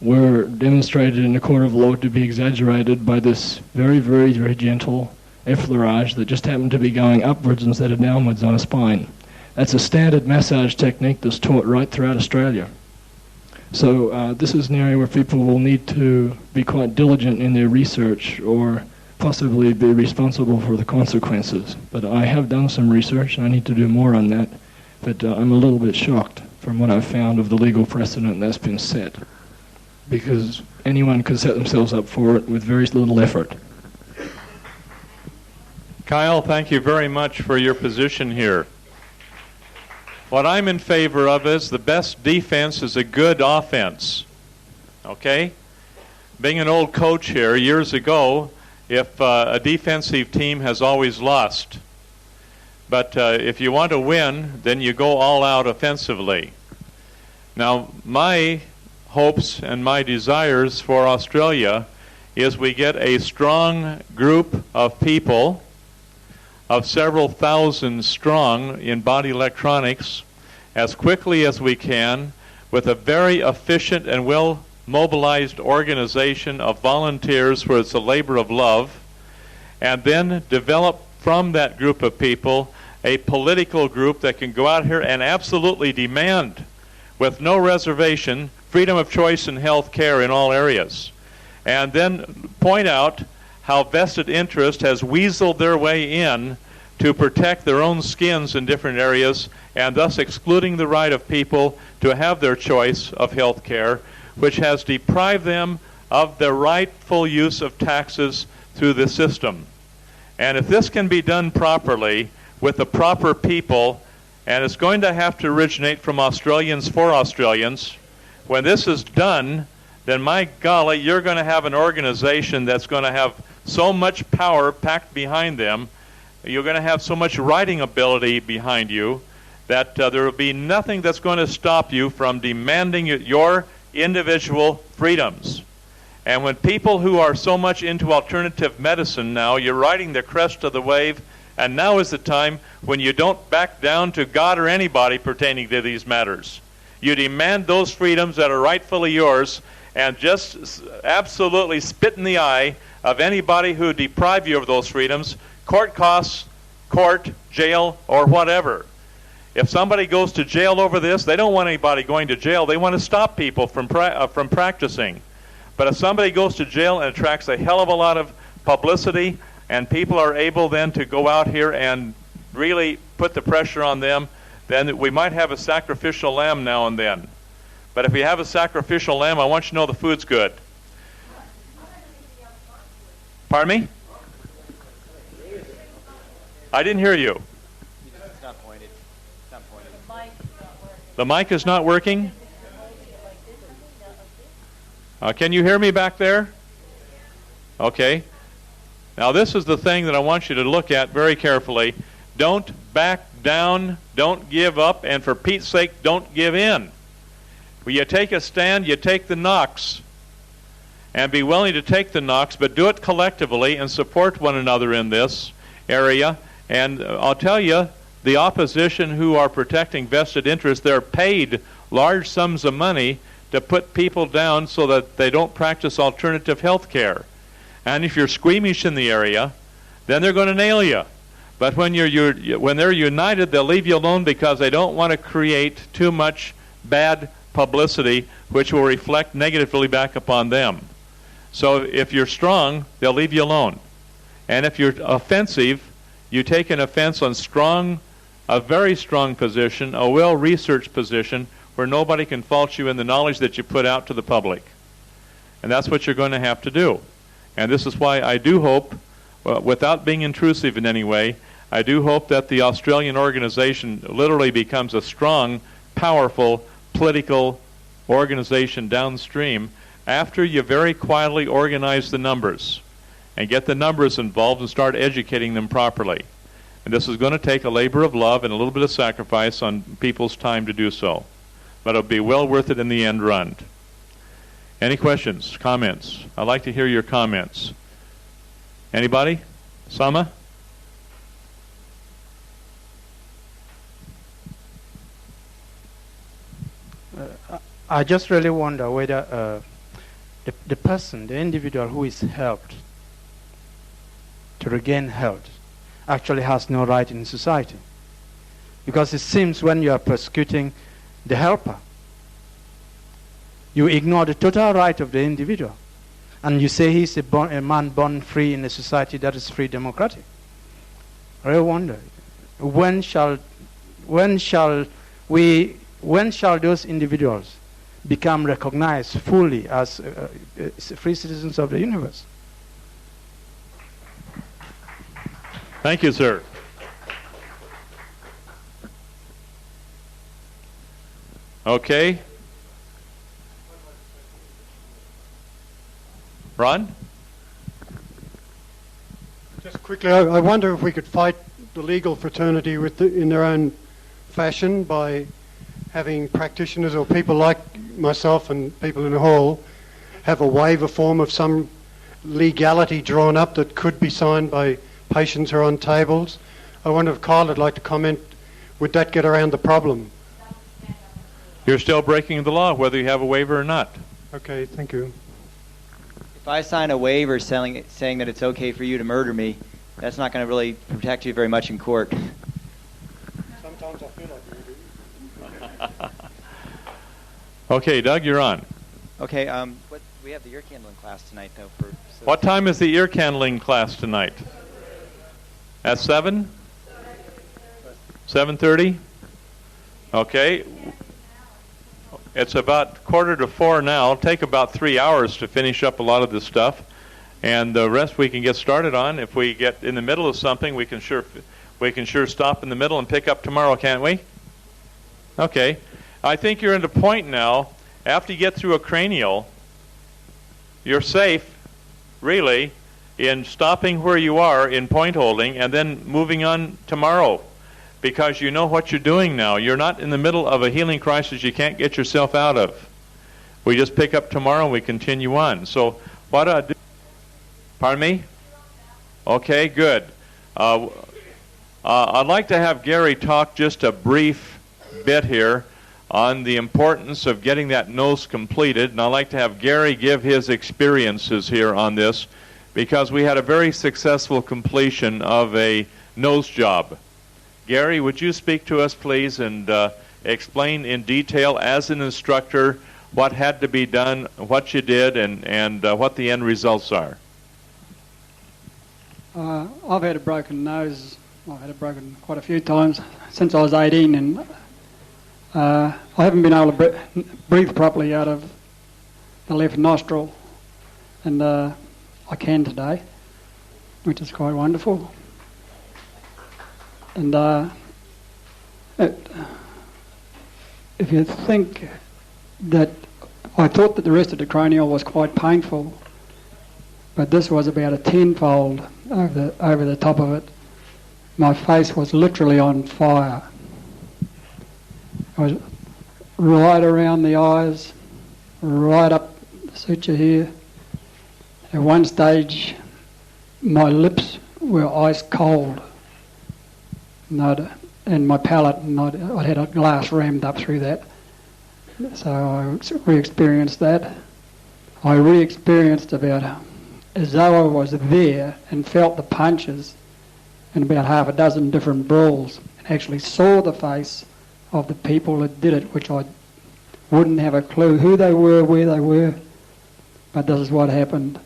Speaker 18: were demonstrated in a court of law to be exaggerated by this very, very, very gentle effleurage that just happened to be going upwards instead of downwards on a spine. That's a standard massage technique that's taught right throughout Australia. So this is an area where people will need to be quite diligent in their research or possibly be responsible for the consequences. But I have done some research and I need to do more on that. But I'm a little bit shocked from what I've found of the legal precedent that's been set, because anyone could set themselves up for it with very little effort.
Speaker 1: Kyle, thank you very much for your position here. What I'm in favor of is the best defense is a good offense. Okay? Being an old coach here, years ago, if a defensive team has always lost. But if you want to win, then you go all out offensively. Now, my hopes and my desires for Australia is we get a strong group of people of several thousand strong in body electronics as quickly as we can, with a very efficient and well mobilized organization of volunteers where it's a labor of love, and then develop from that group of people a political group that can go out here and absolutely demand, with no reservation, freedom of choice and health care in all areas, and then point out how vested interest has weaseled their way in to protect their own skins in different areas, and thus excluding the right of people to have their choice of health care, which has deprived them of the rightful use of taxes through the system. And if this can be done properly with the proper people, and it's going to have to originate from Australians for Australians, when this is done, then my golly, you're going to have an organization that's going to have so much power packed behind them, you're going to have so much writing ability behind you, that there will be nothing that's going to stop you from demanding your individual freedoms. And when people who are so much into alternative medicine now, you're riding the crest of the wave, and now is the time when you don't back down to God or anybody pertaining to these matters. You demand those freedoms that are rightfully yours, and just absolutely spit in the eye of anybody who deprive you of those freedoms, court costs, court, jail, or whatever. If somebody goes to jail over this, they don't want anybody going to jail. They want to stop people from practicing. But if somebody goes to jail and attracts a hell of a lot of publicity, and people are able then to go out here and really put the pressure on them, then we might have a sacrificial lamb now and then. But if we have a sacrificial lamb, I want you to know the food's good. Pardon me? I didn't hear you.
Speaker 2: It's not pointed. It's not pointed.
Speaker 1: The mic is not working? Can you hear me back there? Okay. Now this is the thing that I want you to look at very carefully. Don't back down, don't give up, and for Pete's sake, don't give in. When you take a stand, you take the knocks. And be willing to take the knocks, but do it collectively and support one another in this area. And I'll tell you, the opposition who are protecting vested interests, they're paid large sums of money to put people down so that they don't practice alternative health care. And if you're squeamish in the area, then they're going to nail you. But when when they're united, they'll leave you alone because they don't want to create too much bad publicity, which will reflect negatively back upon them. So if you're strong, they'll leave you alone. And if you're offensive, you take an offense on a very strong position, a well-researched position, where nobody can fault you in the knowledge that you put out to the public. And that's what you're going to have to do. And this is why I do hope, without being intrusive in any way, I do hope that the Australian organization literally becomes a strong, powerful, political organization downstream after you very quietly organize the numbers and get the numbers involved and start educating them properly. And this is going to take a labor of love and a little bit of sacrifice on people's time to do so. But it'll be well worth it in the end run. Any questions, comments? I'd like to hear your comments. Anybody? Sama?
Speaker 20: I just really wonder whether the person, the individual who is helped to regain health actually has no right in society. Because it seems when you are persecuting the helper, you ignore the total right of the individual. And you say he's a man born free in a society that is free democratic. I wonder, when shall those individuals become recognized fully as free citizens of the universe?
Speaker 1: Thank you, sir. Okay. Ron?
Speaker 21: Just quickly, I wonder if we could fight the legal fraternity in their own fashion by having practitioners or people like myself and people in the hall have a waiver form of some legality drawn up that could be signed by patients who are on tables. I wonder if Kyle would like to comment, would that get around the problem?
Speaker 1: You're still breaking the law, whether you have a waiver or not.
Speaker 21: Okay, thank you.
Speaker 2: If I sign a waiver saying that it's okay for you to murder me, that's not going to really protect you very much in court.
Speaker 21: Sometimes I feel like you do.
Speaker 1: Okay, Doug, you're on.
Speaker 2: Okay, we have the ear candling class tonight, though.
Speaker 1: What time is the ear candling class tonight? At 7? 7:30? Okay. It's about 3:45 now. It'll take about 3 hours to finish up a lot of this stuff. And the rest we can get started on. If we get in the middle of something, we can sure stop in the middle and pick up tomorrow, can't we? Okay. I think you're at a point now, after you get through a cranial, you're safe, really, in stopping where you are in point holding and then moving on tomorrow, because you know what you're doing now. You're not in the middle of a healing crisis you can't get yourself out of. We just pick up tomorrow and we continue on. So what I do... Pardon me? Okay, good. I'd like to have Gary talk just a brief bit here on the importance of getting that nose completed, and I'd like to have Gary give his experiences here on this, because we had a very successful completion of a nose job. Gary, would you speak to us, please, and explain in detail, as an instructor, what had to be done, what you did, and what the end results are?
Speaker 3: I've had a broken nose. I've had it broken quite a few times since I was 18, and I haven't been able to breathe properly out of the left nostril, and I can today, which is quite wonderful. And if you think that I thought that the rest of the cranial was quite painful, but this was about a tenfold over the top of it. My face was literally on fire. It was right around the eyes, right up the suture here. At one stage, my lips were ice cold, and my palate, I'd had a glass rammed up through that. So I re-experienced that. I re-experienced about as though I was there and felt the punches in about half a dozen different brawls, and actually saw the face of the people that did it, which I wouldn't have a clue who they were, where they were, but this is what happened.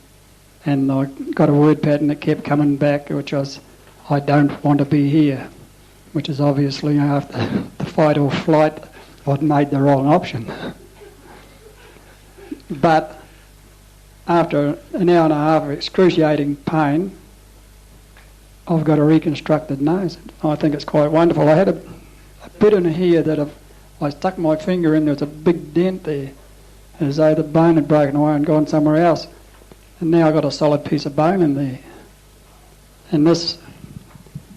Speaker 3: And I got a word pattern that kept coming back, which was, I don't want to be here, which is obviously after the fight or flight, I'd made the wrong option. But after an hour and a half of excruciating pain, I've got a reconstructed nose. I think it's quite wonderful. I had a bit in here that I stuck my finger in, there's a big dent there, as though the bone had broken away and gone somewhere else. And now I've got a solid piece of bone in there. And this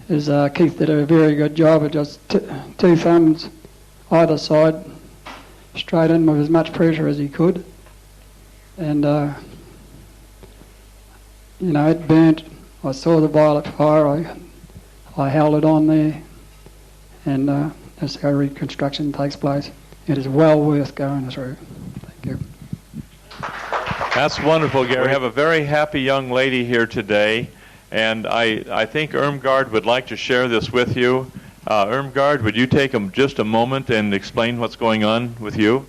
Speaker 3: is, Keith did a very good job of just two thumbs either side, straight in with as much pressure as he could. And, it burnt. I saw the violet fire. I held it on there. And that's how reconstruction takes place. It is well worth going through. Thank you.
Speaker 1: That's wonderful, Gary. We have a very happy young lady here today, and I think Irmgard would like to share this with you. Irmgard, would you take just a moment and explain what's going on with you?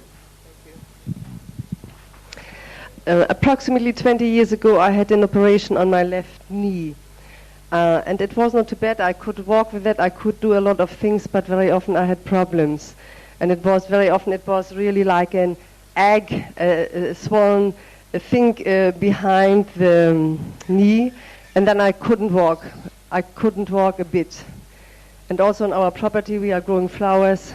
Speaker 22: Approximately 20 years ago, I had an operation on my left knee. And it was not too bad. I could walk with it. I could do a lot of things, but very often I had problems. And it was really like an egg, swollen thing behind the knee. And then I couldn't walk. I couldn't walk a bit. And also on our property, we are growing flowers.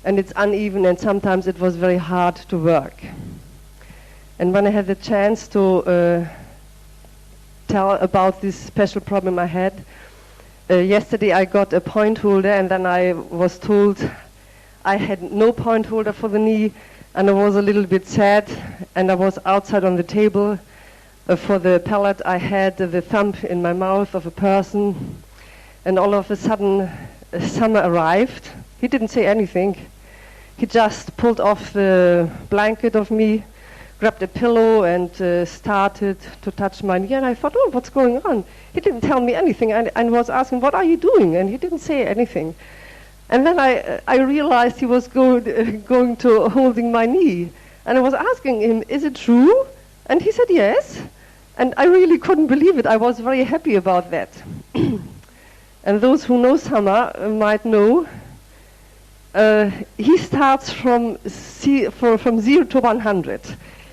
Speaker 22: And it's uneven, and sometimes it was very hard to work. And when I had the chance to tell about this special problem I had, yesterday I got a point holder, and then I was told I had no point holder for the knee, and I was a little bit sad, and I was outside on the table. For the pallet I had the thumb in my mouth of a person, and all of a sudden summer arrived. He didn't say anything. He just pulled off the blanket of me, grabbed a pillow and started to touch my knee, and I thought, oh, what's going on? He didn't tell me anything, and was asking, what are you doing? And he didn't say anything. And then I realized he was going to holding my knee, and I was asking him, is it true? And he said yes, and I really couldn't believe it. I was very happy about that. And those who know Sama might know, he starts from 0 to 100.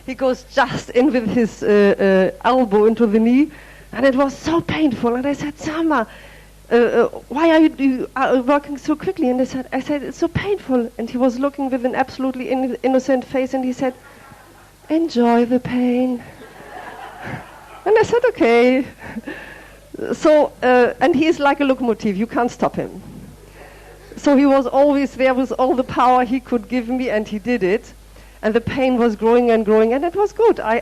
Speaker 22: He goes just in with his elbow into the knee, and it was so painful. And I said, Sama, why are you working so quickly? And I said, it's so painful. And he was looking with an absolutely innocent face, and he said, enjoy the pain. And I said, okay. So, and he is like a locomotive. You can't stop him. So he was always there with all the power he could give me, and he did it. And the pain was growing and growing, and it was good. I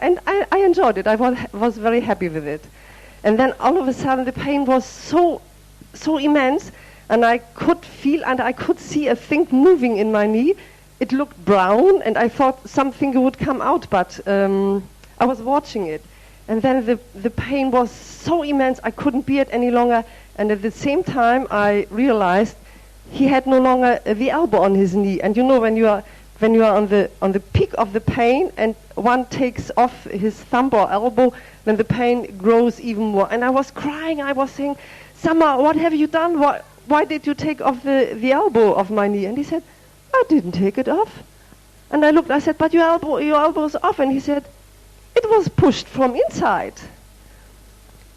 Speaker 22: enjoyed it. I was very happy with it. And then all of a sudden, the pain was so immense, and I could feel and I could see a thing moving in my knee. It looked brown, and I thought something would come out, but I was watching it. And then the pain was so immense, I couldn't bear it any longer, And at the same time, I realized he had no longer the elbow on his knee. And you know, when you are on the peak of the pain and one takes off his thumb or elbow, then the pain grows even more. And I was crying. I was saying, Summer, what have you done? Why did you take off the elbow of my knee? And he said, I didn't take it off. And I looked, I said, but your elbow's off. And he said, it was pushed from inside.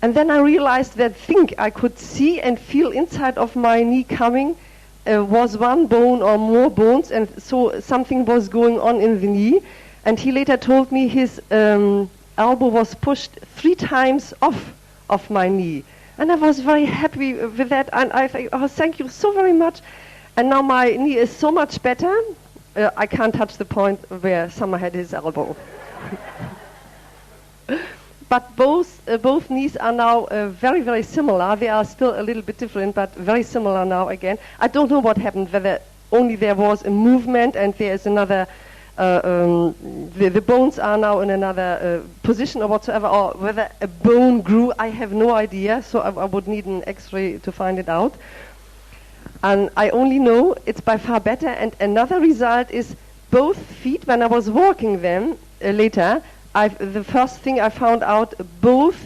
Speaker 22: And then I realized that thing I could see and feel inside of my knee coming was one bone or more bones, and so something was going on in the knee. And he later told me his elbow was pushed 3 times off of my knee. And I was very happy with that, and I think, oh, thank you so very much. And now my knee is so much better. I can't touch the point where Summer had his elbow. But both knees are now very, very similar. They are still a little bit different, but very similar now again. I don't know what happened, whether only there was a movement and there is another, the bones are now in another position or whatsoever, or whether a bone grew. I have no idea, so I would need an X-ray to find it out. And I only know it's by far better. And another result is both feet, when I was walking them later, the first thing I found out, both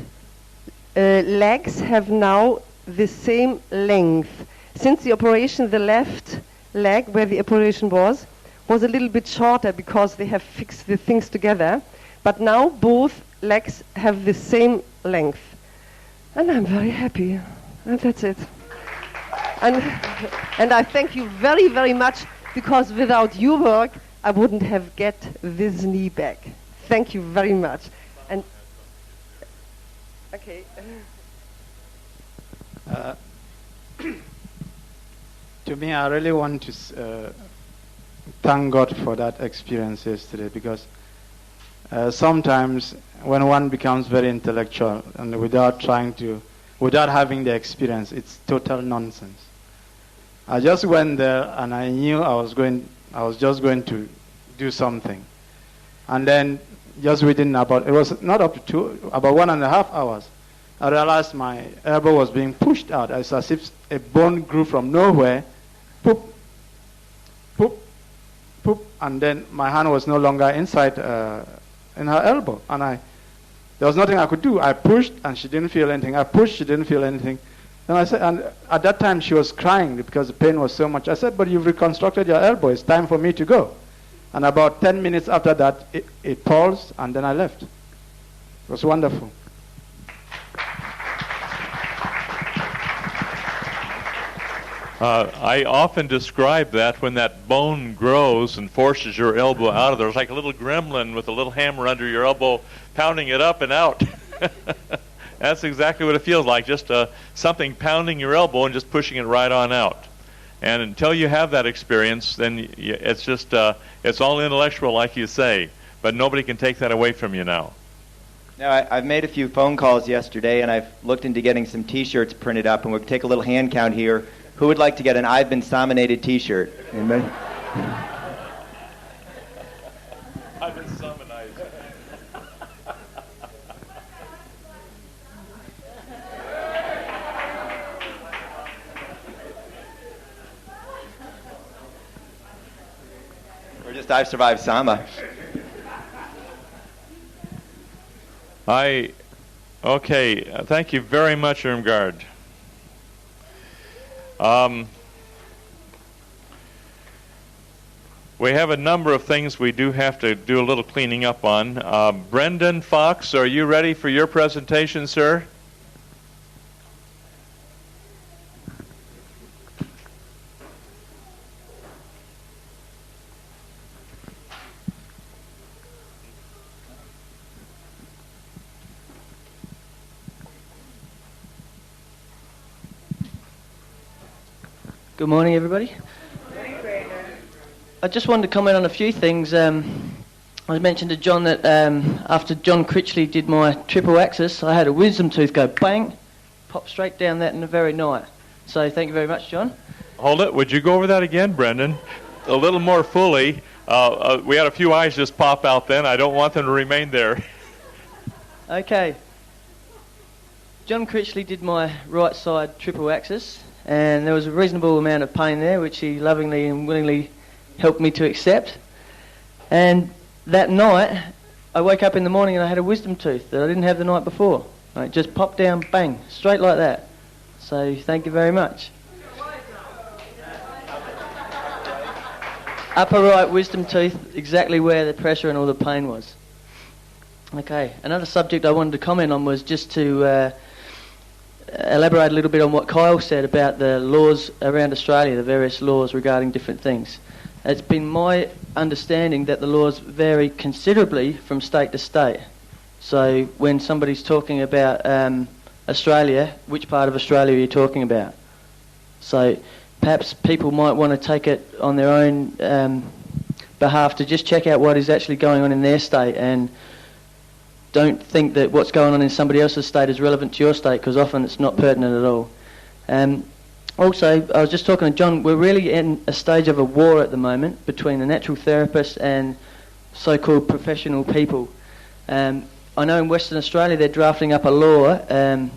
Speaker 22: legs have now the same length. Since the operation, the left leg, where the operation was a little bit shorter because they have fixed the things together. But now both legs have the same length. And I'm very happy. And that's it. And I thank you very, very much, because without your work, I wouldn't have get this knee back. Thank you very much. And okay.
Speaker 20: To me, I really want to thank God for that experience yesterday, because sometimes when one becomes very intellectual and without having the experience, it's total nonsense. I just went there and I knew I was just going to do something, and then just within about 1.5 hours, I realized my elbow was being pushed out. It's as if a bone grew from nowhere, poop, poop, poop, and then my hand was no longer inside in her elbow, and there was nothing I could do. I pushed and she didn't feel anything. I pushed, she didn't feel anything. Then I said, and at that time she was crying because the pain was so much. I said, but you've reconstructed your elbow. It's time for me to go. And about 10 minutes after that, it paused, and then I left. It was wonderful.
Speaker 1: I often describe that when that bone grows and forces your elbow out of there, it's like a little gremlin with a little hammer under your elbow, pounding it up and out. That's exactly what it feels like, just something pounding your elbow and just pushing it right on out. And until you have that experience, then it's just, it's all intellectual, like you say, but nobody can take that away from you now.
Speaker 2: Now, I've made a few phone calls yesterday, and I've looked into getting some T-shirts printed up, and we'll take a little hand count here. Who would like to get an I've Been Sominated T-shirt? Anybody?
Speaker 1: I've been summonized.
Speaker 2: Or just I've survived Sama.
Speaker 1: Okay, thank you very much, Irmgard. We have a number of things we do have to do a little cleaning up on. Brendan Fox, are you ready for your presentation, sir?
Speaker 8: Good morning, everybody. I just wanted to comment on a few things. I mentioned to John that after John Critchley did my triple axis, I had a wisdom tooth go bang, pop straight down that in the very night. So thank you very much, John.
Speaker 1: Hold it. Would you go over that again, Brendan? A little more fully. We had a few eyes just pop out then. I don't want them to remain there.
Speaker 8: Okay. John Critchley did my right side triple axis, and there was a reasonable amount of pain there, which he lovingly and willingly helped me to accept. And that night, I woke up in the morning and I had a wisdom tooth that I didn't have the night before. It just popped down, bang, straight like that. So thank you very much. Upper right wisdom tooth, exactly where the pressure and all the pain was. Okay, another subject I wanted to comment on was just to elaborate a little bit on what Kyle said about the laws around Australia, the various laws regarding different things. It's been my understanding that the laws vary considerably from state to state. So when somebody's talking about Australia, which part of Australia are you talking about? So perhaps people might want to take it on their own behalf to just check out what is actually going on in their state, and don't think that what's going on in somebody else's state is relevant to your state, because often it's not pertinent at all. Also, I was just talking to John, we're really in a stage of a war at the moment between the natural therapists and so-called professional people. I know in Western Australia they're drafting up a law that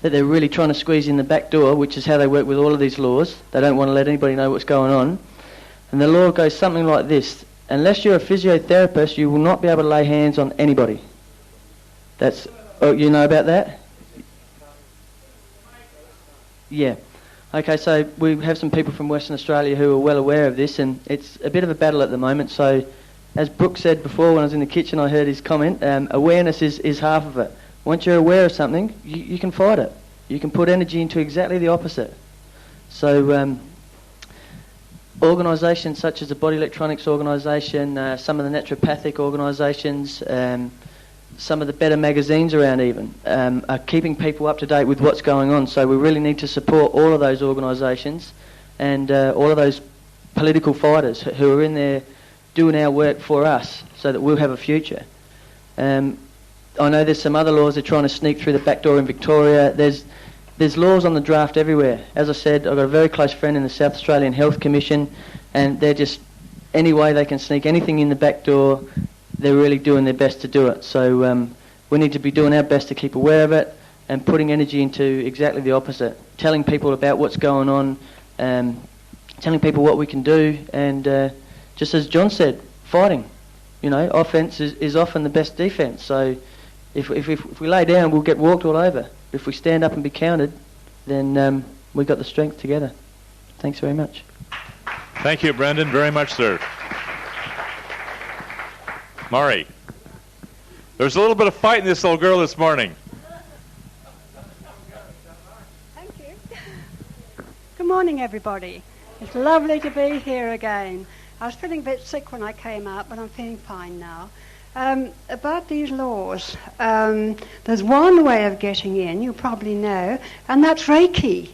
Speaker 8: they're really trying to squeeze in the back door, which is how they work with all of these laws. They don't want to let anybody know what's going on. And the law goes something like this: unless you're a physiotherapist, you will not be able to lay hands on anybody. That's, oh, you know about that? Yeah. Okay, so we have some people from Western Australia who are well aware of this, and it's a bit of a battle at the moment. So, as Brooke said before when I was in the kitchen, I heard his comment, awareness is half of it. Once you're aware of something, you can fight it. You can put energy into exactly the opposite. So, organisations such as the Body Electronics organisation, some of the naturopathic organisations, some of the better magazines around even, are keeping people up to date with what's going on. So we really need to support all of those organisations and all of those political fighters who are in there doing our work for us so that we'll have a future. I know there's some other laws they're trying to sneak through the back door in Victoria. There's laws on the draft everywhere. As I said, I've got a very close friend in the South Australian Health Commission, and they're just, any way they can sneak anything in the back door, they're really doing their best to do it. So we need to be doing our best to keep aware of it and putting energy into exactly the opposite, telling people about what's going on, telling people what we can do, and just as John said, fighting. You know, offence is often the best defence. So if we lay down, we'll get walked all over. If we stand up and be counted, then we've got the strength together. Thanks very much.
Speaker 1: Thank you, Brendan, very much, sir. Maury, there's a little bit of fight in this little girl this morning.
Speaker 4: Thank you. Good morning, everybody. It's lovely to be here again. I was feeling a bit sick when I came out, but I'm feeling fine now. About these laws, there's one way of getting in, you probably know, and that's Reiki.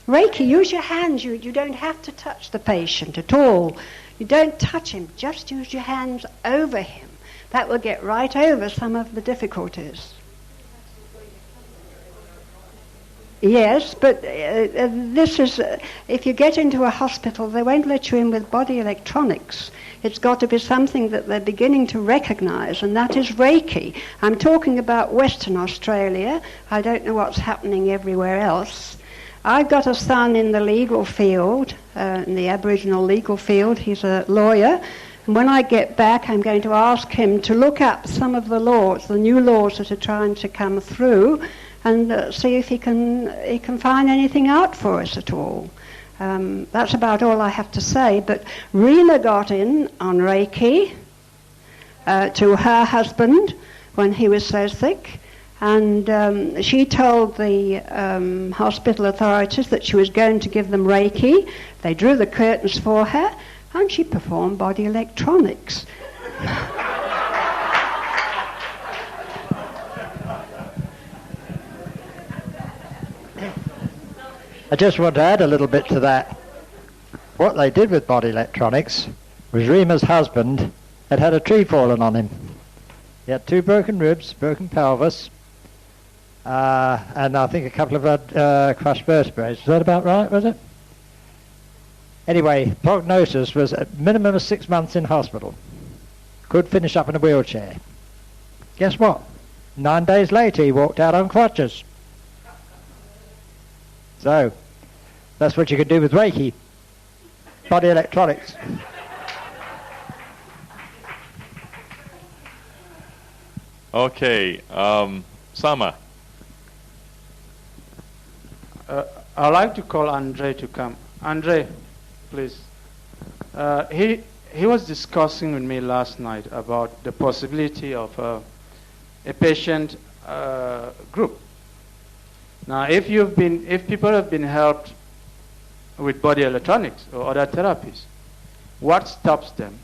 Speaker 4: Reiki, use your hands. You don't have to touch the patient at all. You don't touch him, just use your hands over him. That will get right over some of the difficulties. Yes, but this is, if you get into a hospital, they won't let you in with body electronics. It's got to be something that they're beginning to recognise, and that is Reiki. I'm talking about Western Australia. I don't know what's happening everywhere else. I've got a son in the legal field, in the Aboriginal legal field. He's a lawyer. And when I get back, I'm going to ask him to look up some of the laws, the new laws that are trying to come through, and see if he can find anything out for us at all. That's about all I have to say. But Rena got in on Reiki to her husband when he was so sick. And she told the hospital authorities that she was going to give them Reiki. They drew the curtains for her, and she performed body electronics.
Speaker 9: I just want to add a little bit to that. What they did with body electronics was Rima's husband had a tree fallen on him. He had 2 broken ribs, broken pelvis, and I think a couple of crushed vertebrae. Is that about right, was it? Anyway, prognosis was a minimum of 6 months in hospital. Could finish up in a wheelchair. Guess what? 9 days later, he walked out on crutches. So, that's what you could do with Reiki. Body electronics.
Speaker 1: Okay, Sama.
Speaker 20: I'd like to call Andre to come. Andre, please. He was discussing with me last night about the possibility of a patient group. Now, if people have been helped with body electronics or other therapies, what stops them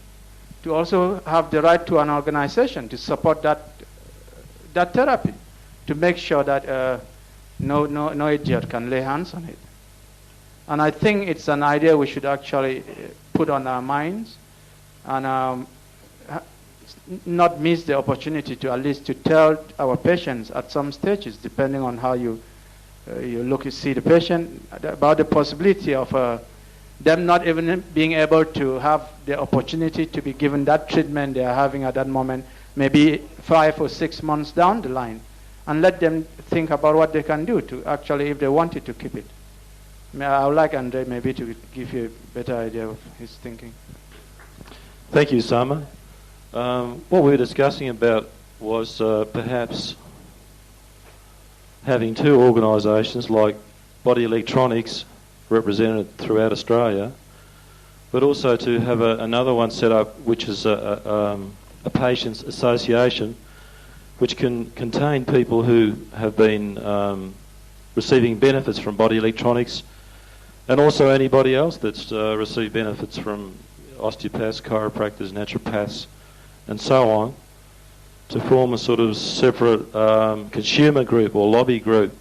Speaker 20: to also have the right to an organization to support that therapy, to make sure that no idiot can lay hands on it? And I think it's an idea we should actually put on our minds and not miss the opportunity to at least to tell our patients at some stages, depending on how you see the patient, about the possibility of them not even being able to have the opportunity to be given that treatment they are having at that moment, maybe 5 or 6 months down the line, and let them think about what they can do to actually, if they wanted to keep it. I would like Andre maybe to give you a better idea of his thinking.
Speaker 11: Thank you, Sama. What we were discussing about was perhaps having two organisations like Body Electronics represented throughout Australia, but also to have another one set up which is a patients' association which can contain people who have been receiving benefits from body electronics, and also anybody else that's received benefits from osteopaths, chiropractors, naturopaths, and so on, to form a sort of separate consumer group or lobby group.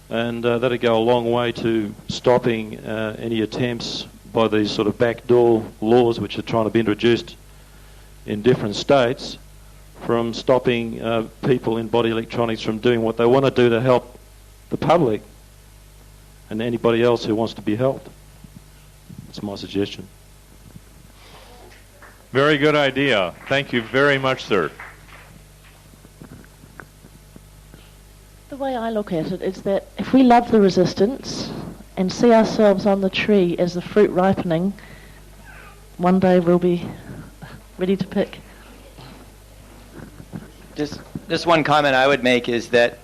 Speaker 11: And that'll go a long way to stopping any attempts by these sort of backdoor laws which are trying to be introduced in different states from stopping people in body electronics from doing what they want to do to help the public and anybody else who wants to be helped. That's my suggestion.
Speaker 1: Very good idea. Thank you very much, sir.
Speaker 14: The way I look at it is that if we love the resistance and see ourselves on the tree as the fruit ripening, one day we'll be ready to pick.
Speaker 2: Just one comment I would make is that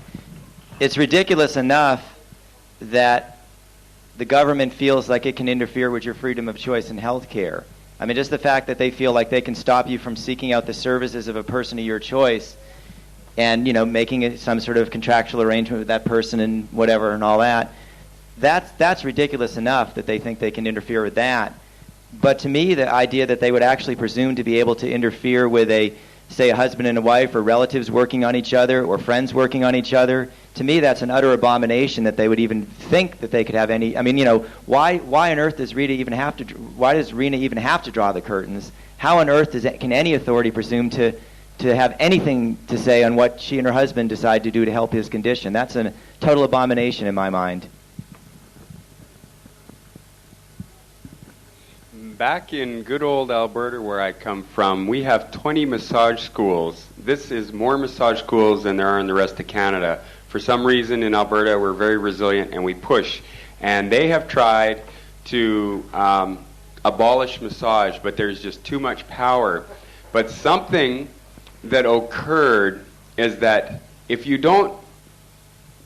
Speaker 2: it's ridiculous enough that the government feels like it can interfere with your freedom of choice in health care. I mean, just the fact that they feel like they can stop you from seeking out the services of a person of your choice and, making it some sort of contractual arrangement with that person and whatever and all that, that's ridiculous enough that they think they can interfere with that. But to me, the idea that they would actually presume to be able to interfere with say a husband and a wife or relatives working on each other or friends working on each other, to me that's an utter abomination that they would even think that they could have any. I mean, why on earth does Rena even have to draw the curtains? How on earth can any authority presume to have anything to say on what she and her husband decide to do to help his condition? That's a total abomination in my mind.
Speaker 10: Back in good old Alberta, where I come from, we have 20 massage schools. This is more massage schools than there are in the rest of Canada. For some reason in Alberta, we're very resilient and we push. And they have tried to abolish massage, but there's just too much power. But something that occurred is that if you don't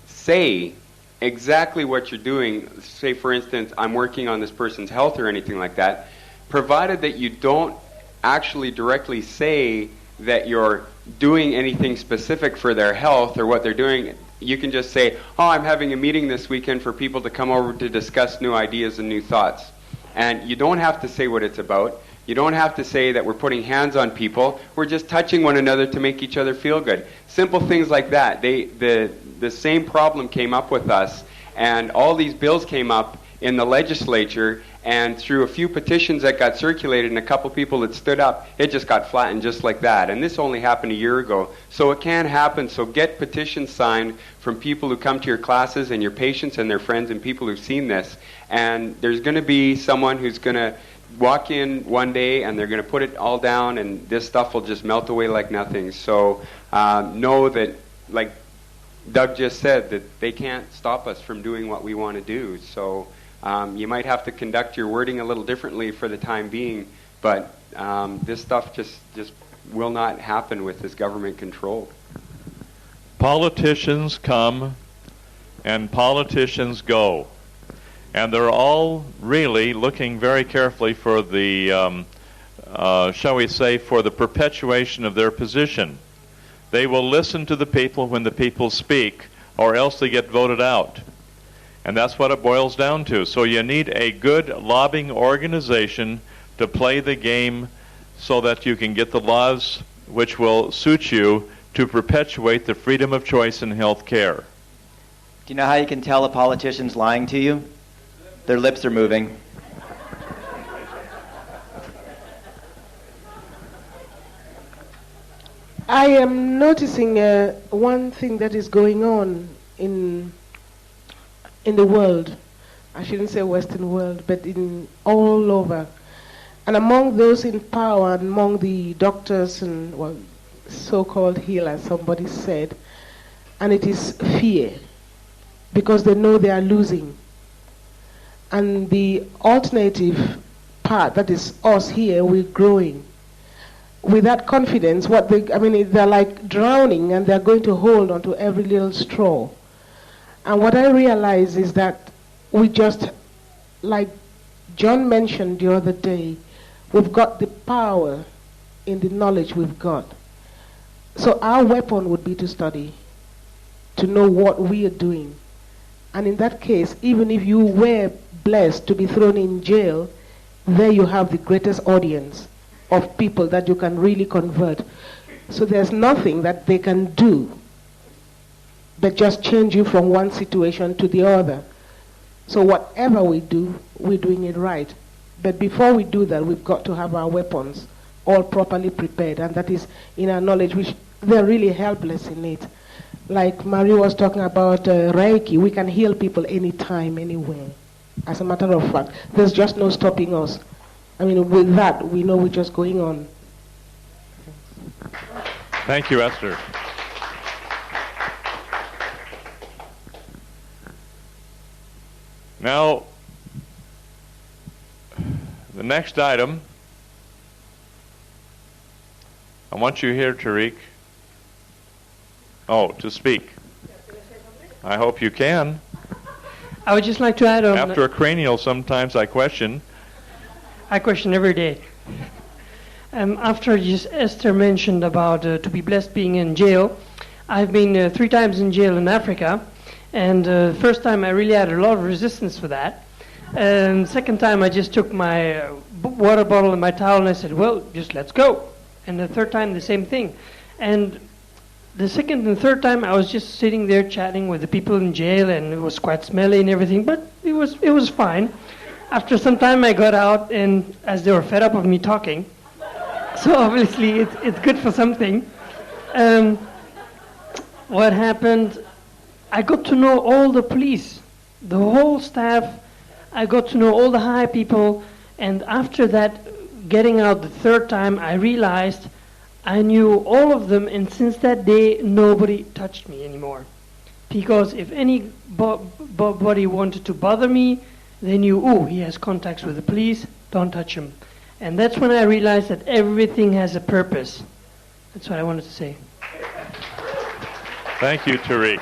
Speaker 10: say exactly what you're doing, say for instance, I'm working on this person's health or anything like that, provided that you don't actually directly say that you're doing anything specific for their health or what they're doing, you can just say, I'm having a meeting this weekend for people to come over to discuss new ideas and new thoughts. And you don't have to say what it's about. You don't have to say that we're putting hands on people. We're just touching one another to make each other feel good. Simple things like that. The same problem came up with us, and all these bills came up in the legislature, and through a few petitions that got circulated and a couple people that stood up, it just got flattened just like that. And this only happened a year ago. So it can happen. So get petitions signed from people who come to your classes and your patients and their friends and people who've seen this. And there's going to be someone who's going to walk in one day and they're going to put it all down, and this stuff will just melt away like nothing. So know that, like Doug just said, that they can't stop us from doing what we want to do. So you might have to conduct your wording a little differently for the time being, but this stuff just will not happen with this government control.
Speaker 1: Politicians come and politicians go. And they're all really looking very carefully for the, shall we say, for the perpetuation of their position. They will listen to the people when the people speak, or else they get voted out. And that's what it boils down to. So you need a good lobbying organization to play the game so that you can get the laws which will suit you to perpetuate the freedom of choice in health care.
Speaker 2: Do you know how you can tell a politician's lying to you? Their lips are moving.
Speaker 7: I am noticing one thing that is going on in the world. I shouldn't say Western world, but in all over. And among those in power, among the doctors and so-called healers, somebody said, and it is fear, because they know they are losing. And the alternative part, that is us here, we're growing. With that confidence, they're like drowning and they're going to hold onto every little straw. And what I realize is that we just, like John mentioned the other day, we've got the power in the knowledge we've got. So our weapon would be to study, to know what we are doing. And in that case, even if you were blessed to be thrown in jail, there you have the greatest audience of people that you can really convert. So there's nothing that they can do but just change you from one situation to the other. So whatever we do, we're doing it right. But before we do that, we've got to have our weapons all properly prepared, and that is in our knowledge, which they're really helpless in it. Like Marie was talking about Reiki, we can heal people anytime, anywhere. As a matter of fact, there's just no stopping us. I mean, with that, we know we're just going on.
Speaker 1: Thank you, Esther. Now, the next item, I want you here, Tariq. Oh, to speak. I hope you can.
Speaker 12: I would just like to add on.
Speaker 1: After a cranial, sometimes I question.
Speaker 12: I question every day. After Esther mentioned about to be blessed being in jail, I've been 3 times in jail in Africa, and the first time I really had a lot of resistance for that. And second time I just took my water bottle and my towel and I said, well, just let's go. And the third time the same thing. And the second and third time I was just sitting there chatting with the people in jail, and it was quite smelly and everything, but it was fine. After some time I got out, and as they were fed up of me talking, so obviously it's good for something. What happened, I got to know all the police, the whole staff. I got to know all the high people, and after that, getting out the third time, I realized I knew all of them, and since that day, nobody touched me anymore. Because if anybody wanted to bother me, they knew, oh, he has contacts with the police, don't touch him. And that's when I realized that everything has a purpose. That's what I wanted to say.
Speaker 1: Thank you, Tariq.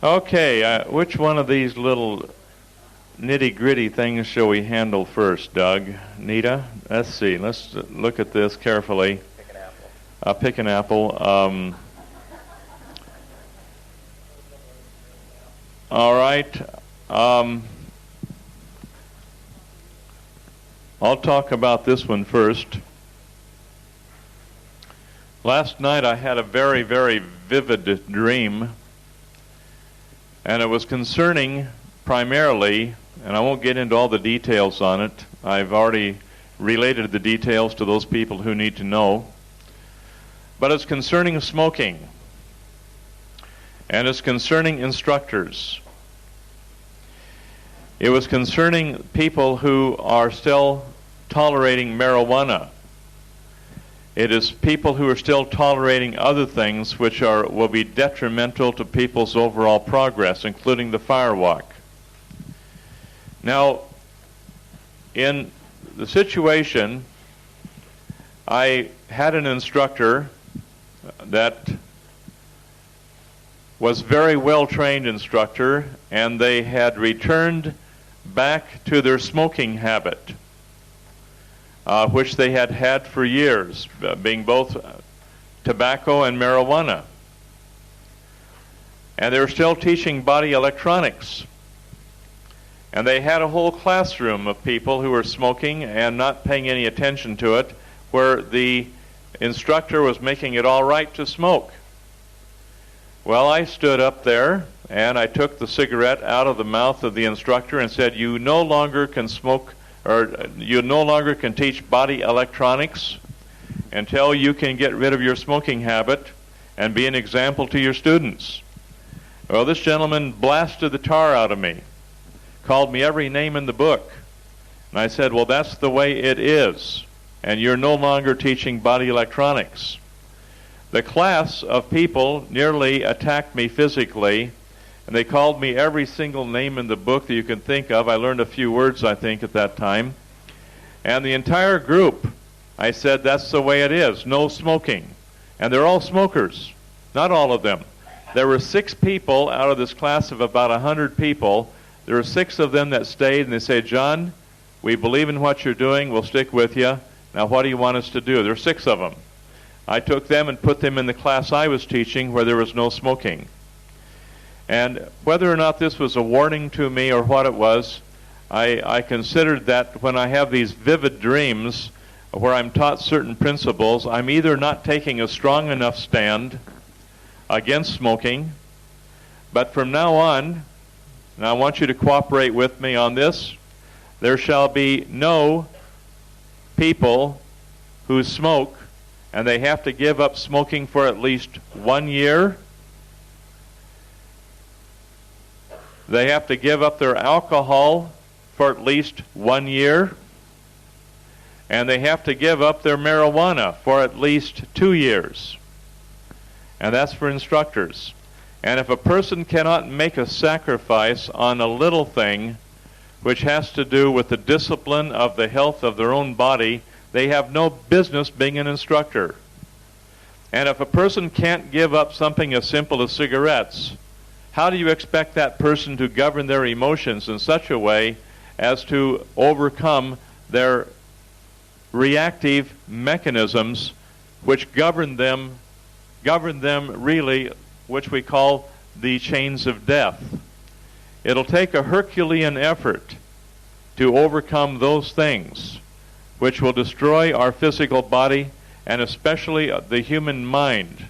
Speaker 1: Okay, which one of these little nitty-gritty things shall we handle first, Doug? Nita? Let's see. Let's look at this carefully. Pick an apple. Pick an apple. All right. I'll talk about this one first. Last night I had a very, very vivid dream, and it was concerning primarily, and I won't get into all the details on it. I've already related the details to those people who need to know. But it's concerning smoking, and it's concerning instructors. It was concerning people who are still tolerating marijuana. It is people who are still tolerating other things which will be detrimental to people's overall progress, including the firewalk. Now, in the situation, I had an instructor that was very well-trained instructor, and they had returned back to their smoking habit, which they had had for years, being both tobacco and marijuana. And they were still teaching body electronics. And they had a whole classroom of people who were smoking and not paying any attention to it, where the instructor was making it all right to smoke. Well, I stood up there and I took the cigarette out of the mouth of the instructor and said, "You no longer can smoke, or you no longer can teach body electronics until you can get rid of your smoking habit and be an example to your students." Well, this gentleman blasted the tar out of me, called me every name in the book. And I said, "Well, that's the way it is, and you're no longer teaching body electronics." The class of people nearly attacked me physically, and they called me every single name in the book that you can think of. I learned a few words, I think, at that time. And the entire group, I said, "That's the way it is, no smoking." And they're all smokers, not all of them. There were 6 people out of this class of about 100 people. There were 6 of them that stayed, and they said, "John, we believe in what you're doing. We'll stick with you. Now, what do you want us to do?" There were 6 of them. I took them and put them in the class I was teaching where there was no smoking. And whether or not this was a warning to me or what it was, I considered that when I have these vivid dreams where I'm taught certain principles, I'm either not taking a strong enough stand against smoking, but from now on, and I want you to cooperate with me on this, there shall be no people who smoke, and they have to give up smoking for at least 1 year. They have to give up their alcohol for at least 1 year. And they have to give up their marijuana for at least 2 years. And that's for instructors. And if a person cannot make a sacrifice on a little thing, which has to do with the discipline of the health of their own body, they have no business being an instructor. And if a person can't give up something as simple as cigarettes, how do you expect that person to govern their emotions in such a way as to overcome their reactive mechanisms which govern them really, which we call the chains of death? It'll take a Herculean effort to overcome those things which will destroy our physical body and especially the human mind.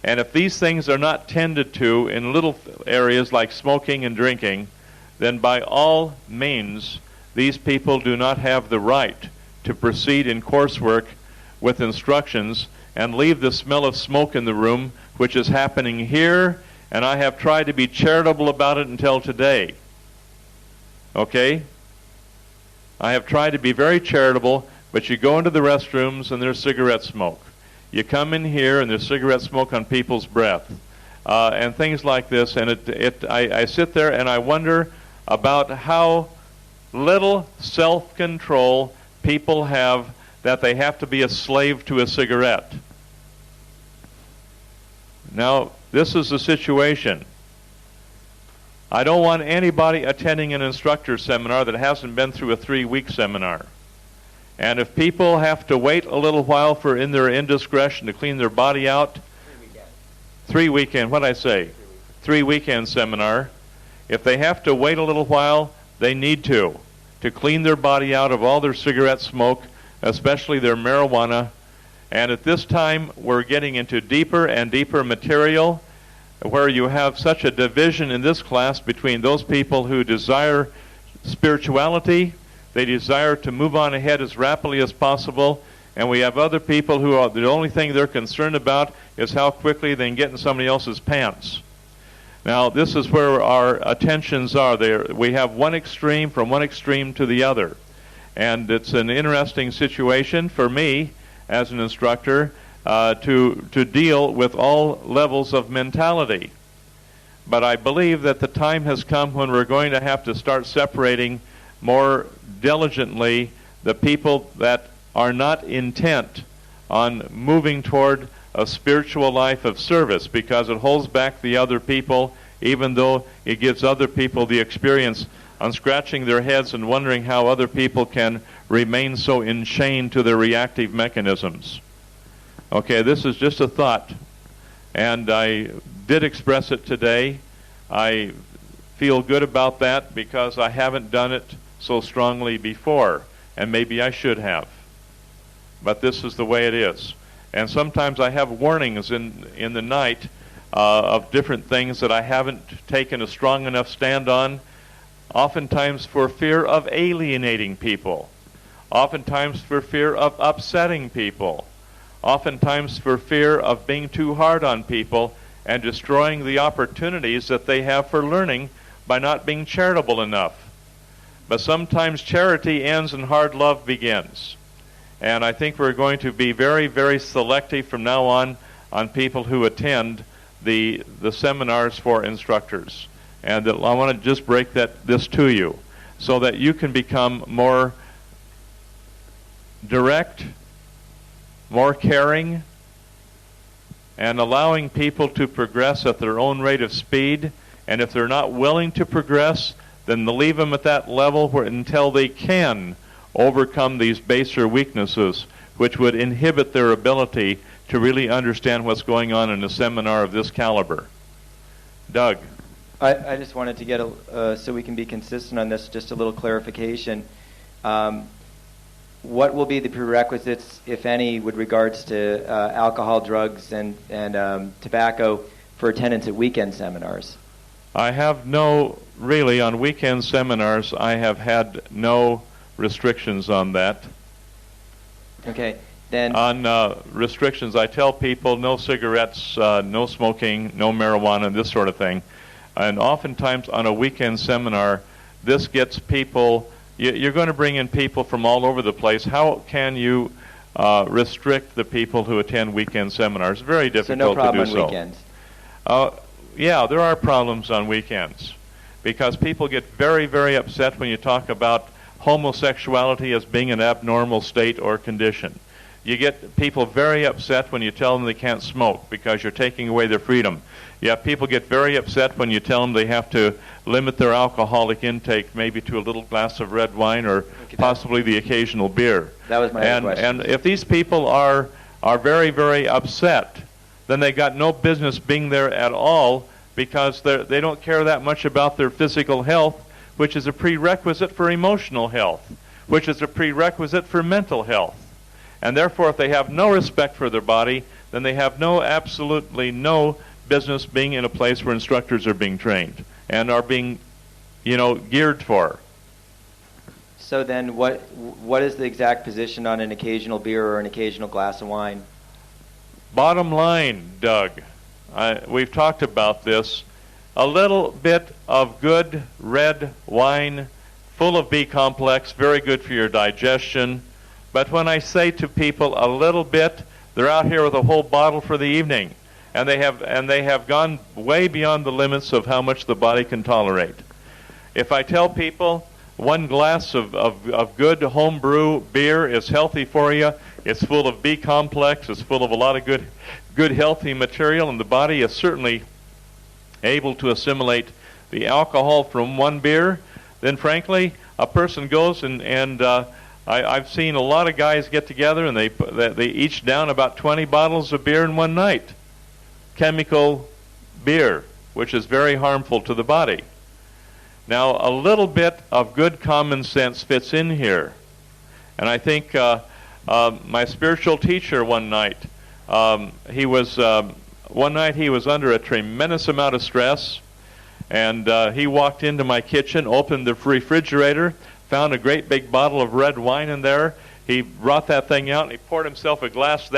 Speaker 1: And if these things are not tended to in little areas like smoking and drinking, then by all means, these people do not have the right to proceed in coursework with instructions and leave the smell of smoke in the room, which is happening here, and I have tried to be charitable about it until today. Okay? I have tried to be very charitable, but you go into the restrooms and there's cigarette smoke. You come in here and there's cigarette smoke on people's breath, and things like this. And I sit there and I wonder about how little self-control people have, that they have to be a slave to a cigarette. Now, this is the situation. I don't want anybody attending an instructor seminar that hasn't been through a 3-week seminar. And if people have to wait a little while for in their indiscretion to clean their body out, 3 weekend, what'd I say? 3 weekend seminar. If they have to wait a little while, they need to clean their body out of all their cigarette smoke, especially their marijuana. And at this time, we're getting into deeper and deeper material, where you have such a division in this class between those people who desire spirituality, they desire to move on ahead as rapidly as possible, and we have other people who are, the only thing they're concerned about is how quickly they can get in somebody else's pants. Now, this is where our attentions are. We have one extreme from one extreme to the other. And it's an interesting situation for me as an instructor to deal with all levels of mentality. But I believe that the time has come when we're going to have to start separating more diligently the people that are not intent on moving toward a spiritual life of service, because it holds back the other people, even though it gives other people the experience on scratching their heads and wondering how other people can remain so enchained to their reactive mechanisms. Okay, this is just a thought, and I did express it today. I feel good about that because I haven't done it so strongly before, and maybe I should have. But this is the way it is. And sometimes I have warnings in the night of different things that I haven't taken a strong enough stand on, oftentimes for fear of alienating people, oftentimes for fear of upsetting people, oftentimes for fear of being too hard on people and destroying the opportunities that they have for learning by not being charitable enough. But sometimes charity ends and hard love begins. And I think we're going to be very, very selective from now on people who attend the seminars for instructors. And that I want to just break this to you so that you can become more direct, more caring, and allowing people to progress at their own rate of speed. And if they're not willing to progress, then leave them at that level until they can overcome these baser weaknesses, which would inhibit their ability to really understand what's going on in a seminar of this caliber. Doug.
Speaker 2: I just wanted to get, so we can be consistent on this, just a little clarification. What will be the prerequisites, if any, with regards to alcohol, drugs, and tobacco for attendance at weekend seminars?
Speaker 1: I have really on weekend seminars, I have had no restrictions on that.
Speaker 2: Okay, then
Speaker 1: on restrictions, I tell people no cigarettes, no smoking, no marijuana, this sort of thing. And oftentimes on a weekend seminar, this gets people, you're going to bring in people from all over the place. How can you restrict the people who attend weekend seminars? It's very difficult to do so.
Speaker 2: So no problem on weekends?
Speaker 1: Yeah, there are problems on weekends because people get very, very upset when you talk about homosexuality as being an abnormal state or condition. You get people very upset when you tell them they can't smoke because you're taking away their freedom. Yeah, people get very upset when you tell them they have to limit their alcoholic intake maybe to a little glass of red wine or possibly the occasional beer.
Speaker 2: That was my other question.
Speaker 1: And if these people are very, very upset, then they got no business being there at all because they don't care that much about their physical health, which is a prerequisite for emotional health, which is a prerequisite for mental health. And therefore, if they have no respect for their body, then they have absolutely no business being in a place where instructors are being trained and are being, geared for.
Speaker 2: So then what is the exact position on an occasional beer or an occasional glass of wine?
Speaker 1: Bottom line, Doug, we've talked about this. A little bit of good red wine, full of B complex, very good for your digestion. But when I say to people a little bit, they're out here with a whole bottle for the evening. And they have gone way beyond the limits of how much the body can tolerate. If I tell people one glass of good homebrew beer is healthy for you, it's full of B complex, it's full of a lot of good healthy material, and the body is certainly able to assimilate the alcohol from one beer, then frankly, a person goes and I've seen a lot of guys get together and they each down about 20 bottles of beer in one night. Chemical beer, which is very harmful to the body. Now, a little bit of good common sense fits in here. And I think my spiritual teacher one night, he was under a tremendous amount of stress, and he walked into my kitchen, opened the refrigerator, found a great big bottle of red wine in there. He brought that thing out and he poured himself a glass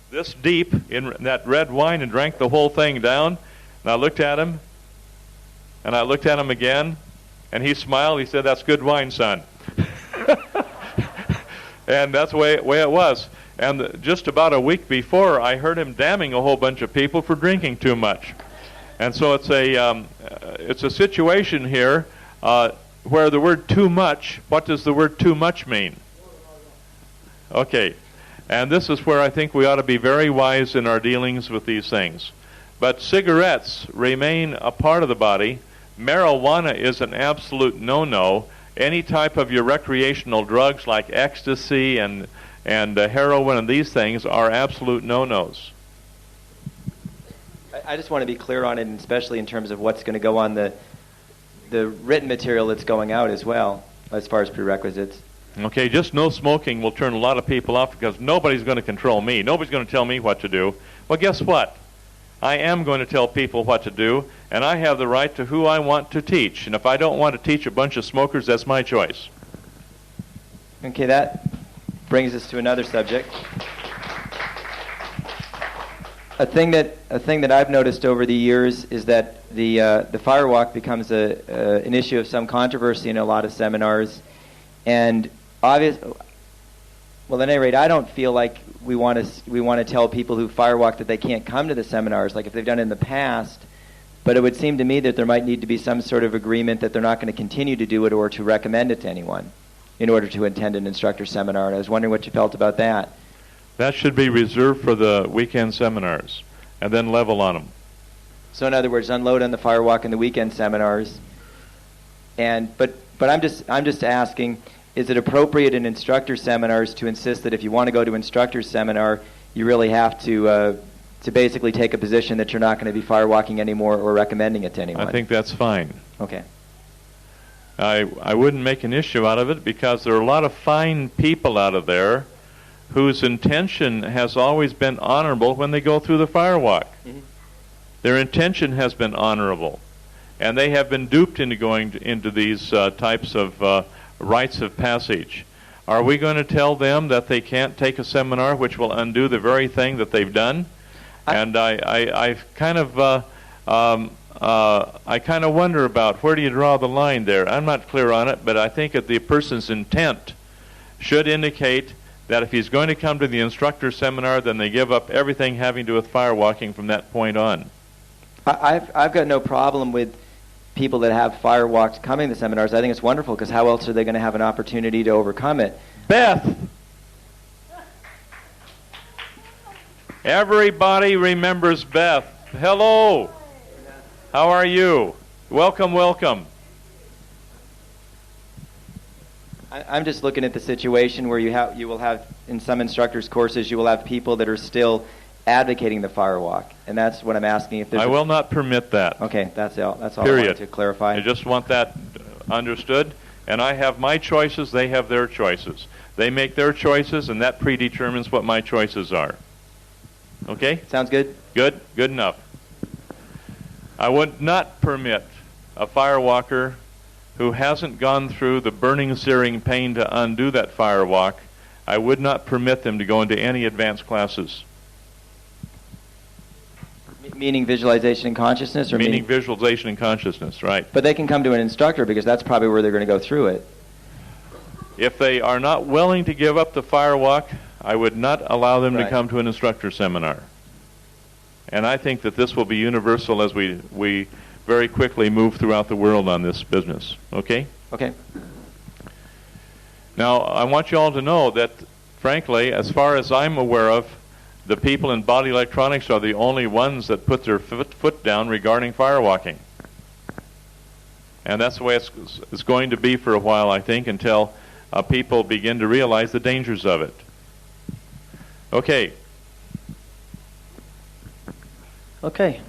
Speaker 1: this deep in that red wine and drank the whole thing down. And I looked at him And I looked at him again, and he smiled. He said, "That's good wine, son." And that's the way it was. And just about a week before, I heard him damning a whole bunch of people for drinking too much. And so it's a situation here where the word too much, what does the word too much mean? Okay. And this is where I think we ought to be very wise in our dealings with these things. But cigarettes remain a part of the body. Marijuana is an absolute no-no. Any type of your recreational drugs like ecstasy and heroin and these things are absolute no-nos.
Speaker 2: I just want to be clear on it, and especially in terms of what's going to go on the written material that's going out as well, as far as prerequisites.
Speaker 1: Okay, just no smoking will turn a lot of people off because nobody's going to control me. Nobody's going to tell me what to do. Well, guess what? I am going to tell people what to do, and I have the right to who I want to teach. And if I don't want to teach a bunch of smokers, that's my choice.
Speaker 2: Okay, that brings us to another subject. A thing that I've noticed over the years is that the firewalk becomes an issue of some controversy in a lot of seminars, and well, at any rate, I don't feel like we want to tell people who firewalk that they can't come to the seminars, like if they've done it in the past. But it would seem to me that there might need to be some sort of agreement that they're not going to continue to do it or to recommend it to anyone in order to attend an instructor seminar. And I was wondering what you felt about that.
Speaker 1: That should be reserved for the weekend seminars, and then level on them.
Speaker 2: So in other words, unload on the firewalk and the weekend seminars. But I'm just asking, is it appropriate in instructor seminars to insist that if you want to go to instructor seminar, you really have to basically take a position that you're not going to be firewalking anymore or recommending it to anyone?
Speaker 1: I think that's fine.
Speaker 2: Okay.
Speaker 1: I wouldn't make an issue out of it because there are a lot of fine people out of there whose intention has always been honorable when they go through the firewalk. Mm-hmm. Their intention has been honorable, and they have been duped into going into these types of rites of passage. Are we going to tell them that they can't take a seminar which will undo the very thing that they've done? I kind of wonder about where do you draw the line there. I'm not clear on it, but I think that the person's intent should indicate that if he's going to come to the instructor seminar, then they give up everything having to do with firewalking from that point on.
Speaker 2: I've got no problem with people that have firewalks coming to seminars. I think it's wonderful because how else are they going to have an opportunity to overcome it?
Speaker 1: Beth! Everybody remembers Beth. Hello! How are you? Welcome, welcome.
Speaker 2: I'm just looking at the situation where you will have, in some instructors' courses, you will have people that are still advocating the firewalk, and that's what I'm asking. If there's
Speaker 1: I will not permit that.
Speaker 2: Okay, that's all. That's all
Speaker 1: Period.
Speaker 2: I wanted to clarify.
Speaker 1: I just want that understood, and I have my choices. They have their choices. They make their choices, and that predetermines what my choices are. Okay?
Speaker 2: Sounds good.
Speaker 1: Good. Good enough. I would not permit a firewalker who hasn't gone through the burning, searing pain to undo that firewalk. I would not permit them to go into any advanced classes.
Speaker 2: Meaning visualization and consciousness? Or
Speaker 1: meaning visualization and consciousness, right.
Speaker 2: But they can come to an instructor because that's probably where they're going to go through it.
Speaker 1: If they are not willing to give up the firewalk, I would not allow them to come to an instructor seminar. And I think that this will be universal as we very quickly move throughout the world on this business. Okay?
Speaker 2: Okay.
Speaker 1: Now, I want you all to know that, frankly, as far as I'm aware of, the people in body electronics are the only ones that put their foot down regarding firewalking. And that's the way it's going to be for a while, I think, until people begin to realize the dangers of it. Okay.
Speaker 8: Okay.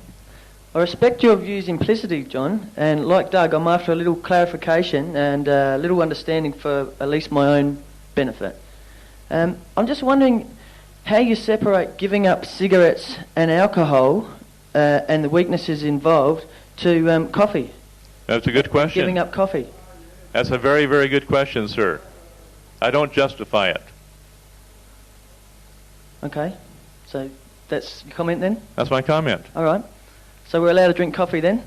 Speaker 8: I respect your views implicitly, John, and like Doug, I'm after a little clarification and a little understanding for at least my own benefit. I'm just wondering how you separate giving up cigarettes and alcohol and the weaknesses involved to coffee.
Speaker 1: That's a good question.
Speaker 8: Giving up coffee.
Speaker 1: That's a very, very good question, sir. I don't justify it.
Speaker 8: Okay. So that's your comment then?
Speaker 1: That's my comment.
Speaker 8: All right. So we're allowed to drink coffee then?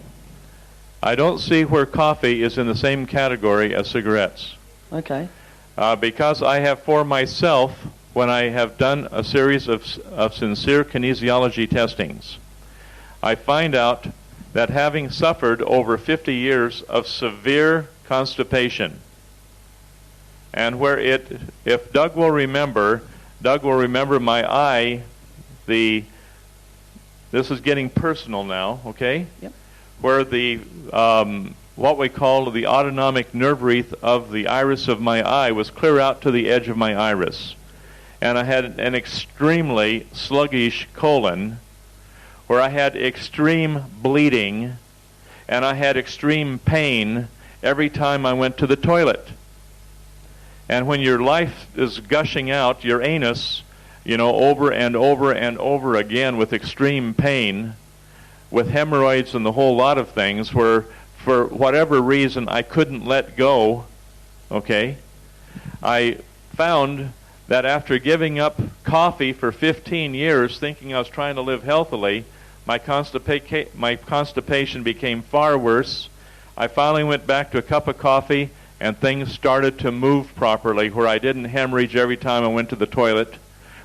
Speaker 1: I don't see where coffee is in the same category as cigarettes.
Speaker 8: Okay.
Speaker 1: Because I have for myself, when I have done a series of sincere kinesiology testings, I find out that having suffered over 50 years of severe constipation, and where if Doug will remember my eye, this is getting personal now, okay?
Speaker 8: Yep.
Speaker 1: Where the what we call the autonomic nerve wreath of the iris of my eye was clear out to the edge of my iris. And I had an extremely sluggish colon where I had extreme bleeding and I had extreme pain every time I went to the toilet. And when your life is gushing out, your anus, over and over and over again with extreme pain, with hemorrhoids and the whole lot of things, where for whatever reason I couldn't let go, okay, I found that after giving up coffee for 15 years, thinking I was trying to live healthily, my constipation became far worse. I finally went back to a cup of coffee, and things started to move properly, where I didn't hemorrhage every time I went to the toilet,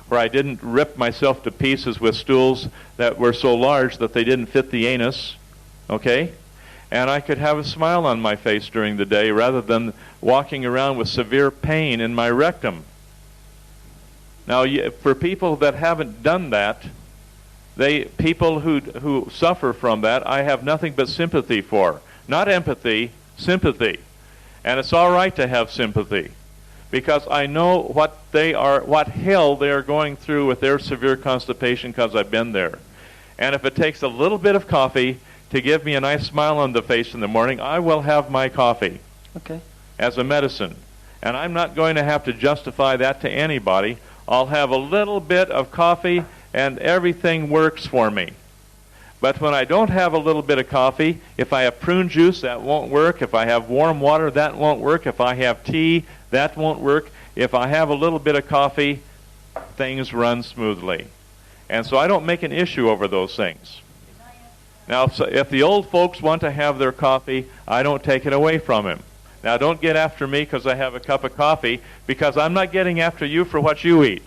Speaker 1: where I didn't rip myself to pieces with stools that were so large that they didn't fit the anus, okay? And I could have a smile on my face during the day rather than walking around with severe pain in my rectum. Now, for people that haven't done that, people who suffer from that, I have nothing but sympathy for. Not empathy, sympathy. And it's all right to have sympathy, because I know what hell they are going through with their severe constipation, because I've been there. And if it takes a little bit of coffee to give me a nice smile on the face in the morning, I will have my coffee.
Speaker 8: Okay.
Speaker 1: As a medicine. And I'm not going to have to justify that to anybody. I'll have a little bit of coffee and everything works for me. But when I don't have a little bit of coffee, if I have prune juice, that won't work. If I have warm water, that won't work. If I have tea, that won't work. If I have a little bit of coffee, things run smoothly. And so I don't make an issue over those things. Now, if the old folks want to have their coffee, I don't take it away from them. Now, don't get after me because I have a cup of coffee, because I'm not getting after you for what you eat.